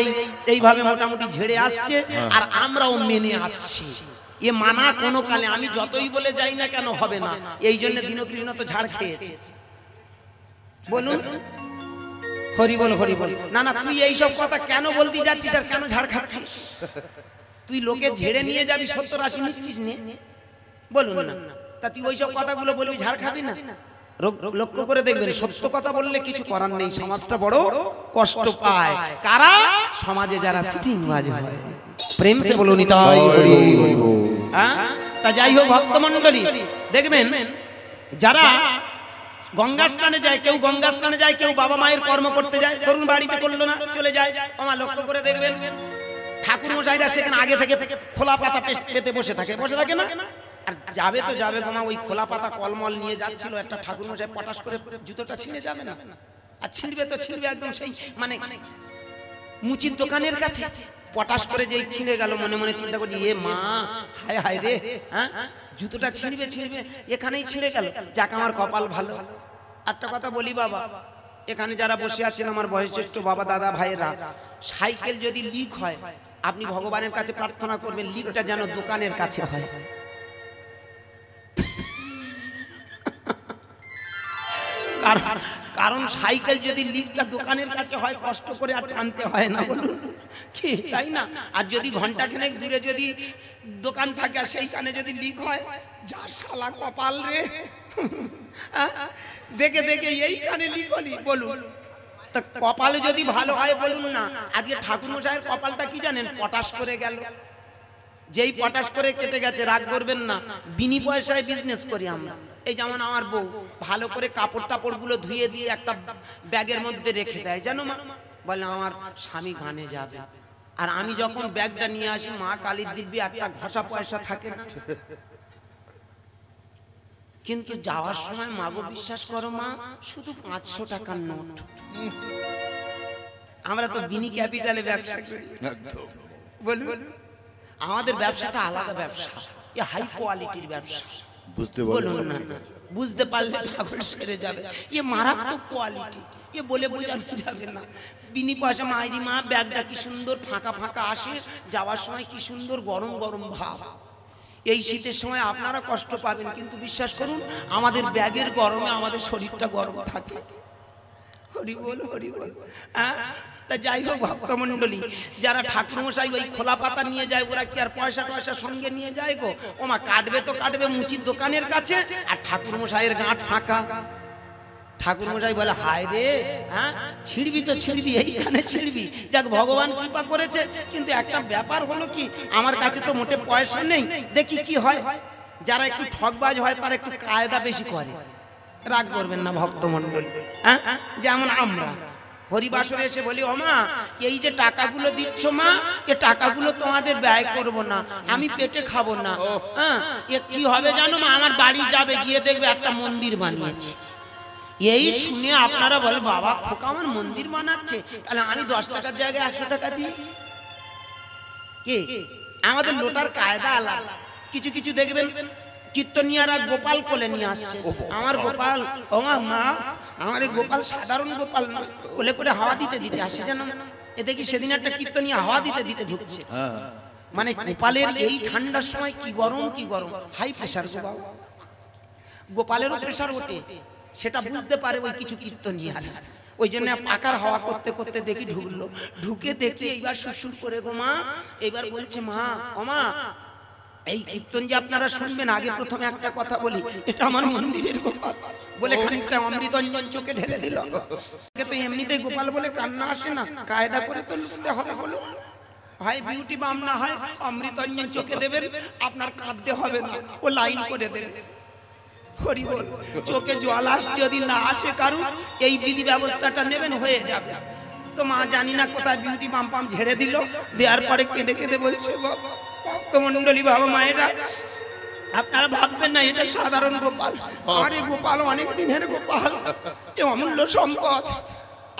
এইভাবে মোটামুটি ঝেড়ে আসছে, আর আমরাও মেনে আসছি। এ মানা কোনো কালে আমি যতই বলে যাই না কেন হবে না। এই জন্য দীনকৃষ্ণ তো ঝাড় খেয়েছে। বলুন হরি বল হরি বল। না না, তুই এইসব কথা কেন বলতে যাচ্ছিস আর কেন ঝাড় খাচ্ছিস? তুই লোকে ঝেড়ে নিয়ে যাবি, 70-80 নিচ্ছিস নে। বলুন না, তা তুই ওইসব কথাগুলো বলবি, ঝাড় খাবি না? লক্ষ্য করে দেখবেন, সত্য কথা বললে কিছু করার নেই, সমাজটা বড় কষ্ট পায়। কারা? সমাজে যারা চিটিংবাজ হয়। প্রেম সে বলুন নিতাই হরি বল। হ্যাঁ, তা যাই হোক ভক্তমণ্ডলী, দেখবেন যারা গঙ্গা স্নানে যায়, কেউ গঙ্গা স্নানে যায়, কেউ বাবা মায়ের কর্ম করতে যায়, ধরুন বাড়িতে করলো না চলে যায়। আমার লক্ষ্য করে দেখবেন ঠাকুর মশাইরা সেখানে আগে থেকে খোলা পাতা পেতে বসে থাকে না? আর যাবে তো যাবে গোমা, ওই খোলা পাতা কলমল নিয়ে যাচ্ছিল, একটা ঠাকুর মশাই পটাশ করে জুতোটা ছিঁড়ে যাবে না? আর ছিঁড়বে তো ছিঁড়বে একদম সেই মানে মুচির দোকানের কাছে। পটাশ করে যেই ছিঁড়ে গেল, মনে মনে চিন্তা করি, এ মা হায় হায় রে, হ্যাঁ জুতোটা ছিঁড়বে এখানেই ছিঁড়ে গেল, যাক আমার কপাল ভালো। একটা কথা বলি বাবা, এখানে যারা বসে আছেন আমার বয়োজ্যেষ্ঠ বাবা দাদা ভাইয়েরা, সাইকেল যদি লিক হয় আপনি ভগবানের কাছে প্রার্থনা করবেন লিকটা যেন দোকানের কাছে হয়। কারণ সাইকেল যদি লিকটা দোকানের কাছে হয় কষ্ট করে আর টানতে হয় না, বলুন কি তাই না? আর যদি ঘন্টাখানেক দূরে যদি দোকান থাকে আর সেইখানে যদি লিক হয়, যা শালা কপাল রে, দেখে দেখে এইখানে লিক হলি। বলুন তা কপাল যদি ভালো হয়, বলুন না আজকে ঠাকুর মশাইয়ের কপালটা কি জানেন? পটাশ করে গেল। যেই পটাশ করে কেটে গেছে, রাগ করবেন না, বিনি পয়সায় বিজনেস করি আমরা। এই যেমন আমার বউ ভালো করে কাপড় টাপড় গুলো ধুয়ে দিয়ে একটা ব্যাগের মধ্যে রেখে দেয়, জানো মা? বলে আমার স্বামী গানে যাবে। আর আমি যখন ব্যাগটা নিয়ে আসি, মা কালীর দিব্যি একটা ঘষা পয়সা থাকে না, কিন্তু যাওয়ার সময় মাগো বিশ্বাস করো মা, শুধু 500 টাকার নোট। আমরা তো বিনি ক্যাপিটালে ব্যবসা করি, বলুন আমাদের ব্যবসাটা আলাদা ব্যবসা, এ হাই কোয়ালিটির ব্যবসা। বলুন না, বুঝতে পারলে পাগল সেরে যাবে। এ মারাত্মক কোয়ালিটি, এ বলে বোঝানো যাবে না। বিনি পয়সা মাইরি মা, ব্যাগটা কি সুন্দর ফাঁকা ফাঁকা আসে, যাওয়ার সময় কি সুন্দর গরম গরম ভাব। এই শীতের সময় আপনারা কষ্ট পাবেন, কিন্তু বিশ্বাস করুন আমাদের ব্যাগের গরমে আমাদের শরীরটা গরম থাকে। হরি বল হরি বল। হ্যাঁ, তা যাই হোক ভক্তমণ্ডলী, যারা ঠাকুর মশাই ওই খোলা পাতা নিয়ে যায়, ওরা কি আর পয়সা টয়সা সঙ্গে নিয়ে যায় গো? ওমা কাটবে তো কাটবে মুচির দোকানের কাছে, আর ঠাকুর মশাইয়ের গাঁট ফাঁকা। ঠাকুর মশাই বলে হায় রে, হ্যাঁ ছিড়বি তো ছিড়বি, এইখানে ছিড়বি। যাক ভগবান কৃপা করেছে, কিন্তু একটা ব্যাপার হলো কি, আমার কাছে তো মোটে পয়সা নেই। দেখি কি হয়, যারা একটু ঠকবাজ হয় তারা একটু কায়দা বেশি করে। রাগ করবেন না ভক্তমণ্ডলী, হ্যাঁ যেমন আমরা হরিবাসরে এসে বলি, ও মা এই যে টাকাগুলো দিচ্ছ মা, এ টাকাগুলো তোমাদের ব্যয় করব না, আমি পেটে খাবো না, হ্যাঁ এ কি হবে জানো মা, আমার বাড়ি যাবে, গিয়ে দেখবে একটা মন্দির বানিয়েছি। এই শুনে আপনারা বলে, বাবা খোকা আমার মন্দির বানাচ্ছে, তাহলে আমি 10 টাকার জায়গায় 100 টাকা দিই। কি আমাদের লোটার কায়দা আলাদা। কিছু কিছু দেখবেন কীর্তনিয়ারা গোপাল কোলে নিয়ে আসছে, আমার গোপাল, ও মা আমার এই গোপাল সাধারণ গোপাল না, কোলে করে হাওয়া দিতে দিতে আসে যেন। এ দেখি সেদিন একটা কীর্তনিয়া হাওয়া দিতে দিতে ঢুকছে, মানে গোপালের এই ঠান্ডার সময় কি গরম, কি গরম, হাই প্রেশার গো বাবা, গোপালেরও প্রেশার ওঠে, সেটা বুঝতে পারে ওই কিছু কীর্তনিয়ারা। ওই জন্য পাকার হাওয়া করতে করতে দেখি ঢুকলো, ঢুকে দেখি এইবার সুসুর করে গো মা, এইবার বলছে মা, ও মা এই কীর্তন যে আপনারা শুনবেন, আগে প্রথমে একটা কথা বলি, এটা আমার মন্দিরের গোপাল বলে খানিকটা অমৃতঞ্জন চোখে ঢেলে দিল। তো এমনিতেই গোপাল বলে কান্না আসে না, কায়দা করে তো লুকতে হবে, হলো ভাই বিউটি বাম না হয় অমৃতঞ্জন চোখে দেবেন, আপনার কাঁদতে হবে না, ও লাইন করে দেবে। হরি বল, চোখে জল আসে যদি না আসে কারু, এই বিধি ব্যবস্থাটা নেবেন, হয়ে যাবে। তো মা জানি না কোথায় বিউটি বাম পাম ঝেড়ে দিল, দেওয়ার পরে কেঁদে কেঁদে বলছে, ভক্তমণ্ডলী বাবা মায়েরা আপনারা ভাববেন না এটা সাধারণ গোপাল, আমার এই গোপাল অনেক দিনের গোপাল, এ অমূল্য সম্পদ।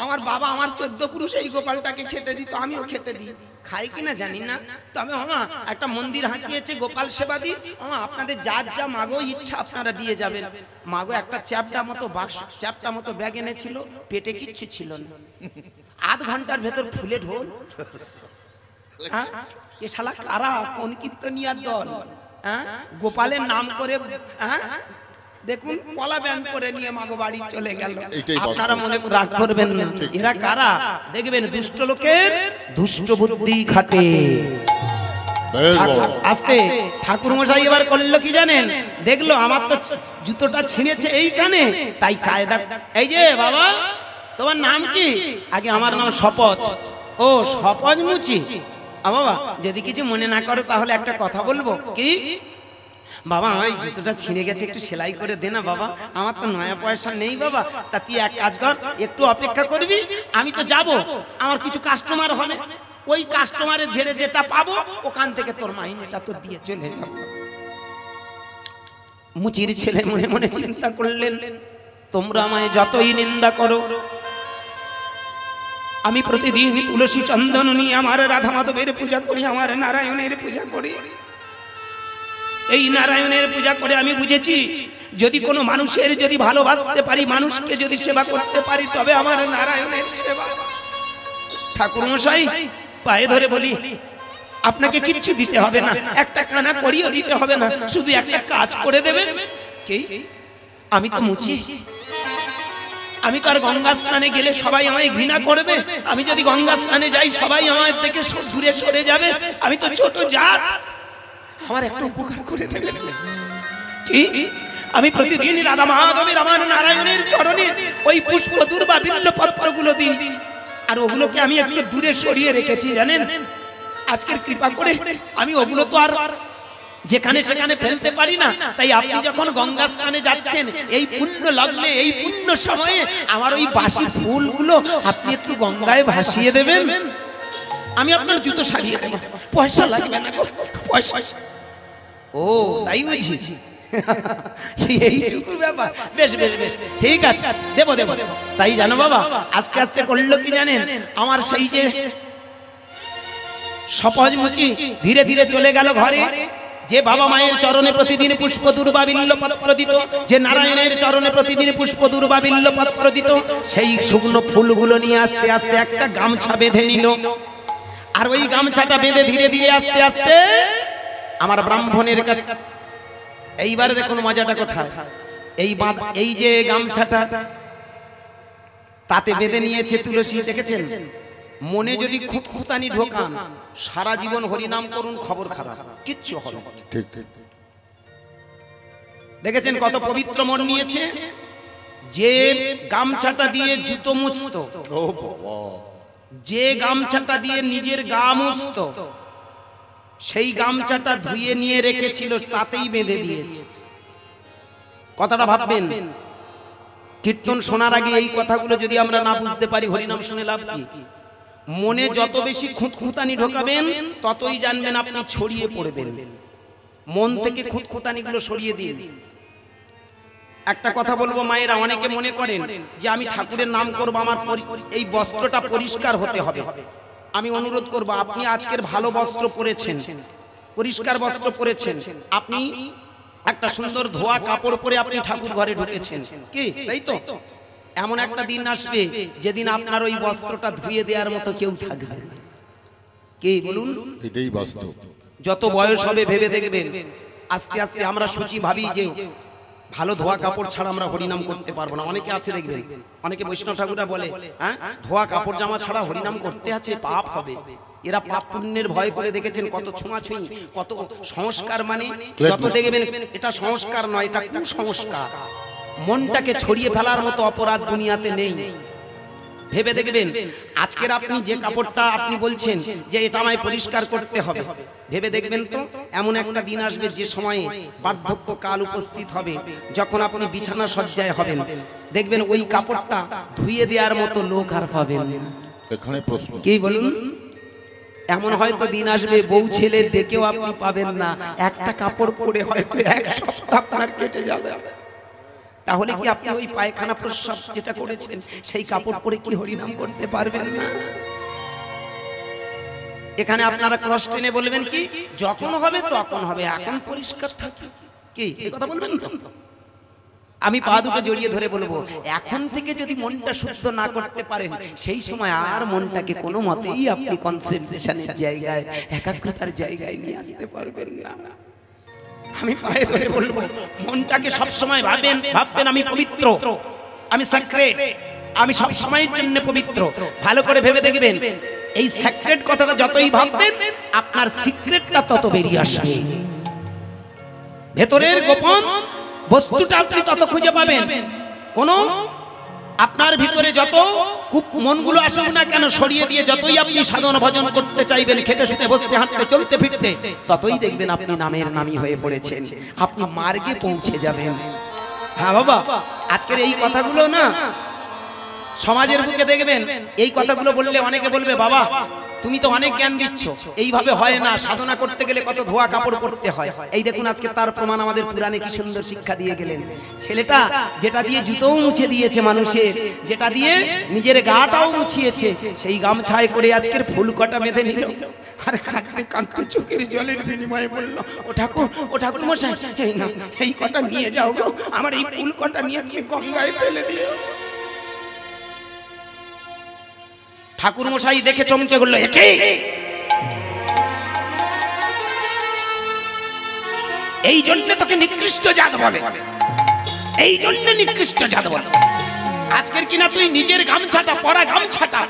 আমার বাবা আমার 14 পুরুষ এই গোপালটাকে খেতে দিত, আমিও খেতে দিই, খাই কিনা জানি না, তবে মামা একটা মন্দির হাঁকিয়েছে গোপাল সেবা দিই, মামা আপনাদের যার যা মাগো ইচ্ছা আপনারা দিয়ে যাবেন। মাগো একটা চ্যাপটা মতো বাক্স, চ্যাপটা মতো ব্যাগ এনেছিল, পেটে কিচ্ছু ছিল না, আধ ঘন্টার ভেতর ফুলে ঢোল। এ শালা কারা, কোন কীর্তনিয়ার দল, গোপালের নাম করে দেখুন পলা ব্যাং করে নিয়ে মাগো বাড়ি চলে গেল। আপনারা মনে রাগ করবেন না, এরা কারা দেখবেন, দুষ্ট লোকের দুষ্ট বুদ্ধি খাটে। আস্তে ঠাকুর মশাই এবার করলো কি জানেন, দেখলো আমার তো জুতোটা ছিঁড়েছে এই কানে, তাই কায়দা, এই যে বাবা তোমার নাম কি, আগে আমার নাম শপথ। ও শপথ মুচি, বাবা যদি কিছু মনে না করো তাহলে একটা কথা বলবো। কি বাবা, আমার এই জুতোটা ছিঁড়ে গেছে, একটু সেলাই করে দে না বাবা, আমার তো নয়া পয়সা নেই বাবা। তা তুই এক কাজ কর, একটু অপেক্ষা করবি, আমি তো যাব, আমার কিছু কাস্টমার হবে, ওই কাস্টমারে ঝেড়ে যেটা পাবো ওখান থেকে তোর মাইনেটা তো দিয়ে চলে যাব। মুচির ছেলে মনে মনে চিন্তা করলেন, তোমরা আমায় যতই নিন্দা করো, আমি প্রতিদিন তুলসী চন্দন নিয়ে আমার রাধা মাধবের পূজা করি, আমার নারায়ণের পূজা করি। এই নারায়ণের পূজা করে আমি বুঝেছি, যদি কোনো মানুষের যদি ভালোবাসতে পারি, মানুষকে যদি সেবা করতে পারি, তবে আমার নারায়ণের সেবা। ঠাকুর মশাই পায়ে ধরে বলি, আপনাকে কিচ্ছু দিতে হবে না, একটা কানা করিও দিতে হবে না, শুধু একটা কাজ করে দেবেন। কি? আমি তো মুচি, আমি তো আর গঙ্গা স্নানে গেলে সবাই আমায় ঘৃণা করবে, আমি যদি গঙ্গা স্নানে যাই সবাই আমার থেকে দূরে সরে যাবে, আমি তো ছোট জাত, আমার একটা উপকার করে দেবেন। কি? আমি প্রতিদিন রাধা মাধবের আমার নারায়ণের চরণে ওই পুষ্প দুর্বা বিল্ল পত্রগুলো দিই, আর ওগুলোকে আমি একটু দূরে সরিয়ে রেখেছি জানেন। আজকের কৃপা করে আমি ওগুলো তো আর যেখানে সেখানে ফেলতে পারি না, তাই আপনি যখন গঙ্গা স্নানে যাচ্ছেন এই পুণ্য লগ্নে, এই পুণ্য সময়ে আমার ওই বাসি ফুলগুলো আপনি একটু গঙ্গায় ভাসিয়ে দেবেন, আমি আপনার জুতো সারিয়ে দেব, পয়সা লাগবে না গো, পয়সা। ও তাই বুঝি, এইটুকু ব্যাপার, বেশ বেশ বেশ ঠিক আছে, দেব দেব। তাই জানো বাবা, আস্তে আস্তে করলো কি জানেন, আমার সেই যে সপজ মুচি ধীরে ধীরে চলে গেল ঘরে, যে বাবা মায়ের চরণে প্রতিদিন পুষ্প দুর্বা বিল্ল পত্র দিত, যে নারায়ণের চরণে প্রতিদিন পুষ্প দুর্বা বিল্ল পত্র দিত, সেই শুকনো ফুলগুলো নিয়ে আস্তে আস্তে একটা গামছা বেঁধে নিল, আর ওই গামছাটা বেঁধে ধীরে ধীরে আস্তে আস্তে আমার ব্রাহ্মণের কাছে। এইবারে দেখুন মজাটা কোথায়, এই যে গামছাটা তাতে বেঁধে নিয়েছে তুলসী, দেখেছেন? মনে যদি খুঁতখুঁতানি ঢোকান, সারা জীবন হরিনাম করুন, খবর খারাপ, কিচ্ছু হবে না। ঠিক ঠিক দেখেছেন কত পবিত্র মন নিয়েছে, যে গামছাটা দিয়ে জুতো মুছতো, যে গামছাটা দিয়ে নিজের গা মুছতো, সেই গামছাটা ধুয়ে নিয়ে রেখেছিল, তাতেই বেঁধে দিয়েছে। কথাটা ভাববেন, কীর্তন শোনার আগে এই কথাগুলো যদি আমরা না বুঝতে পারি হরিনাম শুনে লাভ কি? মনে যত বেশি খুঁতখুঁতানি ঢোকাবেন ততই জানবেন আপনি ছড়িয়ে পড়বেন। মন থেকে খুঁতখুঁতানিগুলো সরিয়ে দিন। একটা কথা বলবো মায়েরা, অনেকে মনে করেন যে আমি ঠাকুরের নাম করব, আমার এই বস্ত্রটা পরিষ্কার হতে হবে। আমি অনুরোধ করব, আপনি আজকের ভালো বস্ত্র পরেছেন, পরিষ্কার বস্ত্র পরেছেন, আপনি একটা সুন্দর ধোয়া কাপড় পরে আপনি ঠাকুর ঘরে ঢুকেছেন, কি তাই তো? এমন একটা দিন আসবে যেদিন আপনার ওই বস্ত্রটা ধুয়ে দেওয়ার মতো কেউ থাকবে না। কি বলুন? এটাই বাস্তব। যত বয়স হবে ভেবে দেখবেন আস্তে আস্তে আমরা সূচি ভাবি যে ভালো ধোয়া কাপড় ছাড়া আমরা হরিনাম করতে পারবো না। অনেকে আছে দেখবেন, অনেকে বৈষ্ণব ঠাকুররা বলে হ্যাঁ ধোয়া কাপড় জামা ছাড়া হরিনাম করতে আছে পাপ হবে। এরা পাপ পুণ্যের ভয় করে দেখেছেন কত ছোঁয়াছুঁই, কত সংস্কার, মানে যত দেখবেন এটা সংস্কার নয়, এটা কুসংস্কার। মনটাকে ছড়িয়ে ফেলার মতো অপরাধ দুনিয়াতে নেই। ভেবে দেখবেন আজকের আপনি যে কাপড়টা আপনি বলছেন যে এটা আমায় পরিষ্কার করতে হবে, ভেবে দেখবেন তো এমন একটা দিন আসবে যে সময়ে বার্ধক্য কাল উপস্থিত হবে, যখন আপনি বিছানা সজ্জায় হবেন, দেখবেন ওই কাপড়টা ধুয়ে দেওয়ার মতো লোক আর পাবেন না। এখানে প্রশ্ন কি বলুন? এমন হয়তো দিন আসবে বউ ছেলে ডেকেও আপনি পাবেন না, একটা কাপড় পরে হয়তো এক সপ্তাহ আপনার কেটে যাবে। তাহলে কি আপনি ওই পায়খানা প্রস্রাব যেটা করেছেন সেই কাপড় পরে কি হরিনাম করতে পারবেন না? এখানে আপনারা ক্রস টেনে বলবেন কি যখন হবে তখন হবে, এখন পরিষ্কার থাকি, কি এই কথা বলবেন তো? আমি পা দুটো জড়িয়ে ধরে বলবো, এখন থেকে যদি মনটা শুদ্ধ না করতে পারেন সেই সময় আর মনটাকে কোনো মতেই আপনি কনসেন্ট্রেশনের জায়গায়, একাগ্রতার জায়গায় নিয়ে আসতে পারবেন না। আমি পায়ে ধরে বলবো, মনটাকে সব সময় ভাববেন আমি পবিত্র, আমি সিক্রেট, আমি সব সময়ের জন্য পবিত্র। ভালো করে ভেবে দেখবেন এই সিক্রেট কথাটা যতই ভাববেন আপনার সিক্রেটটা তত বেরিয়ে আসবে। ভেতরের গোপন বস্তুটা আপনি তত খুঁজে পাবেন। কোন আপনার ভিতরে যত মনগুলো আসুক না কেন সরিয়ে দিয়ে যতই আপনি সাধন ভজন করতে চাইবেন, খেতে শুতে বসতে হাঁটতে চলতে ফিরতে, ততই দেখবেন আপনি নামের নামী হয়ে পড়েছেন, আপনি মার্গে পৌঁছে যাবেন। হ্যাঁ বাবা, আজকের এই কথাগুলো না সমাজের বুকে দেখবেন এই কথাগুলো বললে অনেকে বলবে বাবা তুমি তো অনেক জ্ঞান দিচ্ছ, এইভাবে হয় না, সাধনা করতে গেলে কত ধোয়া কাপড় পরতে হয়। এই দেখুন আজকে তার প্রমাণ আমাদের পুরাণে কি সুন্দর শিক্ষা দিয়ে গেলেন। ছেলেটা যেটা দিয়ে জুতোও মুছে দিয়েছে মানুষের, যেটা দিয়ে নিজের গাটাও মুছিয়েছে, সেই গামছায় করে আজকের ফুল কটা বেঁধে নিল, আর কাঁদতে কাঁদতে চোখের জলের বিনিময়ে বলল ও ঠাকুর মশাই এই না, এই কটা নিয়ে যাও গো, আমার এই ফুল কটা নিয়ে তুমি গঙ্গায় ফেলে দিও। ঠাকুর মশাই দেখে চমকে বলল, একে এই জন্য তোকে নিকৃষ্ট জাত বলে, এই জন্য নিকৃষ্ট জাত বলে। আজকের কিনা তুই নিজের গামছাটা, পরা গামছাটা,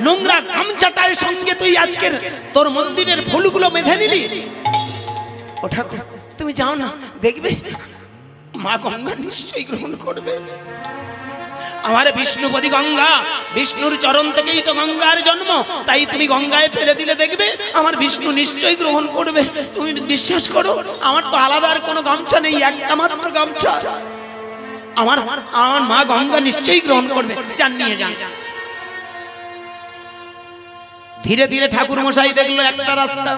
নোংরা গামছাটার সঙ্গে তুই আজকের তোর মন্দিরের ফুলগুলো বেঁধে নিলি। ও ঠাকুর তুমি যাও না, দেখবে মা গঙ্গা নিশ্চয়ই গ্রহণ করবে। আমার বিষ্ণুপদী গঙ্গা, বিষ্ণুর চরণ থেকেই তো গঙ্গার জন্ম, তাই তুমি গঙ্গায় ফেলে দিলে দেখবে আমার বিষ্ণু নিশ্চয়ই গ্রহণ করবে। তুমি বিশ্বাস করো, আমার তো আলাদা আর কোনো গামছা নেই, একটা মাত্র গামছা, আমার মা গঙ্গা নিশ্চয়ই গ্রহণ করবে, যান নিয়ে যান। ধীরে ধীরে ঠাকুর মশাই দেখলো একটা রাস্তা,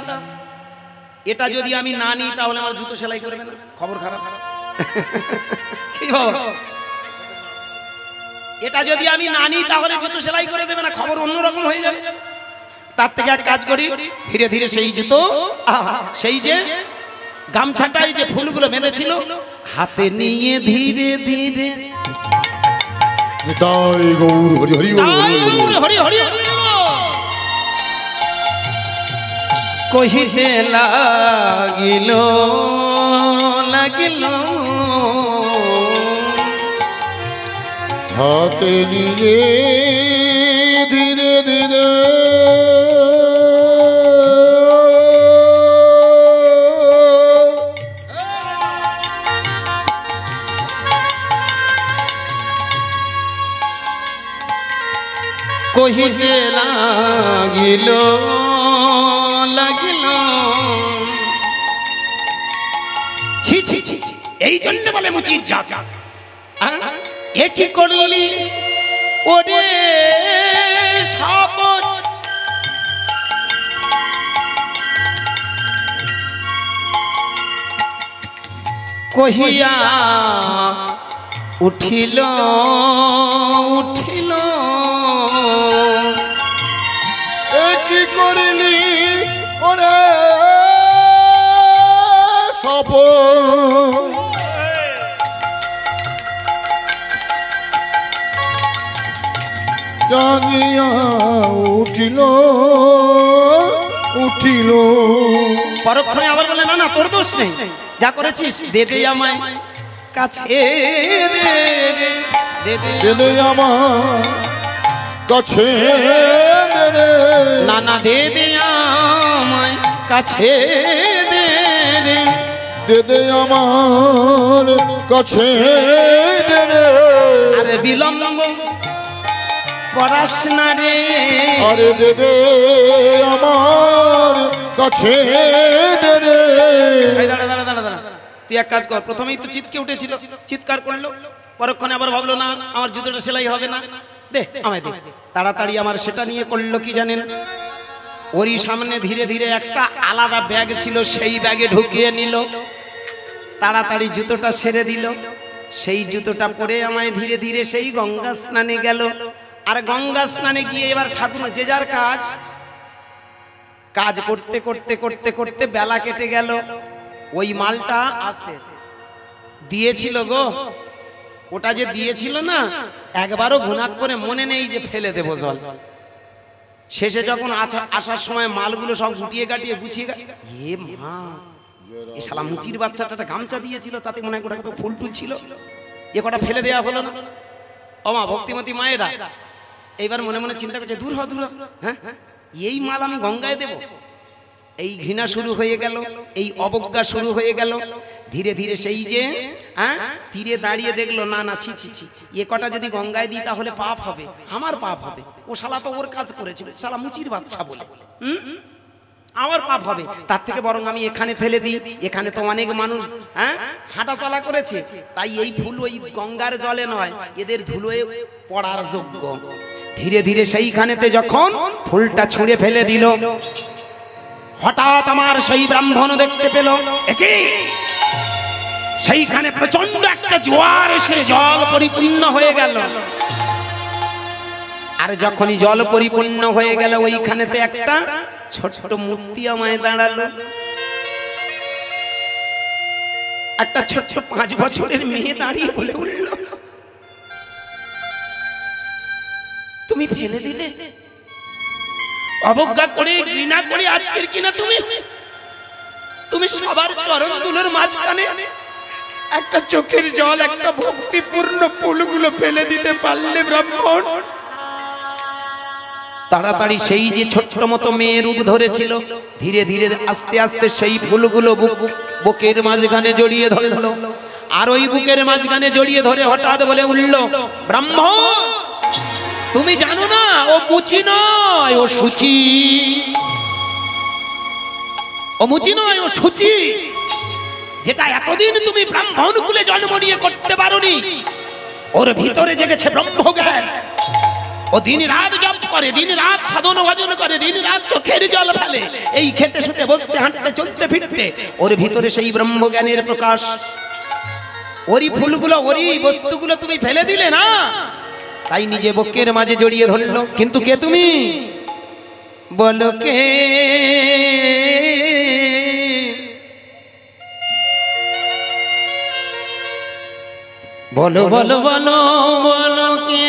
এটা যদি আমি না নিই তাহলে আমার জুতো সেলাই করবে না, খবর খারাপ। কি বাবা, এটা যদি আমি না নিই তাহলে জুতো সেলাই করে দেবে না, খবর অন্যরকম হয়ে যাবে। তার থেকে এক কাজ করি, ধীরে ধীরে সেই জুতো, সেই যে গামছাটাই যে ফুলগুলো বেঁধেছিল হাতে নিয়ে ধীরে ধীরে নিতাই গৌর হরি হরি হরি হরি কহিতে লাগিল লাগিল, হাতে নিয়ে ধীরে ধীরে কহিতে লাগিল লাগিল। ছি ছি ছি, এই জন্য বলে মুচির জাত। এ কি করলি ওরে সবজ কহিয়া উঠিল উঠিল এ কি করিলি ওরে সব জাগিয়া উঠিল উঠিল পরক্ষণে আবার বলে না না তোর দোষ নেই যা করেছিস দে দে আমায় কাছে দে দে আমার কাছে না না দে দে আমায় কাছে দে দে আমার কাছে আরে বিলম্ব করাস না রে আরে দে দে আমার কাছে দাঁড়া দাঁড়া দাঁড়া দাঁড়া তুই এক কাজ কর প্রথমেই তো চিৎকে উঠেছিল চিৎকার করলো পরক্ষণে আবার ভাবলো না আমার জুতোটা সেলাই হবে না দে আমায় দে তাড়াতাড়ি আমার সেটা নিয়ে করলো কি জানেন ওরই সামনে ধীরে ধীরে একটা আলাদা ব্যাগ ছিল সেই ব্যাগে ঢুকিয়ে নিল তাড়াতাড়ি জুতোটা সেরে দিল সেই জুতোটা পরে আমায় ধীরে ধীরে সেই গঙ্গা স্নানে গেল আর গঙ্গা স্নানে গিয়ে এবার ঠাকুর যে যার কাজ কাজ করতে করতে করতে করতে বেলা কেটে গেল ওই মালটা আসতে দিয়েছিল গো ওটা যে দিয়েছিল না একবারও গুনাহ করে মনে নেই যে ফেলে দেব জল শেষে যখন আসার সময় মালগুলো সব গুটিয়ে গাটিয়ে গুছিয়ে এ মা এই শালা মুচির বাচ্চাটা গামছা দিয়েছিল তাতে মনে হয় গোটা কত ফুল টুল ছিল এ কটা ফেলে দেওয়া হলো না ও মা ভক্তিমতী মায়েরা এইবার মনে মনে চিন্তা করছে দূর হ হ্যাঁ এই মাল আমি গঙ্গায় দেব এই ঘৃণা শুরু হয়ে গেল এই অবজ্ঞা শুরু হয়ে গেল ধীরে ধীরে সেই যে তীরে দাঁড়িয়ে দেখলো না না ছি ছি ছি এ কটা যদি গঙ্গায় দিই তাহলে পাপ হবে আমার পাপ হবে ও শালা তো ওর কাজ করেছিল শালা মুচির বাচ্চা বলে আমার পাপ হবে তার থেকে বরং আমি এখানে ফেলে দিই এখানে তো অনেক মানুষ হাঁটা চলা করেছে তাই এই ফুল ওই গঙ্গার জলে নয় এদের ধুলোয় পড়ার যোগ্য ধীরে ধীরে সেইখানেতে যখন ফুলটা ছুঁড়ে ফেলে দিল হঠাৎ আমার সেই ব্রাহ্মণ দেখতে পেল সেইখানে প্রচন্ড একটা জোয়ার এসে জল পরিপূর্ণ হয়ে গেল আর যখনই জল পরিপূর্ণ হয়ে গেল ওইখানেতে একটা ছোট মূর্তি আমায় দাঁড়ালো একটা ছোট 5 বছরের মেয়ে দাঁড়িয়ে বলে উঠল তুমি ফেলে দিলে অবজ্ঞা করে ঘৃণা করে আজকের কিনা তুমি সবার চরণ দুলোর মাঝখানে একটা চোখের জল একটা ভক্তিপূর্ণ ফুলগুলো ফেলে দিতে পারলে ব্রাহ্মণ তাড়াতাড়ি সেই যে ছোট্ট মতো মেয়ে রূপ ধরেছিল ধীরে ধীরে আস্তে আস্তে সেই ফুলগুলো বুকের মাঝখানে জড়িয়ে ধরলো আর ওই বুকের মাঝখানে জড়িয়ে ধরে হঠাৎ বলে উঠল ব্রাহ্মণ তুমি জানো না ও মুচি নয় ও সূচি ও মুচি নয় ও সূচি যেটা এতদিন তুমি ব্রাহ্মণ কুলে জন্ম নিয়ে করতে পারোনি ওর ভিতরে জেগেছে ব্রহ্মজ্ঞান ও দিন রাত জপ করে দিন রাত সাধন ভজন করে দিন রাত চোখের জল ফেলে এই খেতে শুতে বসতে হাঁটতে চলতে ফিরতে ওর ভিতরে সেই ব্রহ্মজ্ঞানের প্রকাশ ওরই ফুলগুলো ওরই বস্তুগুলো তুমি ফেলে দিলে না তাই নিজে বুকের মাঝে জড়িয়ে ধরলো কিন্তু কে তুমি বলো কে বলো বলো বলো বলো কে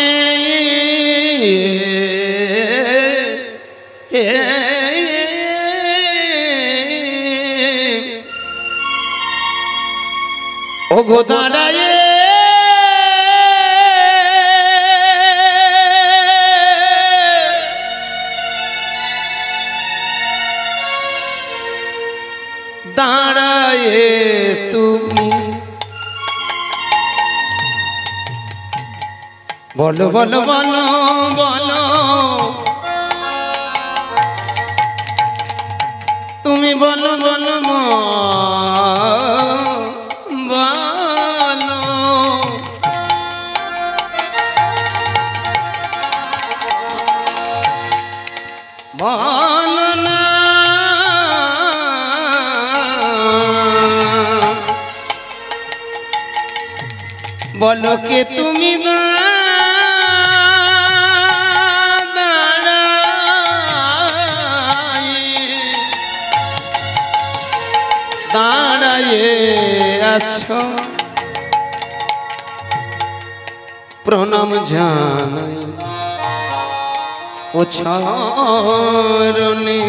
ও গো দাঁড়ায় দাঁড়ায় তুমি বলো বলো বলো বলো তুমি বলো বলো বলো বলো কে তুমি দাঁড়ায়ে আছো প্রণাম জানাই ও চরণে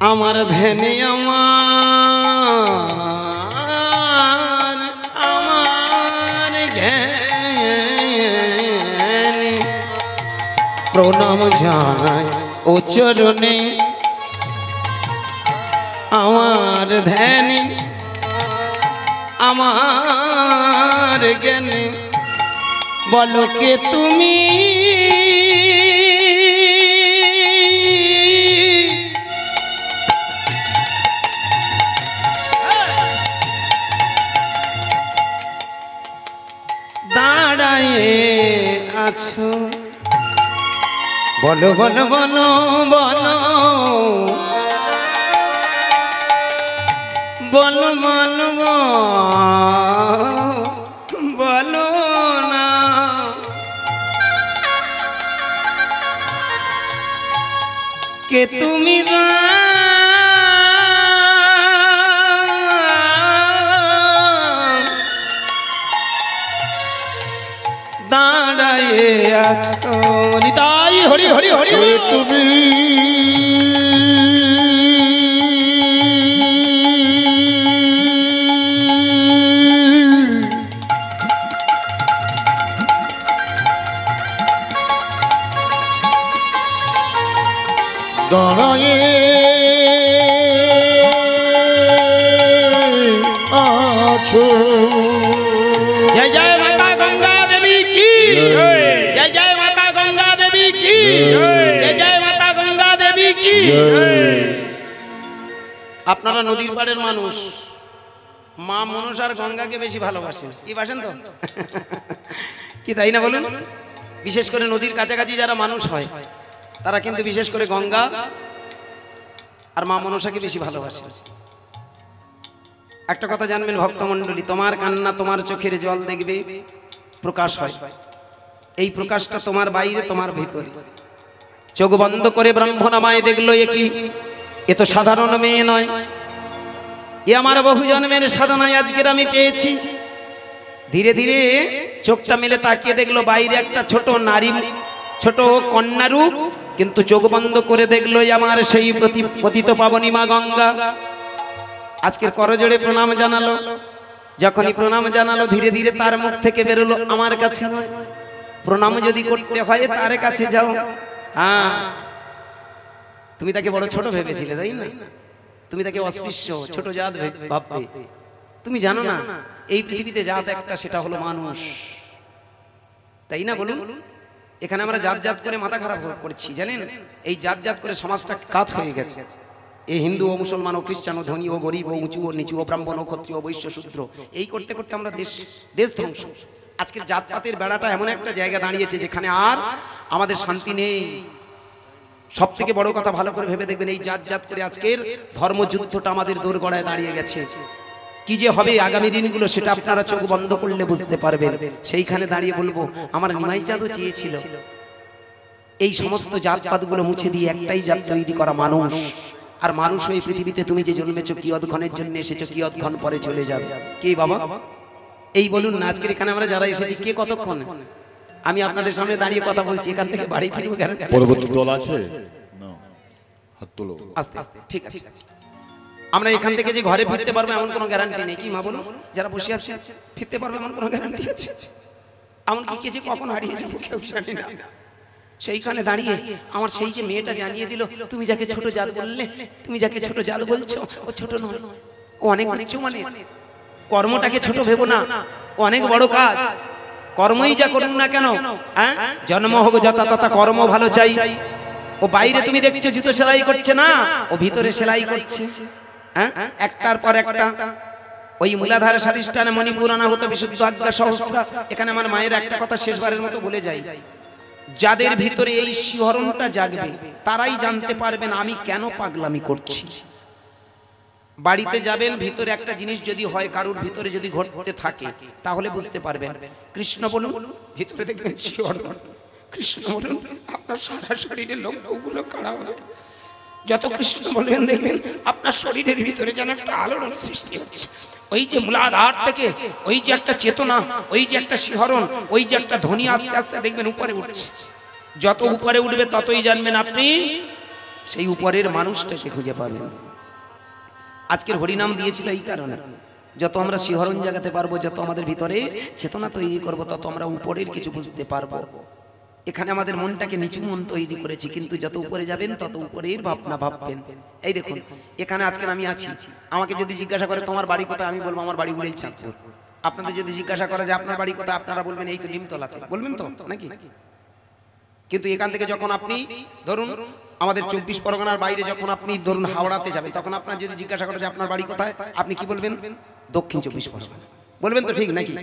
আমার ধ্যানে আমার জ্ঞানে প্রণাম জানাই ও চরণে আমার ধ্যানে আমার জ্ঞানে বলো কে তুমি দাঁড়ায়ে আছো বলো বলো বলো বলো বলো বলো বলো না কে তুমি দাঁড়ায়ে আছো নিতাই হরি হরি হরি তুমি দাঁড়ায়ে আছো জয় জয় মাতা গঙ্গা দেবী কি জয় জয় মাতা গঙ্গা দেবী কি জয় জয় মাতা গঙ্গা দেবী কি আপনারা নদীর পাড়ের মানুষ মা মনসার গঙ্গাকে বেশি ভালোবাসেন কি বাসেন তো কি তাই না বলুন বিশেষ করে নদীর কাছাকাছি যারা মানুষ হয় তারা কিন্তু বিশেষ করে গঙ্গা আর মা মনসাকে বেশি ভালোবাসে একটা কথা জানবেন ভক্তমণ্ডলী তোমার কান্না তোমার চোখের জল দেখবে প্রকাশ হয় এই প্রকাশটা তোমার বাইরে তোমার ভিতরে চোখ বন্ধ করে ব্রহ্মনামায় দেখলো এ কি এ তো সাধারণ মেয়ে নয় এ আমার বহু জন্মের সাধনায় আজকের আমি পেয়েছি ধীরে ধীরে চোখটা মেলে তাকিয়ে দেখলো বাইরে একটা ছোট নারী ছোট কন্যা রূপ কিন্তু চোখ বন্ধ করে দেখলো আমার সেই পতিত পাবনী মা গঙ্গা আজকের করজোড়ে প্রণাম জানালো যখনই প্রণাম জানালো ধীরে ধীরে তার মুখ থেকে বেরোলো আমার কাছে প্রণাম যদি করতে হয় তার কাছে যাও হ্যাঁ তুমি তাকে বড় ছোট ভেবেছিলে তাই না তুমি তাকে অস্পৃশ্য ছোট জাত ভাবতে তুমি জানো না এই পৃথিবীতে জাত একটা সেটা হলো মানুষ তাই না বলুন এখানে আমরা জাত জাত করে মাথা খারাপ করছি জানেন এই জাত জাত করে সমাজটা কাত হয়ে গেছে এই হিন্দু ও মুসলমান ও খ্রিস্টান ও ধনী ও গরিব ও উঁচু ও নিচু ও ব্রাহ্মণ ও ক্ষত্রিয় ও বৈশ্য শূদ্র এই করতে করতে আমরা দেশ ধ্বংস আজকের জাতপাতের বেড়াটা এমন একটা জায়গা দাঁড়িয়েছে যেখানে আর আমাদের শান্তি নেই সব থেকে বড় কথা ভালো করে ভেবে দেখবেন এই জাত জাত করে আজকের ধর্মযুদ্ধটা আমাদের দোরগড়ায় দাঁড়িয়ে গেছে কি যে হবে আগামী দিনগুলো সেটা আপনারা চোখ বন্ধ করলে বুঝতে পারবেন সেইখানে দাঁড়িয়ে বলবো আমার নিমাই চাঁদও চেয়েছিল এই সমস্ত জাতপাতগুলো মুছে দিয়ে একটাই জাত তৈরি করা মানুষ আর মানুষ হয়ে পৃথিবীতে তুমি যে জন্মেছো কিয়ৎক্ষণের জন্য এসেছো কিয়ৎক্ষণ পরে চলে যাবে কে বাবা এই বলুন না আজকের এখানে আমরা যারা এসেছি কে কতক্ষণ আমি আপনাদের সামনে দাঁড়িয়ে কথা বলছি এখান থেকে বাড়ি ফিরবো পরবর্তী দল আছে না হাত তোলো আস্তে আস্তে ঠিক আছে আমরা এখান থেকে যে ঘরে ফিরতে পারবো এমন কোনো গ্যারান্টি নেই কি মা বলুন যারা বসে আছে ফিরতে পারবে এমন কোনো গ্যারান্টি আছে এমন কি কে যে কখন হারিয়ে যাবো কেউ জানি না সেইখানে দাঁড়িয়ে আমার সেই যে মেয়েটা জানিয়ে দিল তুমি যাকে ছোট জাত বললে তুমি যাকে ছোট জাত বলছো ও ছোট নয় ও অনেক কিছু মানে কর্মটাকে ছোট ভেবো না ও অনেক বড় কাজ কর্মই যা করুন না কেন হ্যাঁ জন্ম হোক যথা তথা কর্ম ভালো চাই ও বাইরে তুমি দেখছো জুতো সেলাই করছে না ও ভিতরে সেলাই করছে হ্যাঁ একটার পর একটা ওই মূলাধার স্বাধিষ্ঠানে মণিপুর অনাহত বিশুদ্ধ আজ্ঞা সহস্রা এখানে আমার মায়ের একটা কথা শেষবারের মতো বলে যাই যাদের ভিতরে এই শিহরণটা জাগবে তারাই জানতে পারবেন আমি কেন পাগলামি করছি বাড়িতে যাবেন, ভিতরে একটা জিনিস যদি হয়, কারুর ভিতরে যদি ঘটতে থাকে, তাহলে বুঝতে পারবেন। কৃষ্ণ বলুন, ভিতরে দেখবেন শিহরণ। কৃষ্ণ বলুন, আপনার সারা শরীরের লোমগুলো কাড়া হবে। যত কৃষ্ণ বলবেন দেখবেন আপনার শরীরের ভিতরে যেন একটা আলোড়ন সৃষ্টি হচ্ছে। ওই যে মূলাধার থেকে ওই যে একটা চেতনা, ওই যে একটা শিহরণ, ওই যে একটা ধ্বনি আস্তে আস্তে দেখবেন উপরে উঠছে। যত উপরে উঠবে ততই জানবেন আপনি সেই উপরের মানুষটাকে খুঁজে পাবেন। আজকের হরিনাম দিয়েছিল এই কারণে, যত আমরা শিহরণ জাগাতে পারবো, যত আমাদের ভিতরে চেতনা তৈরি করব, তত আমরা উপরের কিছু বুঝতে পারবো। এখানে আমাদের মনটাকে নিচু মন তৈরি করেছি, কিন্তু যত উপরে যাবেন তত উপরের ভাবনা ভাববেন। এই দেখুন, এখানে আজকে আমি আছি, আমাকে যদি জিজ্ঞাসা করে তোমার বাড়ি কোথায়, আমি বলবো আমার বাড়ি উড়িলচাঁদপুর। আপনাদের যদি জিজ্ঞাসা করে যে আপনার বাড়ি কোথায়, আপনারা বলবেন এই তো নিমতলাতে, বলবেন তো নাকি? কিন্তু এখান থেকে যখন আপনি ধরুন আমাদের 24 পরগনার বাইরে যখন আপনি ধরুন হাওড়াতে যাবেন, তখন আপনার যদি জিজ্ঞাসা করে যে আপনার বাড়ি কোথায়, আপনি কি বলবেন? দক্ষিণ 24 পরগনা বলবেন তো, ঠিক নাকি?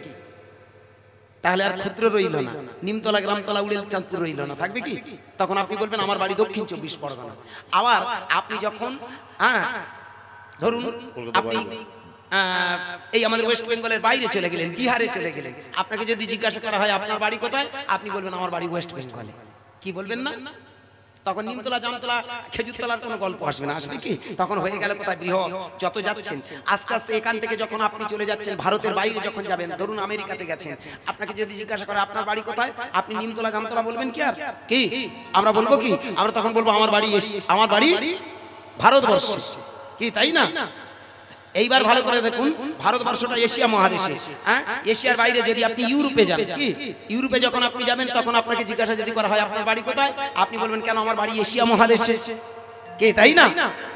তাহলে আর ক্ষুদ্র রইল না, নিমতলা, গ্রামতলা, উড়িলচাঁদপুর রইল না, থাকবে কি? তখন আপনি বলবেন আমার বাড়ি দক্ষিণ 24 পরগনা। আবার আপনি যখন ধরুন আপনি এই আমাদের ওয়েস্ট বেঙ্গলের বাইরে চলে গেলেন, বিহারে চলে গেলেন, আপনাকে যদি জিজ্ঞাসা করা হয় আপনার বাড়ি কোথায়, আপনি বলবেন আমার বাড়ি ওয়েস্ট বেঙ্গলে। কি বলবেন না? তখন নিমতলা, জামতলা, খেজুরতলার কোনো গল্প আসবে না, আসবে কি? তখন হয়ে গেল কোথায় বৃহৎ। যত যাচ্ছেন আস্তে আস্তে এখান থেকে যখন আপনি চলে যাচ্ছেন ভারতের বাইরে যখন যাবেন, ধরুন আমেরিকাতে গেছেন, আপনাকে যদি জিজ্ঞাসা করে আপনার বাড়ি কোথায়, আপনি নিমতলা, জামতলা বলবেন কি? আর কি আমরা বলবো কি? আমরা তখন বলবো আমার বাড়ি ভারতবর্ষে। কি তাই না? এইবার ভালো করে দেখুন, ভারতবর্ষটা এশিয়া মহাদেশে, এশিয়ার বাইরে যদি আপনি ইউরোপে যান, কি ইউরোপে যখন আপনি যাবেন, তখন আপনাকে জিজ্ঞাসা যদি করা হয় আপনার বাড়ি কোথায়, আপনি বলবেন কেন আমার বাড়ি এশিয়া মহাদেশে। কে তাই না?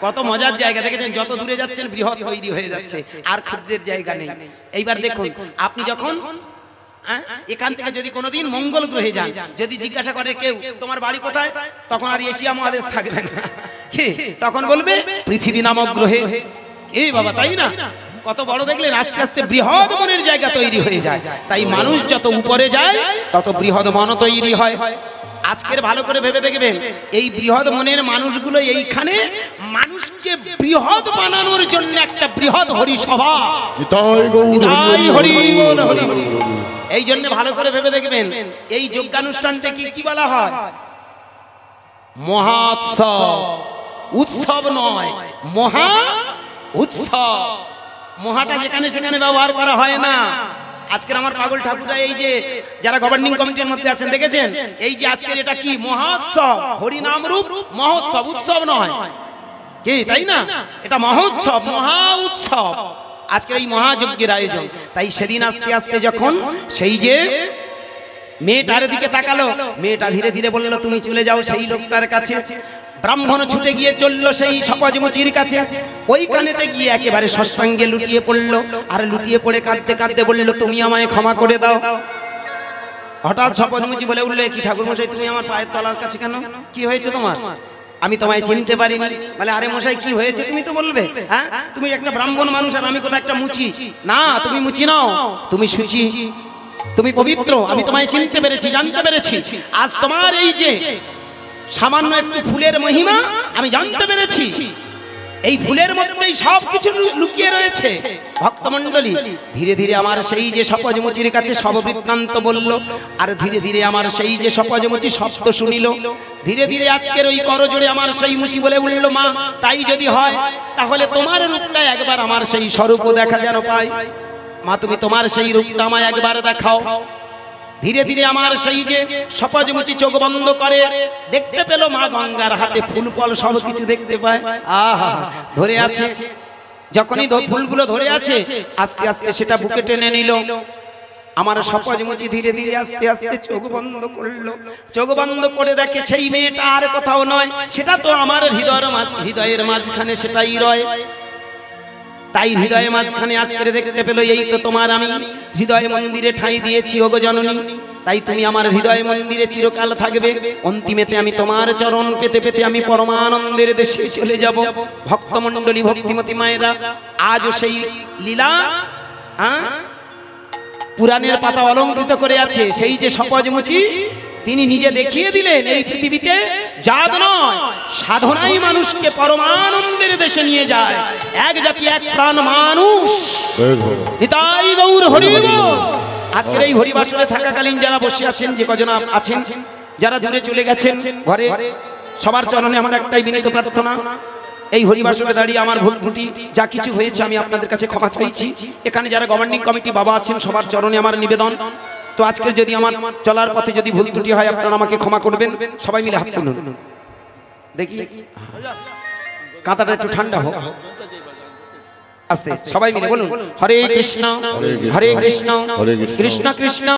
কত মজার জায়গা দেখেছেন, যত দূরে যাচ্ছেন বৃহৎ তৈরি হয়ে যাচ্ছে, আর ক্ষুদ্রের জায়গা নেই। এইবার দেখুন, আপনি যখন এখান থেকে যদি কোনোদিন মঙ্গল গ্রহে যান, যদি জিজ্ঞাসা করে কেউ তোমার বাড়ি কোথায়, তখন আর এশিয়া মহাদেশ থাকবে না, কি তখন বলবে পৃথিবী নামক গ্রহে। এই বাবা, তাই না? কত বড় দেখলেন, আস্তে আস্তে বৃহৎ মনের জায়গা তৈরি হয়ে যায়। তাই মানুষ যত উপরে যায় তত বৃহৎ মন তৈরি হয়। আজকের ভালো করে ভেবে দেখবেন, এই বৃহৎ মনের মানুষগুলো এইখানে মানুষকে বৃহৎ বানানোর জন্য একটা বৃহৎ হরিসভা, এই জন্য ভালো করে ভেবে দেখবেন, এই যজ্ঞানুষ্ঠানটাকে কি বলা হয়? মহোৎসব। উৎসব নয়, মহা উৎসব। মহাটা যেখানে সেখানে ব্যবহার করা হয় না। আজকের আমার পাগল ঠাকুরদা, এই যে যারা গভর্নিং কমিটির মধ্যে আছেন দেখেছেন, এই যে আজকের এটা কি মহোৎসব, হরিনাম রূপ মহোৎসব, উৎসব নয়, কি তাই না? এটা মহোৎসব, মহা উৎসব, আজকের এই মহাযজ্ঞের আয়োজন। তাই সেদিন আস্তে আস্তে যখন সেই যে মেয়েটার দিকে তাকালো, মেয়েটা ধীরে ধীরে বলল তুমি চলে যাও সেই লোকটার কাছে। ব্রাহ্মণ ছুটে গিয়ে চললো সেই সপজমুচির কাছে, ওই কানেতে গিয়ে একেবারে ষষ্ঠাঙ্গে লুটিয়ে পড়লো, আর লুটিয়ে পড়ে কাঁদতে কাঁদতে বলল তুমি আমায় ক্ষমা করে দাও। হঠাৎ সপজমুচি বলে উঠলে, কি ঠাকুর মশাই তুমি আমার পায়ের তলার কাছে কেন, কি হয়েছে তোমার? আমি তোমায় চিনতে পারিনি। বলে আরে মশাই কি হয়েছে তুমি তো বলবে, হ্যাঁ তুমি একটা ব্রাহ্মণ মানুষ আর আমি কোথায় একটা মুচি। না তুমি মুচি নাও, তুমি শুচি, তুমি পবিত্র, আমি তোমায় চিনতে পেরেছি, জানতে পেরেছি। আজ তোমার এই যে সামান্য একটু ফুলের মহিমা আমি জানতে পেরেছি, এই ফুলের মধ্যেই সবকিছু লুকিয়ে রয়েছে। ভক্তমণ্ডলী ধীরে ধীরে আমার সেই যে সপজমুচির কাছে সব বৃত্তান্ত বলল, আর ধীরে ধীরে আমার সেই যে সপজমুচি শব্দ শুনিল। ধীরে ধীরে আজকের ওই করজোড়ে আমার সেই মুচি বলে উঠল, মা তাই যদি হয় তাহলে তোমার রূপটা একবার আমার সেই স্বরূপ দেখা যেন পায়। মা তুমি তোমার সেই রূপটা আমায় একবার দেখাও। ধীরে ধীরে আমার সেই যে সপজমুচি চোখ বন্ধ করে দেখতে পেল মা গঙ্গার হাতে ফুল ফল সবকিছু দেখতে পায়। আহা ধরে আছে, যখনই ফুলগুলো ধরে আছে আস্তে আস্তে সেটা বুকে টেনে নিল। আমার সপজমুচি ধীরে ধীরে আস্তে আস্তে চোখ বন্ধ করলো। চোখ বন্ধ করে দেখে সেই মেয়েটা আর কোথাও নয়, সেটা তো আমার হৃদয়ের মাঝখানে সেটাই রয়। তাই হৃদয়ের মাঝখানে আজকে দেখতে পেল, এই তো তোমার আমি হৃদয় মন্দিরে ঠাঁই দিয়েছি ওগো জননী। তাই তুমি আমার হৃদয় মন্দিরে চিরকাল থাকবে। অন্তিমেতে আমি তোমার চরণ পেতে পেতে আমি পরমানন্দের দেশে চলে যাব। ভক্তমণ্ডলী, ভক্তিমতী মায়েরা, আজও সেই লীলা পুরাণের পাতা অলঙ্কৃত করে আছে। সেই যে সপজমুচি তিনি নিজে দেখিয়ে দিলেন এই পৃথিবীতে জাত নয় সাধনাই মানুষকে পরমানন্দের দেশে নিয়ে যায়। এক জাতি এক প্রাণ মানুষ। বেশ ভালো। নিতাই গৌর হরি বল। আজকের এই হরিবাসরে থাকাকালীন যারা বসে আছেন, যে কজন আছেন, যারা দূরে চলে গেছেন ঘরে, সবার চরণে আমার একটাই বিনীত প্রার্থনা, এই হরিবাসরে দাঁড়িয়ে আমার ভুল ত্রুটি যা কিছু হয়েছে আমি আপনাদের কাছে ক্ষমা চাইছি। এখানে যারা গভর্নিং কমিটি বাবা আছেন সবার চরণে আমার নিবেদন, তো আজকে যদি আমার চলার পথে যদি ভুল ত্রুটি হয় আপনারা আমাকে ক্ষমা করবেন। সবাই মিলে হাত তুলুন, দেখি কাঁথাটা একটু ঠান্ডা হোক। আস্তে সবাই মিলে বলুন, হরে কৃষ্ণ হরে কৃষ্ণ কৃষ্ণ কৃষ্ণ